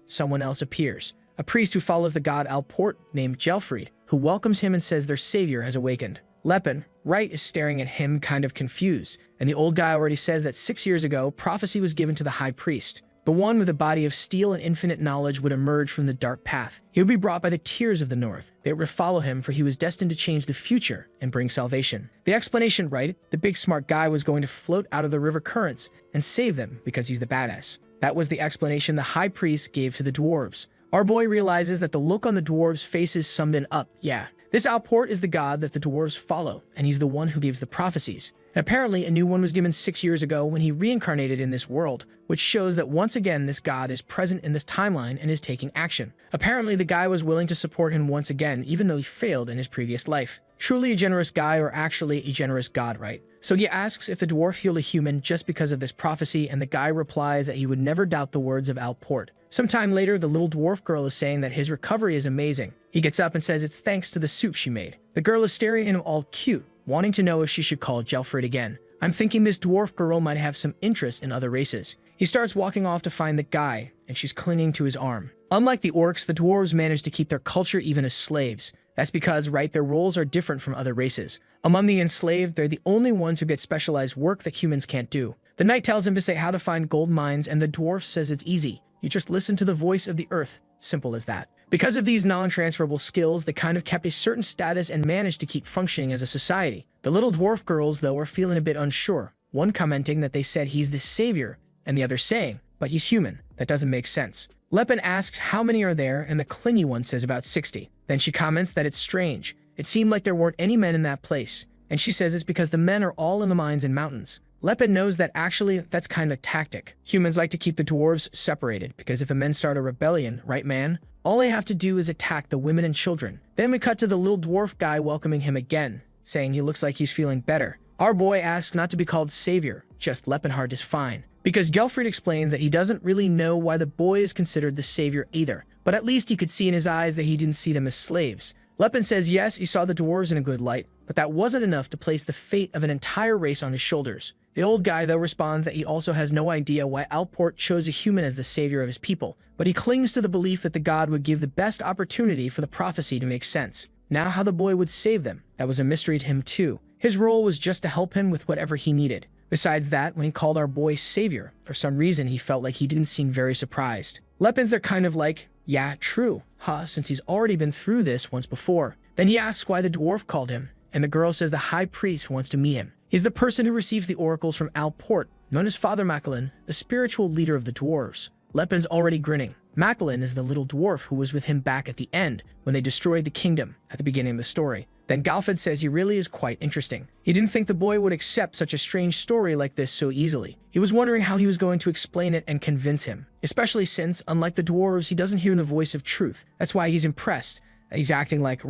someone else appears. A priest who follows the god Alport named Gelfried, who welcomes him and says their savior has awakened. Lepin, right, is staring at him kind of confused, and the old guy already says that 6 years ago, prophecy was given to the high priest. The one with a body of steel and infinite knowledge would emerge from the dark path. He would be brought by the tears of the north. They would follow him, for he was destined to change the future and bring salvation. The explanation, right? The big smart guy was going to float out of the river currents and save them because he's the badass. That was the explanation the high priest gave to the dwarves. Our boy realizes that the look on the dwarves' faces summed it up. Yeah, this Alport is the god that the dwarves follow, and he's the one who gives the prophecies. And apparently, a new one was given 6 years ago when he reincarnated in this world, which shows that once again this god is present in this timeline and is taking action. Apparently, the guy was willing to support him once again, even though he failed in his previous life. Truly a generous guy, or actually a generous god, right? So he asks if the dwarf healed a human just because of this prophecy, and the guy replies that he would never doubt the words of Alport. Sometime later, the little dwarf girl is saying that his recovery is amazing. He gets up and says it's thanks to the soup she made. The girl is staring at him all cute, wanting to know if she should call Gelfrid again. I'm thinking this dwarf girl might have some interest in other races. He starts walking off to find the guy, and she's clinging to his arm. Unlike the orcs, the dwarves manage to keep their culture even as slaves. That's because, right, their roles are different from other races. Among the enslaved, they're the only ones who get specialized work that humans can't do. The knight tells him to say how to find gold mines, and the dwarf says it's easy. You just listen to the voice of the earth. Simple as that. Because of these non-transferable skills, they kind of kept a certain status and managed to keep functioning as a society. The little dwarf girls, though, are feeling a bit unsure. One commenting that they said he's the savior, and the other saying, but he's human. That doesn't make sense. Lepin asks how many are there, and the clingy one says about 60. Then she comments that it's strange. It seemed like there weren't any men in that place. And she says it's because the men are all in the mines and mountains. Lepin knows that actually that's kind of a tactic. Humans like to keep the dwarves separated, because if the men start a rebellion, right man? All they have to do is attack the women and children. Then we cut to the little dwarf guy welcoming him again, saying he looks like he's feeling better. Our boy asks not to be called savior, just Lepinhart is fine. Because Gelfrid explains that he doesn't really know why the boy is considered the savior either, but at least he could see in his eyes that he didn't see them as slaves. Lepin says yes, he saw the dwarves in a good light, but that wasn't enough to place the fate of an entire race on his shoulders. The old guy, though, responds that he also has no idea why Alport chose a human as the savior of his people, but he clings to the belief that the god would give the best opportunity for the prophecy to make sense. Now how the boy would save them, that was a mystery to him too. His role was just to help him with whatever he needed. Besides that, when he called our boy savior, for some reason he felt like he didn't seem very surprised. Lepin's they're kind of like, yeah, true, since he's already been through this once before. Then he asks why the dwarf called him, and the girl says the high priest wants to meet him. He's the person who receives the oracles from Alport, known as Father Macallan, the spiritual leader of the dwarves. Lepin's already grinning. Macallan is the little dwarf who was with him back at the end, when they destroyed the kingdom at the beginning of the story. Then Galfrid says he really is quite interesting. He didn't think the boy would accept such a strange story like this so easily. He was wondering how he was going to explain it and convince him, especially since, unlike the dwarves, he doesn't hear the voice of truth. That's why he's impressed. He's acting like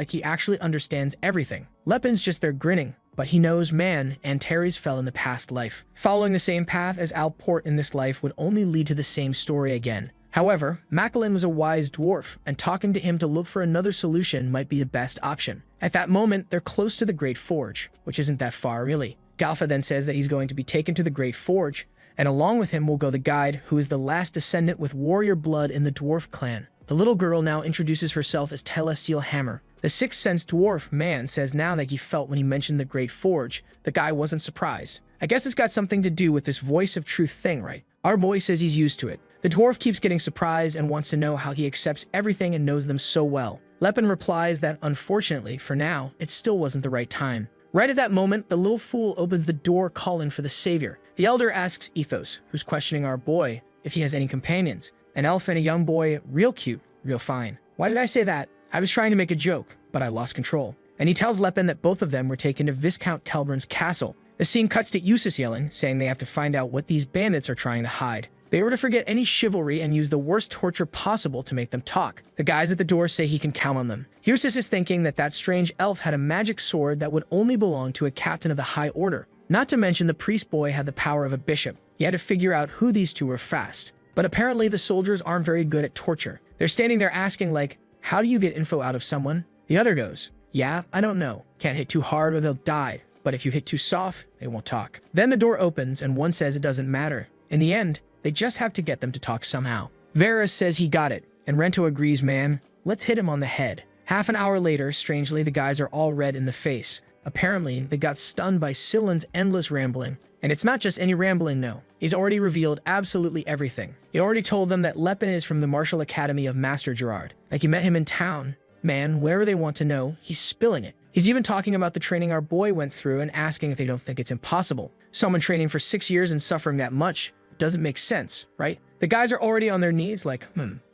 he actually understands everything. Lepin's just there grinning, but he knows, man, Antares fell in the past life. Following the same path as Alport in this life would only lead to the same story again. However, Macallan was a wise dwarf, and talking to him to look for another solution might be the best option. At that moment, they're close to the Great Forge, which isn't that far really. Galfa then says that he's going to be taken to the Great Forge, and along with him will go the guide, who is the last descendant with warrior blood in the dwarf clan. The little girl now introduces herself as Telestial Hammer. The Sixth Sense dwarf man says now that he felt when he mentioned the Great Forge, the guy wasn't surprised. I guess it's got something to do with this voice of truth thing, right? Our boy says he's used to it. The dwarf keeps getting surprised and wants to know how he accepts everything and knows them so well. Lepin replies that, unfortunately, for now, it still wasn't the right time. Right at that moment, the little fool opens the door calling for the savior. The elder asks Ethos, who's questioning our boy, if he has any companions. An elf and a young boy, real cute, real fine. Why did I say that? I was trying to make a joke, but I lost control. And he tells Lepin that both of them were taken to Viscount Kelburn's castle. The scene cuts to Eustace yelling, saying they have to find out what these bandits are trying to hide. They were to forget any chivalry and use the worst torture possible to make them talk. The guys at the door say he can count on them. Eustace is thinking that that strange elf had a magic sword that would only belong to a captain of the High Order. Not to mention the priest boy had the power of a bishop. He had to figure out who these two were fast. But apparently the soldiers aren't very good at torture. They're standing there asking like, how do you get info out of someone? The other goes, yeah, I don't know. Can't hit too hard or they'll die. But if you hit too soft, they won't talk. Then the door opens and one says it doesn't matter. In the end, they just have to get them to talk somehow. Varys says he got it, and Rento agrees, man, let's hit him on the head. Half an hour later, strangely, the guys are all red in the face. Apparently, they got stunned by Scyllin's endless rambling. And it's not just any rambling, no. He's already revealed absolutely everything. He already told them that Lepin is from the Martial Academy of Master Gerard. Like he met him in town. Man, wherever they want to know, he's spilling it. He's even talking about the training our boy went through and asking if they don't think it's impossible. Someone training for 6 years and suffering that much doesn't make sense, right? The guys are already on their knees like,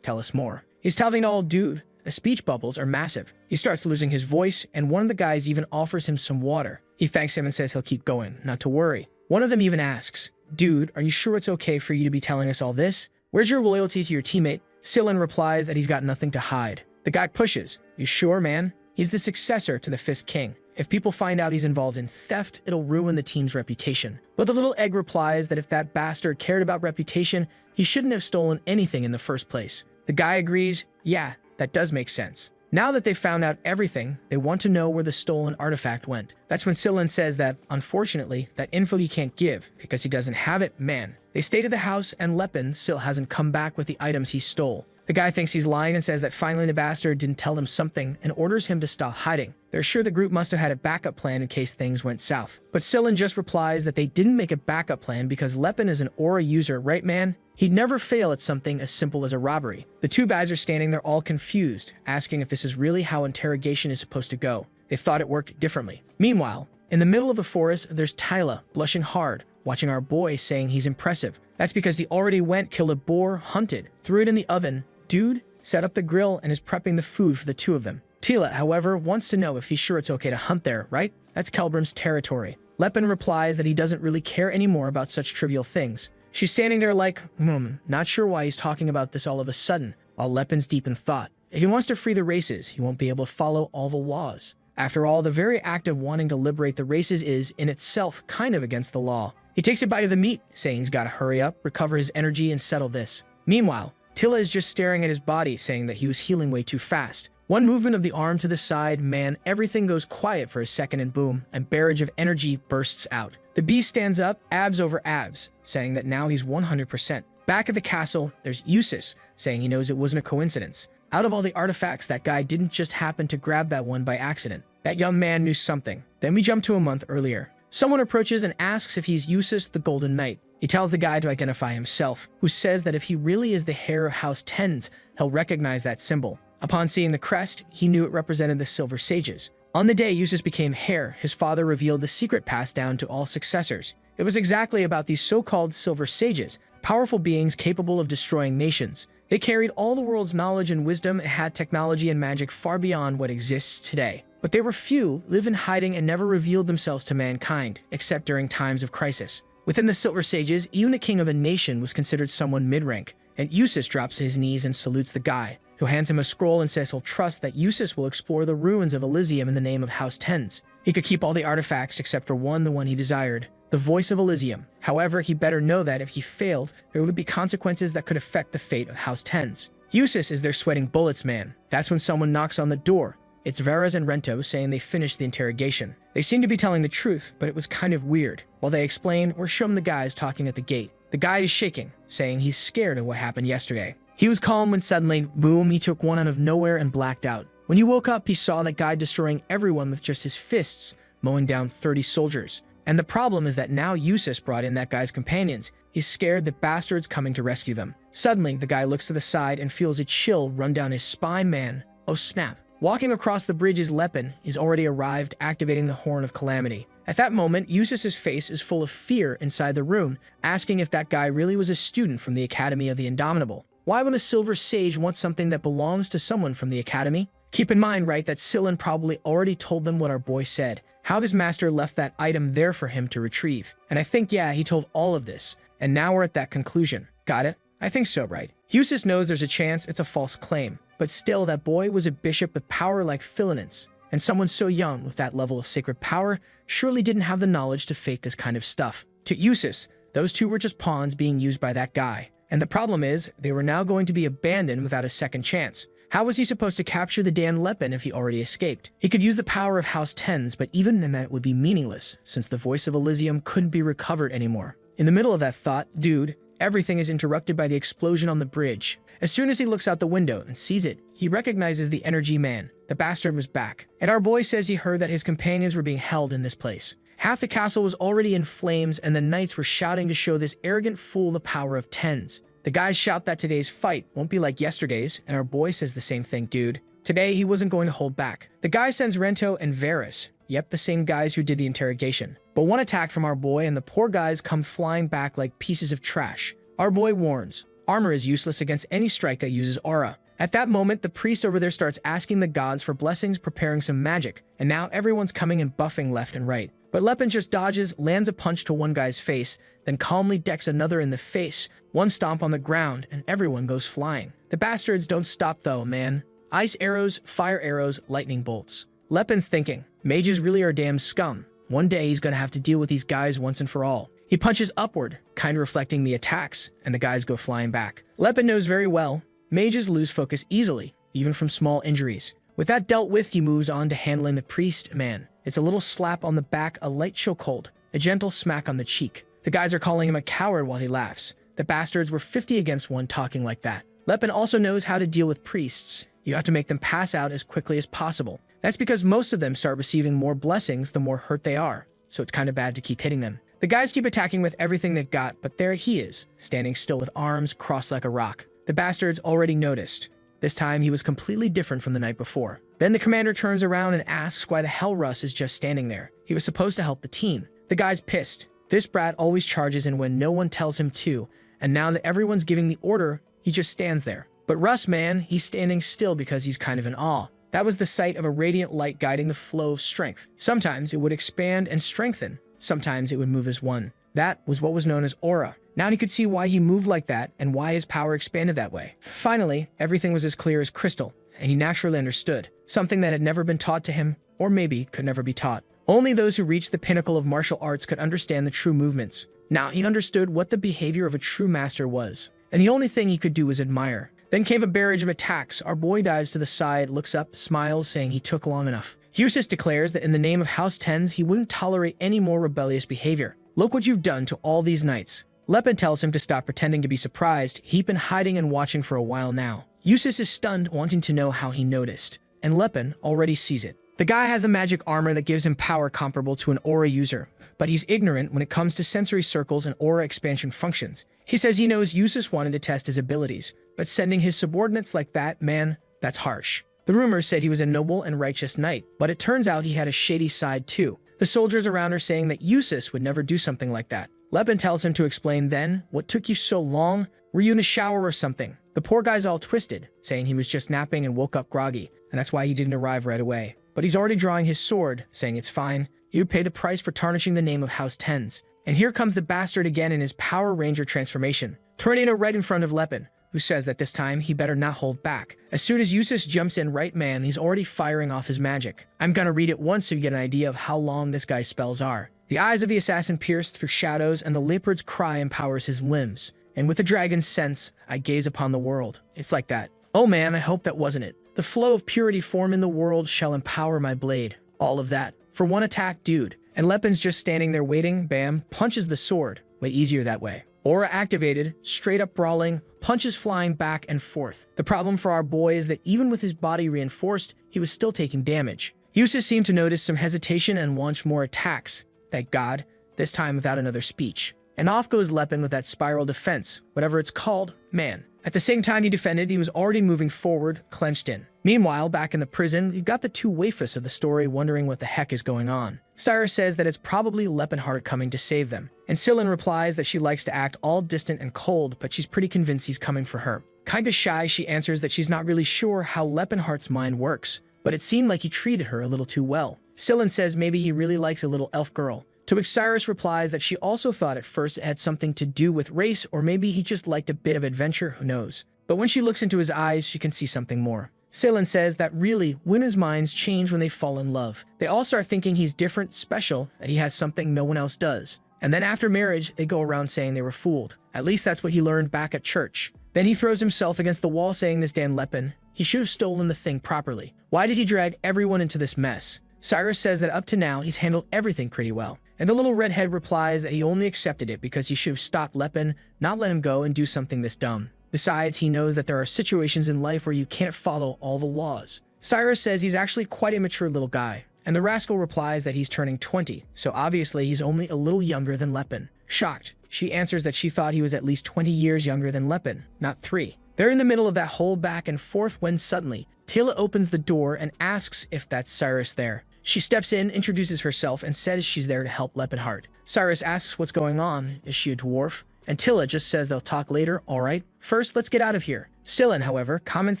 tell us more. He's telling all, dude, the speech bubbles are massive. He starts losing his voice, and one of the guys even offers him some water. He thanks him and says he'll keep going, not to worry. One of them even asks, dude, are you sure it's okay for you to be telling us all this? Where's your loyalty to your teammate? Sillin replies that he's got nothing to hide. The guy pushes, you sure, man? He's the successor to the Fist King. If people find out he's involved in theft, it'll ruin the team's reputation. But the little egg replies that if that bastard cared about reputation, he shouldn't have stolen anything in the first place. The guy agrees, yeah, that does make sense. Now that they've found out everything, they want to know where the stolen artifact went. That's when Sillin says that, unfortunately, that info he can't give because he doesn't have it, man. They stay to the house and Lepin still hasn't come back with the items he stole. The guy thinks he's lying and says that finally the bastard didn't tell them something and orders him to stop hiding. They're sure the group must have had a backup plan in case things went south. But Sillin just replies that they didn't make a backup plan because Lepin is an aura user, right man? He'd never fail at something as simple as a robbery. The two guys are standing there all confused, asking if this is really how interrogation is supposed to go. They thought it worked differently. Meanwhile, in the middle of the forest, there's Tyla, blushing hard, watching our boy saying he's impressive. That's because he already went, killed a boar, hunted, threw it in the oven, dude, set up the grill and is prepping the food for the two of them. Tila, however, wants to know if he's sure it's okay to hunt there, right? That's Kelbrim's territory. Lepin replies that he doesn't really care anymore about such trivial things. She's standing there like, not sure why he's talking about this all of a sudden, while Lepin's deep in thought. If he wants to free the races, he won't be able to follow all the laws. After all, the very act of wanting to liberate the races is, in itself, kind of against the law. He takes a bite of the meat, saying he's gotta hurry up, recover his energy, and settle this. Meanwhile, Tila is just staring at his body, saying that he was healing way too fast. One movement of the arm to the side, man, everything goes quiet for a second and boom, a barrage of energy bursts out. The beast stands up, abs over abs, saying that now he's 100%. Back at the castle, there's Eustace, saying he knows it wasn't a coincidence. Out of all the artifacts, that guy didn't just happen to grab that one by accident. That young man knew something. Then we jump to a month earlier. Someone approaches and asks if he's Eustace the Golden Knight. He tells the guy to identify himself, who says that if he really is the heir of House Tens, he'll recognize that symbol. Upon seeing the crest, he knew it represented the Silver Sages. On the day Eustace became heir, his father revealed the secret passed down to all successors. It was exactly about these so-called Silver Sages, powerful beings capable of destroying nations. They carried all the world's knowledge and wisdom and had technology and magic far beyond what exists today. But they were few, live in hiding, and never revealed themselves to mankind, except during times of crisis. Within the Silver Sages, even a king of a nation was considered someone mid-rank, and Eustace drops to his knees and salutes the guy, who hands him a scroll and says he'll trust that Eustace will explore the ruins of Elysium in the name of House Tens. He could keep all the artifacts except for the one he desired, the Voice of Elysium. However, he better know that if he failed, there would be consequences that could affect the fate of House Tens. Eustace is their sweating bullets man. That's when someone knocks on the door. It's Veras and Rento saying they finished the interrogation. They seem to be telling the truth, but it was kind of weird. While they explain, we're shown the guys talking at the gate. The guy is shaking, saying he's scared of what happened yesterday. He was calm when suddenly, boom, he took one out of nowhere and blacked out. When he woke up, he saw that guy destroying everyone with just his fists, mowing down 30 soldiers. And the problem is that now Eustace brought in that guy's companions. He's scared that bastard's coming to rescue them. Suddenly, the guy looks to the side and feels a chill run down his spine, man. Oh snap. Walking across the bridge is Lepin. He's already arrived, activating the Horn of Calamity. At that moment, Eustace's face is full of fear inside the room, asking if that guy really was a student from the Academy of the Indomitable. Why would a Silver Sage want something that belongs to someone from the Academy? Keep in mind, right, that Sillin probably already told them what our boy said, how his master left that item there for him to retrieve. And I think, yeah, he told all of this, and now we're at that conclusion. Got it? I think so, right? Eustace knows there's a chance it's a false claim, but still, that boy was a bishop with power like Philinus, and someone so young with that level of sacred power surely didn't have the knowledge to fake this kind of stuff. To Eustace, those two were just pawns being used by that guy. And the problem is, they were now going to be abandoned without a second chance. How was he supposed to capture the Dan Lepin if he already escaped? He could use the power of House Tens, but even then that would be meaningless, since the Voice of Elysium couldn't be recovered anymore. In the middle of that thought, dude, everything is interrupted by the explosion on the bridge. As soon as he looks out the window and sees it, he recognizes the energy man. The bastard was back. And our boy says he heard that his companions were being held in this place. Half the castle was already in flames, and the knights were shouting to show this arrogant fool the power of tens. The guys shout that today's fight won't be like yesterday's, and our boy says the same thing, dude. Today, he wasn't going to hold back. The guy sends Rento and Varys, yep, the same guys who did the interrogation. But one attack from our boy and the poor guys come flying back like pieces of trash. Our boy warns, armor is useless against any strike that uses aura. At that moment, the priest over there starts asking the gods for blessings, preparing some magic, and now everyone's coming and buffing left and right. But Lepin just dodges, lands a punch to one guy's face, then calmly decks another in the face, one stomp on the ground, and everyone goes flying. The bastards don't stop though, man. Ice arrows, fire arrows, lightning bolts. Lepin's thinking, mages really are damn scum. One day he's gonna have to deal with these guys once and for all. He punches upward, kind of reflecting the attacks, and the guys go flying back. Lepin knows very well, mages lose focus easily, even from small injuries. With that dealt with, he moves on to handling the priest man. It's a little slap on the back, a light chokehold, a gentle smack on the cheek. The guys are calling him a coward while he laughs. The bastards were 50 against 1 talking like that. Lepin also knows how to deal with priests. You have to make them pass out as quickly as possible. That's because most of them start receiving more blessings the more hurt they are, so it's kind of bad to keep hitting them. The guys keep attacking with everything they've got, but there he is, standing still with arms crossed like a rock. The bastards already noticed. This time he was completely different from the night before. Then the commander turns around and asks why the hell Russ is just standing there. He was supposed to help the team. The guy's pissed. This brat always charges in when no one tells him to, and now that everyone's giving the order, he just stands there. But Russ, man, he's standing still because he's kind of in awe. That was the sight of a radiant light guiding the flow of strength. Sometimes it would expand and strengthen. Sometimes it would move as one. That was what was known as aura. Now he could see why he moved like that and why his power expanded that way. Finally, everything was as clear as crystal, and he naturally understood. Something that had never been taught to him, or maybe could never be taught. Only those who reached the pinnacle of martial arts could understand the true movements. Now he understood what the behavior of a true master was, and the only thing he could do was admire. Then came a barrage of attacks. Our boy dives to the side, looks up, smiles, saying he took long enough. Eustace declares that in the name of House Tens, he wouldn't tolerate any more rebellious behavior. Look what you've done to all these knights. Lepin tells him to stop pretending to be surprised. He'd been hiding and watching for a while now. Eustace is stunned, wanting to know how he noticed, and Lepin already sees it. The guy has the magic armor that gives him power comparable to an aura user, but he's ignorant when it comes to sensory circles and aura expansion functions. He says he knows Eustace wanted to test his abilities, but sending his subordinates like that, man, that's harsh. The rumors said he was a noble and righteous knight, but it turns out he had a shady side too. The soldiers around are saying that Eustace would never do something like that. Lepin tells him to explain then, what took you so long? Were you in the shower or something? The poor guy's all twisted, saying he was just napping and woke up groggy, and that's why he didn't arrive right away. But he's already drawing his sword, saying it's fine. He would pay the price for tarnishing the name of House Tens. And here comes the bastard again in his Power Ranger transformation. Tornado right in front of Lepin, who says that this time he better not hold back. As soon as Eustace jumps in right man, he's already firing off his magic. I'm gonna read it once so you get an idea of how long this guy's spells are. The eyes of the assassin pierce through shadows, and the leopard's cry empowers his limbs. And with the dragon's sense, I gaze upon the world. It's like that. Oh man, I hope that wasn't it. The flow of purity form in the world shall empower my blade. All of that. For one attack, dude. And Lepin's just standing there waiting, bam, punches the sword. Way easier that way. Aura activated, straight up brawling, punches flying back and forth. The problem for our boy is that even with his body reinforced, he was still taking damage. Eustace seemed to notice some hesitation and launch more attacks. Thank God, this time without another speech. And off goes Lepin with that spiral defense, whatever it's called, man. At the same time he defended, he was already moving forward, clenched in. Meanwhile, back in the prison, you've got the two waifus of the story wondering what the heck is going on. Cyrus says that it's probably Lepinheart coming to save them, and Scylla replies that she likes to act all distant and cold, but she's pretty convinced he's coming for her. Kinda shy, she answers that she's not really sure how Lepinheart's mind works, but it seemed like he treated her a little too well. Scylla says maybe he really likes a little elf girl, to which Cyrus replies that she also thought at first it had something to do with race, or maybe he just liked a bit of adventure, who knows. But when she looks into his eyes, she can see something more. Scylla says that really, women's minds change when they fall in love. They all start thinking he's different, special, that he has something no one else does. And then after marriage, they go around saying they were fooled. At least that's what he learned back at church. Then he throws himself against the wall saying this damn Lepin, he should have stolen the thing properly. Why did he drag everyone into this mess? Cyrus says that up to now, he's handled everything pretty well. And the little redhead replies that he only accepted it because he should have stopped Lepin, not let him go and do something this dumb. Besides, he knows that there are situations in life where you can't follow all the laws. Cyrus says he's actually quite a mature little guy, and the rascal replies that he's turning 20, so obviously he's only a little younger than Lepin. Shocked, she answers that she thought he was at least 20 years younger than Lepin, not 3. They're in the middle of that whole back and forth when suddenly, Tila opens the door and asks if that's Cyrus there. She steps in, introduces herself, and says she's there to help Lepenhart. Cyrus asks what's going on. Is she a dwarf? And Tila just says they'll talk later. Alright, first let's get out of here. Scylla, however, comments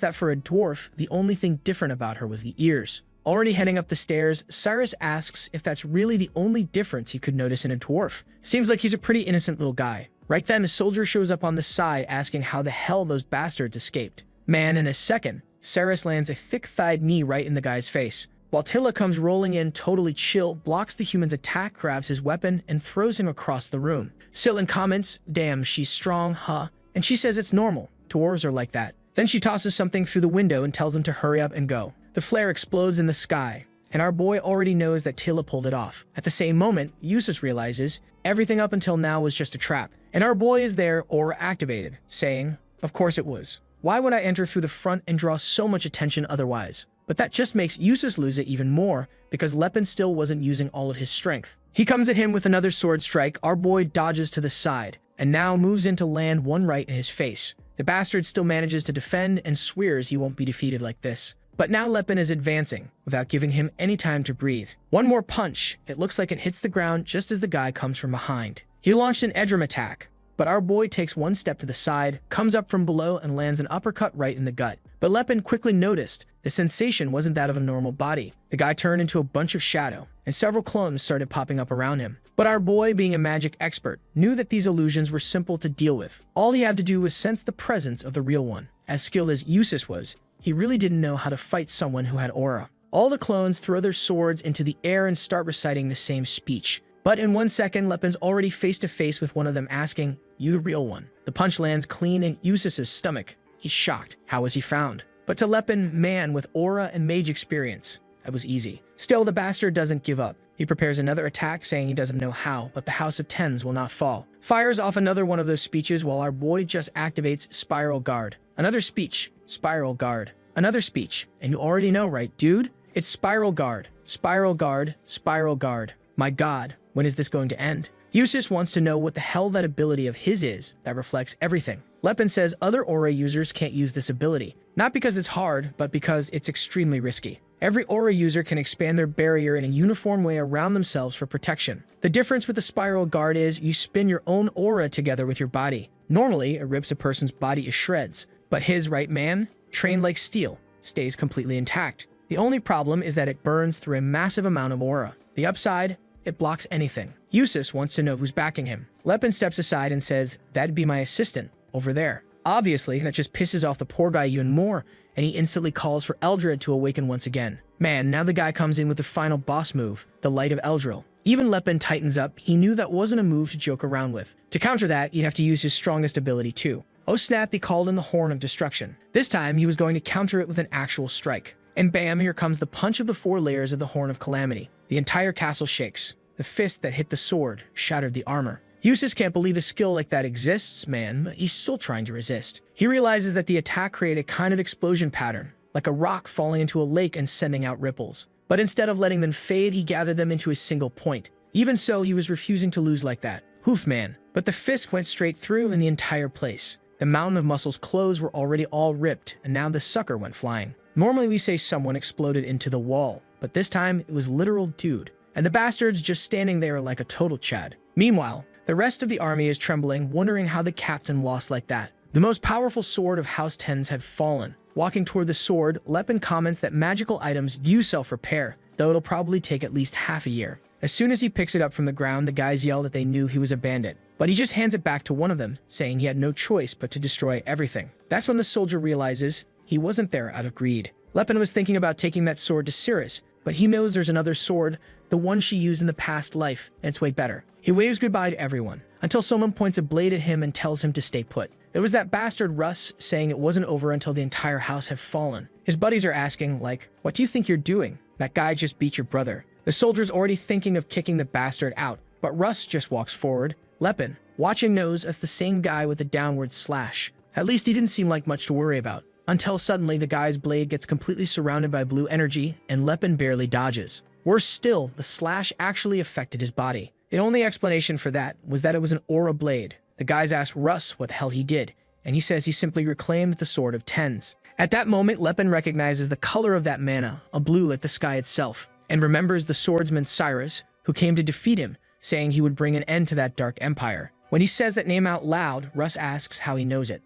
that for a dwarf, the only thing different about her was the ears. Already heading up the stairs, Cyrus asks if that's really the only difference he could notice in a dwarf. Seems like he's a pretty innocent little guy. Right then, a soldier shows up on the side asking how the hell those bastards escaped. Man, in a second, Cyrus lands a thick-thighed knee right in the guy's face. While Tila comes rolling in, totally chill, blocks the human's attack, grabs his weapon, and throws him across the room. Scylla comments, damn, she's strong, huh? And she says it's normal. Dwarves are like that. Then she tosses something through the window and tells him to hurry up and go. The flare explodes in the sky, and our boy already knows that Tila pulled it off. At the same moment, Eustace realizes everything up until now was just a trap, and our boy is there aura activated, saying, of course it was. Why would I enter through the front and draw so much attention otherwise? But that just makes Eustace lose it even more, because Lepin still wasn't using all of his strength. He comes at him with another sword strike. Our boy dodges to the side, and now moves in to land one right in his face. The bastard still manages to defend and swears he won't be defeated like this. But now Lepin is advancing, without giving him any time to breathe. One more punch. It looks like it hits the ground just as the guy comes from behind. He launched an Edram attack, but our boy takes one step to the side, comes up from below, and lands an uppercut right in the gut. But Lepin quickly noticed the sensation wasn't that of a normal body. The guy turned into a bunch of shadow, and several clones started popping up around him. But our boy, being a magic expert, knew that these illusions were simple to deal with. All he had to do was sense the presence of the real one. As skilled as Eustace was, he really didn't know how to fight someone who had aura. All the clones throw their swords into the air and start reciting the same speech. But in 1 second, Lepin's already face to face with one of them asking, "You the real one?" The punch lands clean in Eustace's stomach. He's shocked. How was he found? But to Lepin, man with aura and mage experience, that was easy. Still, the bastard doesn't give up. He prepares another attack, saying he doesn't know how, but the House of Tens will not fall. Fires off another one of those speeches while our boy just activates Spiral Guard. Another speech, Spiral Guard. Another speech, and you already know, right, dude? It's Spiral Guard, Spiral Guard, Spiral Guard. My god, when is this going to end? Eustace wants to know what the hell that ability of his is that reflects everything. Lepin says other aura users can't use this ability, not because it's hard, but because it's extremely risky. Every aura user can expand their barrier in a uniform way around themselves for protection. The difference with the Spiral Guard is you spin your own aura together with your body. Normally, it rips a person's body to shreds, but his, right man, trained like steel, stays completely intact. The only problem is that it burns through a massive amount of aura. The upside, it blocks anything. Eustace wants to know who's backing him. Lepin steps aside and says, that'd be my assistant, over there. Obviously, that just pisses off the poor guy even more, and he instantly calls for Eldred to awaken once again. Man, now the guy comes in with the final boss move, the Light of Eldril. Even Lepin tightens up. He knew that wasn't a move to joke around with. To counter that, you'd have to use his strongest ability too. Oh snap, he called in the Horn of Destruction. This time, he was going to counter it with an actual strike. And bam, here comes the punch of the 4 layers of the Horn of Calamity. The entire castle shakes. The fist that hit the sword shattered the armor. Eustace can't believe a skill like that exists, man, but he's still trying to resist. He realizes that the attack created a kind of explosion pattern, like a rock falling into a lake and sending out ripples. But instead of letting them fade, he gathered them into a single point. Even so, he was refusing to lose like that. Hoof, man. But the fist went straight through in the entire place. The mountain of muscles' clothes were already all ripped, and now the sucker went flying. Normally we say someone exploded into the wall, but this time it was literal dude. And the bastard's just standing there like a total Chad. Meanwhile, the rest of the army is trembling, wondering how the captain lost like that. The most powerful sword of House Tens had fallen. Walking toward the sword, Lepin comments that magical items do self-repair, though it'll probably take at least half a year. As soon as he picks it up from the ground, the guys yell that they knew he was a bandit. But he just hands it back to one of them, saying he had no choice but to destroy everything. That's when the soldier realizes he wasn't there out of greed. Lepin was thinking about taking that sword to Cirrus, but he knows there's another sword, the one she used in the past life, and it's way better. He waves goodbye to everyone, until someone points a blade at him and tells him to stay put. It was that bastard Russ saying it wasn't over until the entire house had fallen. His buddies are asking, like, what do you think you're doing? That guy just beat your brother. The soldier's already thinking of kicking the bastard out, but Russ just walks forward. Lepin, watching, knows as the same guy with the downward slash. At least he didn't seem like much to worry about. Until suddenly the guy's blade gets completely surrounded by blue energy, and Lepin barely dodges. Worse still, the slash actually affected his body. The only explanation for that was that it was an aura blade. The guys asked Russ what the hell he did, and he says he simply reclaimed the Sword of Tens. At that moment, Lepin recognizes the color of that mana, a blue like the sky itself, and remembers the swordsman Cyrus, who came to defeat him, saying he would bring an end to that dark empire. When he says that name out loud, Russ asks how he knows it.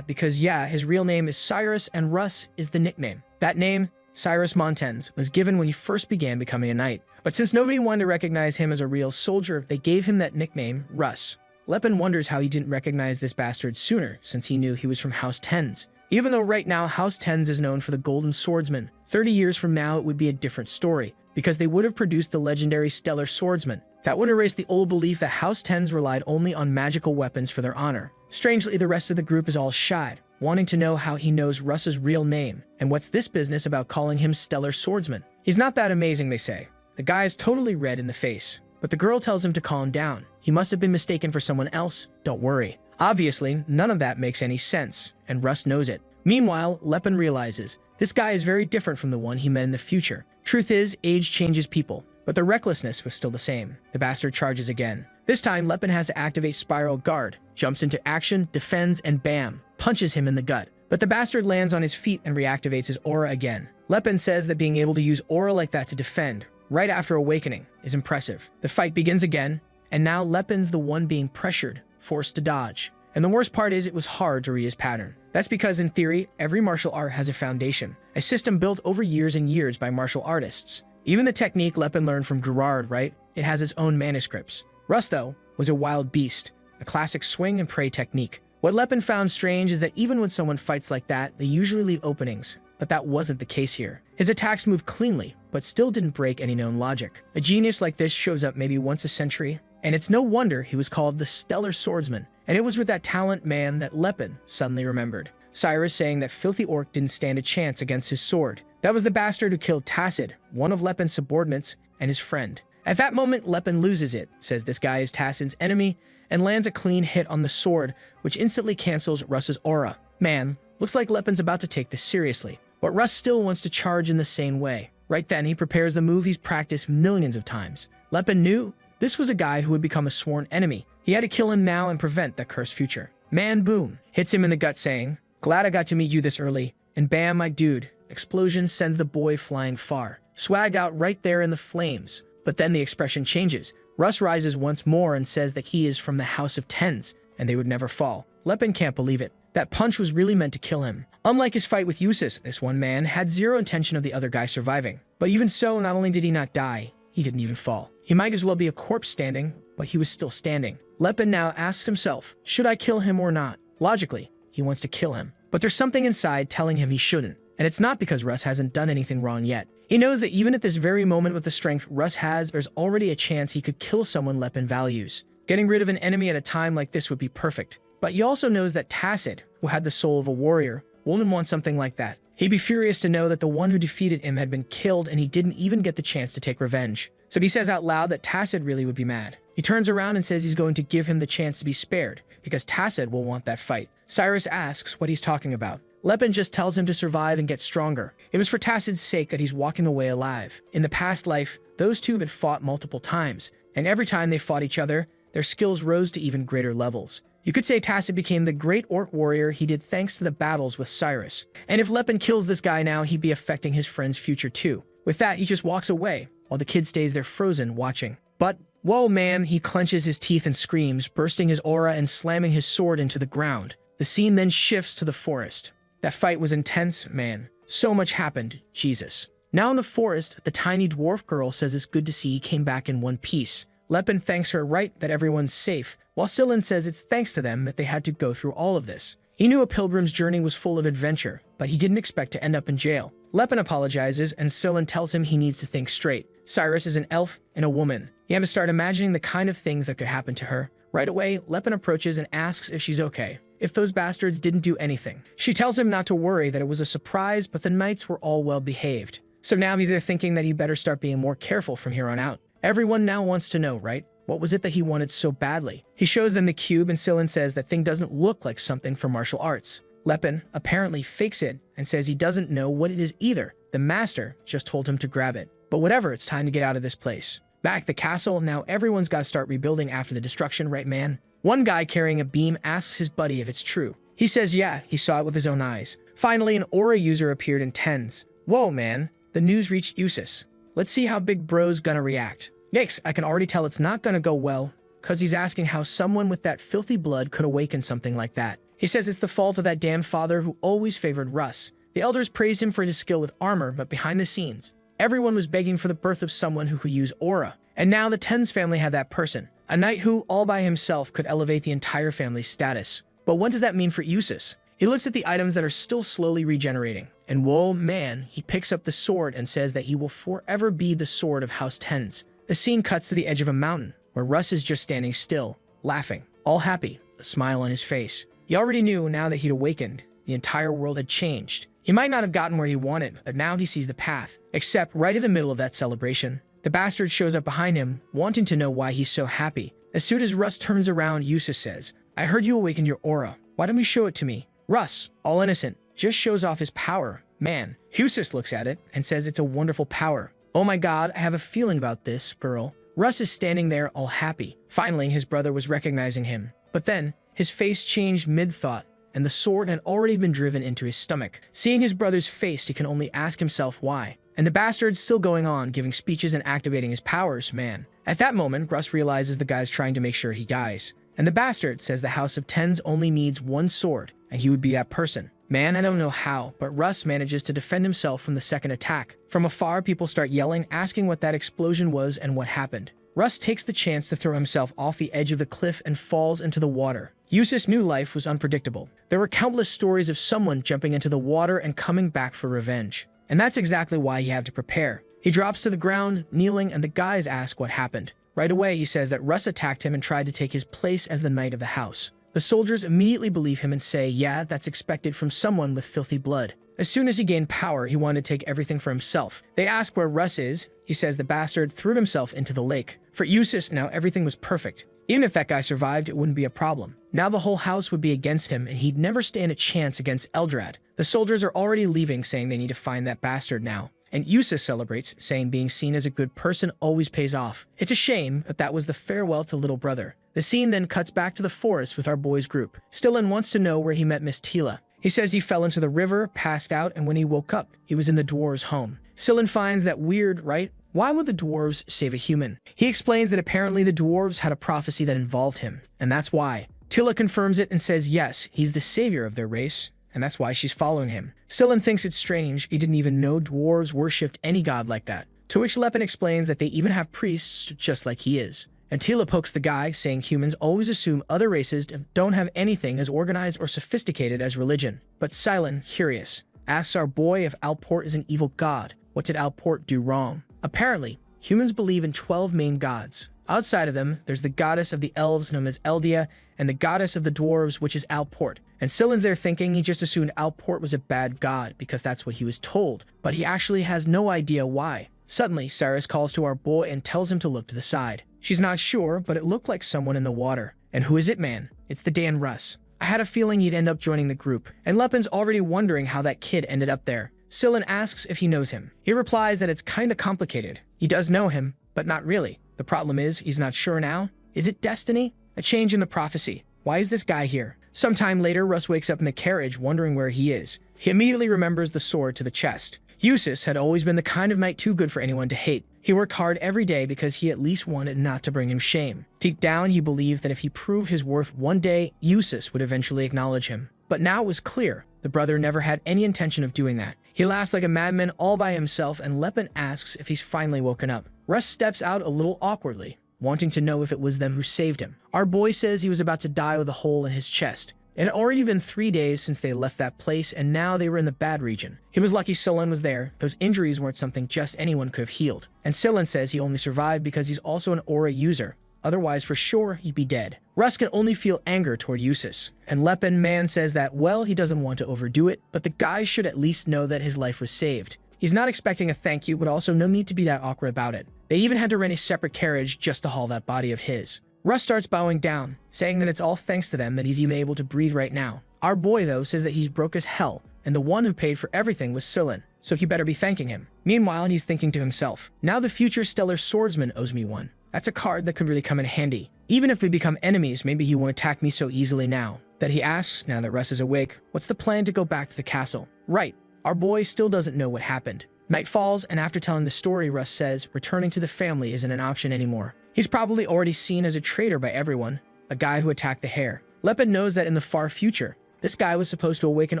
Because yeah, his real name is Cyrus and Russ is the nickname. That name, Cyrus Montens, was given when he first began becoming a knight. But since nobody wanted to recognize him as a real soldier, they gave him that nickname, Russ. Lepin wonders how he didn't recognize this bastard sooner, since he knew he was from House Tens. Even though right now House Tens is known for the Golden Swordsman, 30 years from now it would be a different story, because they would have produced the legendary Stellar Swordsman. That would erase the old belief that House Tens relied only on magical weapons for their honor. Strangely, the rest of the group is all shy, wanting to know how he knows Russ's real name, and what's this business about calling him Stellar Swordsman. He's not that amazing, they say. The guy is totally red in the face, but the girl tells him to calm down. He must have been mistaken for someone else, don't worry. Obviously, none of that makes any sense, and Russ knows it. Meanwhile, Lepin realizes this guy is very different from the one he met in the future. Truth is, age changes people, but the recklessness was still the same. The bastard charges again. This time, Lepin has to activate Spiral Guard, jumps into action, defends, and bam, punches him in the gut. But the bastard lands on his feet and reactivates his aura again. Lepin says that being able to use aura like that to defend, right after awakening, is impressive. The fight begins again, and now Lepin's the one being pressured, forced to dodge. And the worst part is it was hard to read his pattern. That's because in theory, every martial art has a foundation, a system built over years and years by martial artists. Even the technique Lepin learned from Gerard, right? It has its own manuscripts. Russ, though, was a wild beast, a classic swing and pray technique. What Lepin found strange is that even when someone fights like that, they usually leave openings, but that wasn't the case here. His attacks moved cleanly, but still didn't break any known logic. A genius like this shows up maybe once a century, and it's no wonder he was called the Stellar Swordsman. And it was with that talent, man, that Lepin suddenly remembered. Cyrus saying that filthy orc didn't stand a chance against his sword. That was the bastard who killed Tacit, one of Lepin's subordinates, and his friend. At that moment, Lepin loses it, says this guy is Tacit's enemy, and lands a clean hit on the sword, which instantly cancels Russ's aura. Man, looks like Lepin's about to take this seriously, but Russ still wants to charge in the same way. Right then, he prepares the move he's practiced millions of times. Lepin knew this was a guy who would become a sworn enemy. He had to kill him now and prevent that cursed future. Man, boom, hits him in the gut saying, "Glad I got to meet you this early." And bam, my dude, explosion sends the boy flying far. Swag out right there in the flames. But then the expression changes. Russ rises once more and says that he is from the House of Tens, and they would never fall. Lepin can't believe it. That punch was really meant to kill him. Unlike his fight with Eustace, this one man had zero intention of the other guy surviving. But even so, not only did he not die, he didn't even fall. He might as well be a corpse standing, but he was still standing. Lepin now asks himself, should I kill him or not? Logically, he wants to kill him. But there's something inside telling him he shouldn't. And it's not because Russ hasn't done anything wrong yet. He knows that even at this very moment with the strength Russ has, there's already a chance he could kill someone Lepin values. Getting rid of an enemy at a time like this would be perfect. But he also knows that Tacit, who had the soul of a warrior, wouldn't want something like that. He'd be furious to know that the one who defeated him had been killed and he didn't even get the chance to take revenge. So he says out loud that Tacit really would be mad. He turns around and says he's going to give him the chance to be spared, because Tacit will want that fight. Cyrus asks what he's talking about. Lepin just tells him to survive and get stronger. It was for Tacit's sake that he's walking away alive. In the past life, those two had fought multiple times, and every time they fought each other, their skills rose to even greater levels. You could say Tacit became the great orc warrior he did thanks to the battles with Cyrus. And if Lepin kills this guy now, he'd be affecting his friend's future too. With that, he just walks away, while the kid stays there frozen, watching. But, whoa man, he clenches his teeth and screams, bursting his aura and slamming his sword into the ground. The scene then shifts to the forest. That fight was intense, man. So much happened, Jesus. Now in the forest, the tiny dwarf girl says it's good to see he came back in one piece. Lepin thanks her right that everyone's safe, while Scylan says it's thanks to them that they had to go through all of this. He knew a pilgrim's journey was full of adventure, but he didn't expect to end up in jail. Lepin apologizes, and Scylan tells him he needs to think straight. Cyrus is an elf and a woman. He had to start imagining the kind of things that could happen to her. Right away, Lepin approaches and asks if she's okay, if those bastards didn't do anything. She tells him not to worry, that it was a surprise, but the knights were all well behaved. So now he's there thinking that he better start being more careful from here on out. Everyone now wants to know, right? What was it that he wanted so badly? He shows them the cube, and Scylan says that thing doesn't look like something for martial arts. Lepin apparently fakes it and says he doesn't know what it is either. The master just told him to grab it. But whatever, it's time to get out of this place. Back at the castle, now everyone's got to start rebuilding after the destruction, right man? One guy carrying a beam asks his buddy if it's true. He says yeah, he saw it with his own eyes. Finally, an aura user appeared in tens. Whoa, man. The news reached Usus. Let's see how Big Bro's gonna react. Yikes, I can already tell it's not gonna go well, cause he's asking how someone with that filthy blood could awaken something like that. He says it's the fault of that damn father who always favored Russ. The elders praised him for his skill with armor, but behind the scenes, everyone was begging for the birth of someone who could use aura. And now the Tens family had that person. A knight who, all by himself, could elevate the entire family's status. But what does that mean for Usus? He looks at the items that are still slowly regenerating. And whoa, man, he picks up the sword and says that he will forever be the sword of House Tens. The scene cuts to the edge of a mountain, where Russ is just standing still, laughing, all happy, a smile on his face. He already knew now that he'd awakened, the entire world had changed. He might not have gotten where he wanted, but now he sees the path. Except right in the middle of that celebration, the bastard shows up behind him, wanting to know why he's so happy. As soon as Russ turns around, Usus says, I heard you awakened your aura. Why don't you show it to me? Russ, all innocent, just shows off his power. Man, Usus looks at it and says it's a wonderful power. Oh my god, I have a feeling about this, girl. Russ is standing there all happy. Finally, his brother was recognizing him. But then, his face changed mid-thought, and the sword had already been driven into his stomach. Seeing his brother's face, he can only ask himself why. And the bastard's still going on, giving speeches and activating his powers, man. At that moment, Russ realizes the guy's trying to make sure he dies. And the bastard says the House of Tens only needs one sword, and he would be that person. Man, I don't know how, but Russ manages to defend himself from the second attack. From afar, people start yelling, asking what that explosion was and what happened. Russ takes the chance to throw himself off the edge of the cliff and falls into the water. Usus knew life was unpredictable. There were countless stories of someone jumping into the water and coming back for revenge. And that's exactly why he had to prepare. He drops to the ground, kneeling, and the guys ask what happened. Right away, he says that Russ attacked him and tried to take his place as the knight of the house. The soldiers immediately believe him and say, yeah, that's expected from someone with filthy blood. As soon as he gained power, he wanted to take everything for himself. They ask where Russ is. He says the bastard threw himself into the lake. For Usus, now everything was perfect. Even if that guy survived, it wouldn't be a problem. Now the whole house would be against him, and he'd never stand a chance against Eldrad. The soldiers are already leaving, saying they need to find that bastard now. And Usus celebrates, saying being seen as a good person always pays off. It's a shame, but that was the farewell to little brother. The scene then cuts back to the forest with our boys' group. Stillin wants to know where he met Miss Tila. He says he fell into the river, passed out, and when he woke up, he was in the dwarves' home. Stillin finds that weird, right? Why would the dwarves save a human? He explains that apparently the dwarves had a prophecy that involved him, and that's why. Tila confirms it and says yes, he's the savior of their race, and that's why she's following him. Stillin thinks it's strange, he didn't even know dwarves worshipped any god like that. To which Lepin explains that they even have priests just like he is. And Tila pokes the guy, saying humans always assume other races don't have anything as organized or sophisticated as religion. But Silent, curious, asks our boy if Alport is an evil god. What did Alport do wrong? Apparently, humans believe in 12 main gods. Outside of them, there's the goddess of the elves known as Eldia, and the goddess of the dwarves, which is Alport. And Silen's there thinking he just assumed Alport was a bad god because that's what he was told, but he actually has no idea why. Suddenly, Cyrus calls to our boy and tells him to look to the side. She's not sure, but it looked like someone in the water. And who is it, man? It's the Dan Russ. I had a feeling he'd end up joining the group, and Lepin's already wondering how that kid ended up there. Silin asks if he knows him. He replies that it's kinda complicated. He does know him, but not really. The problem is, he's not sure now. Is it destiny? A change in the prophecy. Why is this guy here? Sometime later, Russ wakes up in the carriage, wondering where he is. He immediately remembers the sword to the chest. Usus had always been the kind of knight too good for anyone to hate. He worked hard every day because he at least wanted not to bring him shame. Deep down, he believed that if he proved his worth one day, Usus would eventually acknowledge him. But now it was clear, the brother never had any intention of doing that. He laughs like a madman all by himself, and Lepin asks if he's finally woken up. Russ steps out a little awkwardly, wanting to know if it was them who saved him. Our boy says he was about to die with a hole in his chest. It had already been 3 days since they left that place, and now they were in the bad region. He was lucky Silin was there. Those injuries weren't something just anyone could have healed. And Silin says he only survived because he's also an aura user. Otherwise, for sure, he'd be dead. Russ can only feel anger toward Usus. And Lepin Man says that, well, he doesn't want to overdo it, but the guy should at least know that his life was saved. He's not expecting a thank you, but also no need to be that awkward about it. They even had to rent a separate carriage just to haul that body of his. Russ starts bowing down, saying that it's all thanks to them that he's even able to breathe right now. Our boy, though, says that he's broke as hell, and the one who paid for everything was Silin, so he better be thanking him. Meanwhile, he's thinking to himself, now the future stellar swordsman owes me one. That's a card that could really come in handy. Even if we become enemies, maybe he won't attack me so easily now. that he asks now that Russ is awake, "What's the plan to go back to the castle?" "Right. Our boy still doesn't know what happened." Night falls, and after telling the story, Russ says returning to the family isn't an option anymore. He's probably already seen as a traitor by everyone, a guy who attacked the hare. Lepin knows that in the far future, this guy was supposed to awaken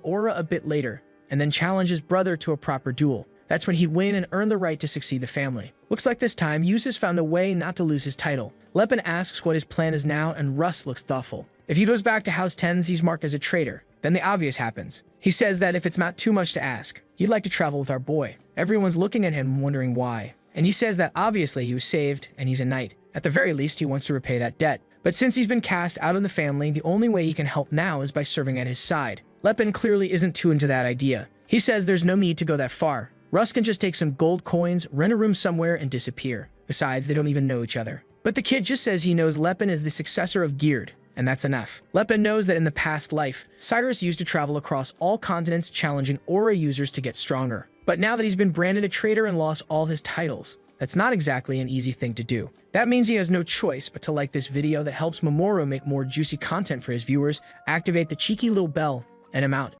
Aura a bit later, and then challenge his brother to a proper duel. That's when he'd win and earn the right to succeed the family. Looks like this time, Yus has found a way not to lose his title. Lepin asks what his plan is now, and Russ looks thoughtful. If he goes back to House 10s, he's marked as a traitor. Then the obvious happens. He says that if it's not too much to ask, he'd like to travel with our boy. Everyone's looking at him wondering why. And he says that obviously he was saved, and he's a knight. At the very least, he wants to repay that debt. But since he's been cast out of the family, the only way he can help now is by serving at his side. Lepin clearly isn't too into that idea. He says there's no need to go that far. Russ can just take some gold coins, rent a room somewhere, and disappear. Besides, they don't even know each other. But the kid just says he knows Lepin is the successor of Geared, and that's enough. Lepin knows that in the past life, Cyrus used to travel across all continents challenging Aura users to get stronger. But now that he's been branded a traitor and lost all his titles, that's not exactly an easy thing to do. That means he has no choice but to like this video that helps Mamoru make more juicy content for his viewers, activate the cheeky little bell, and I'm out.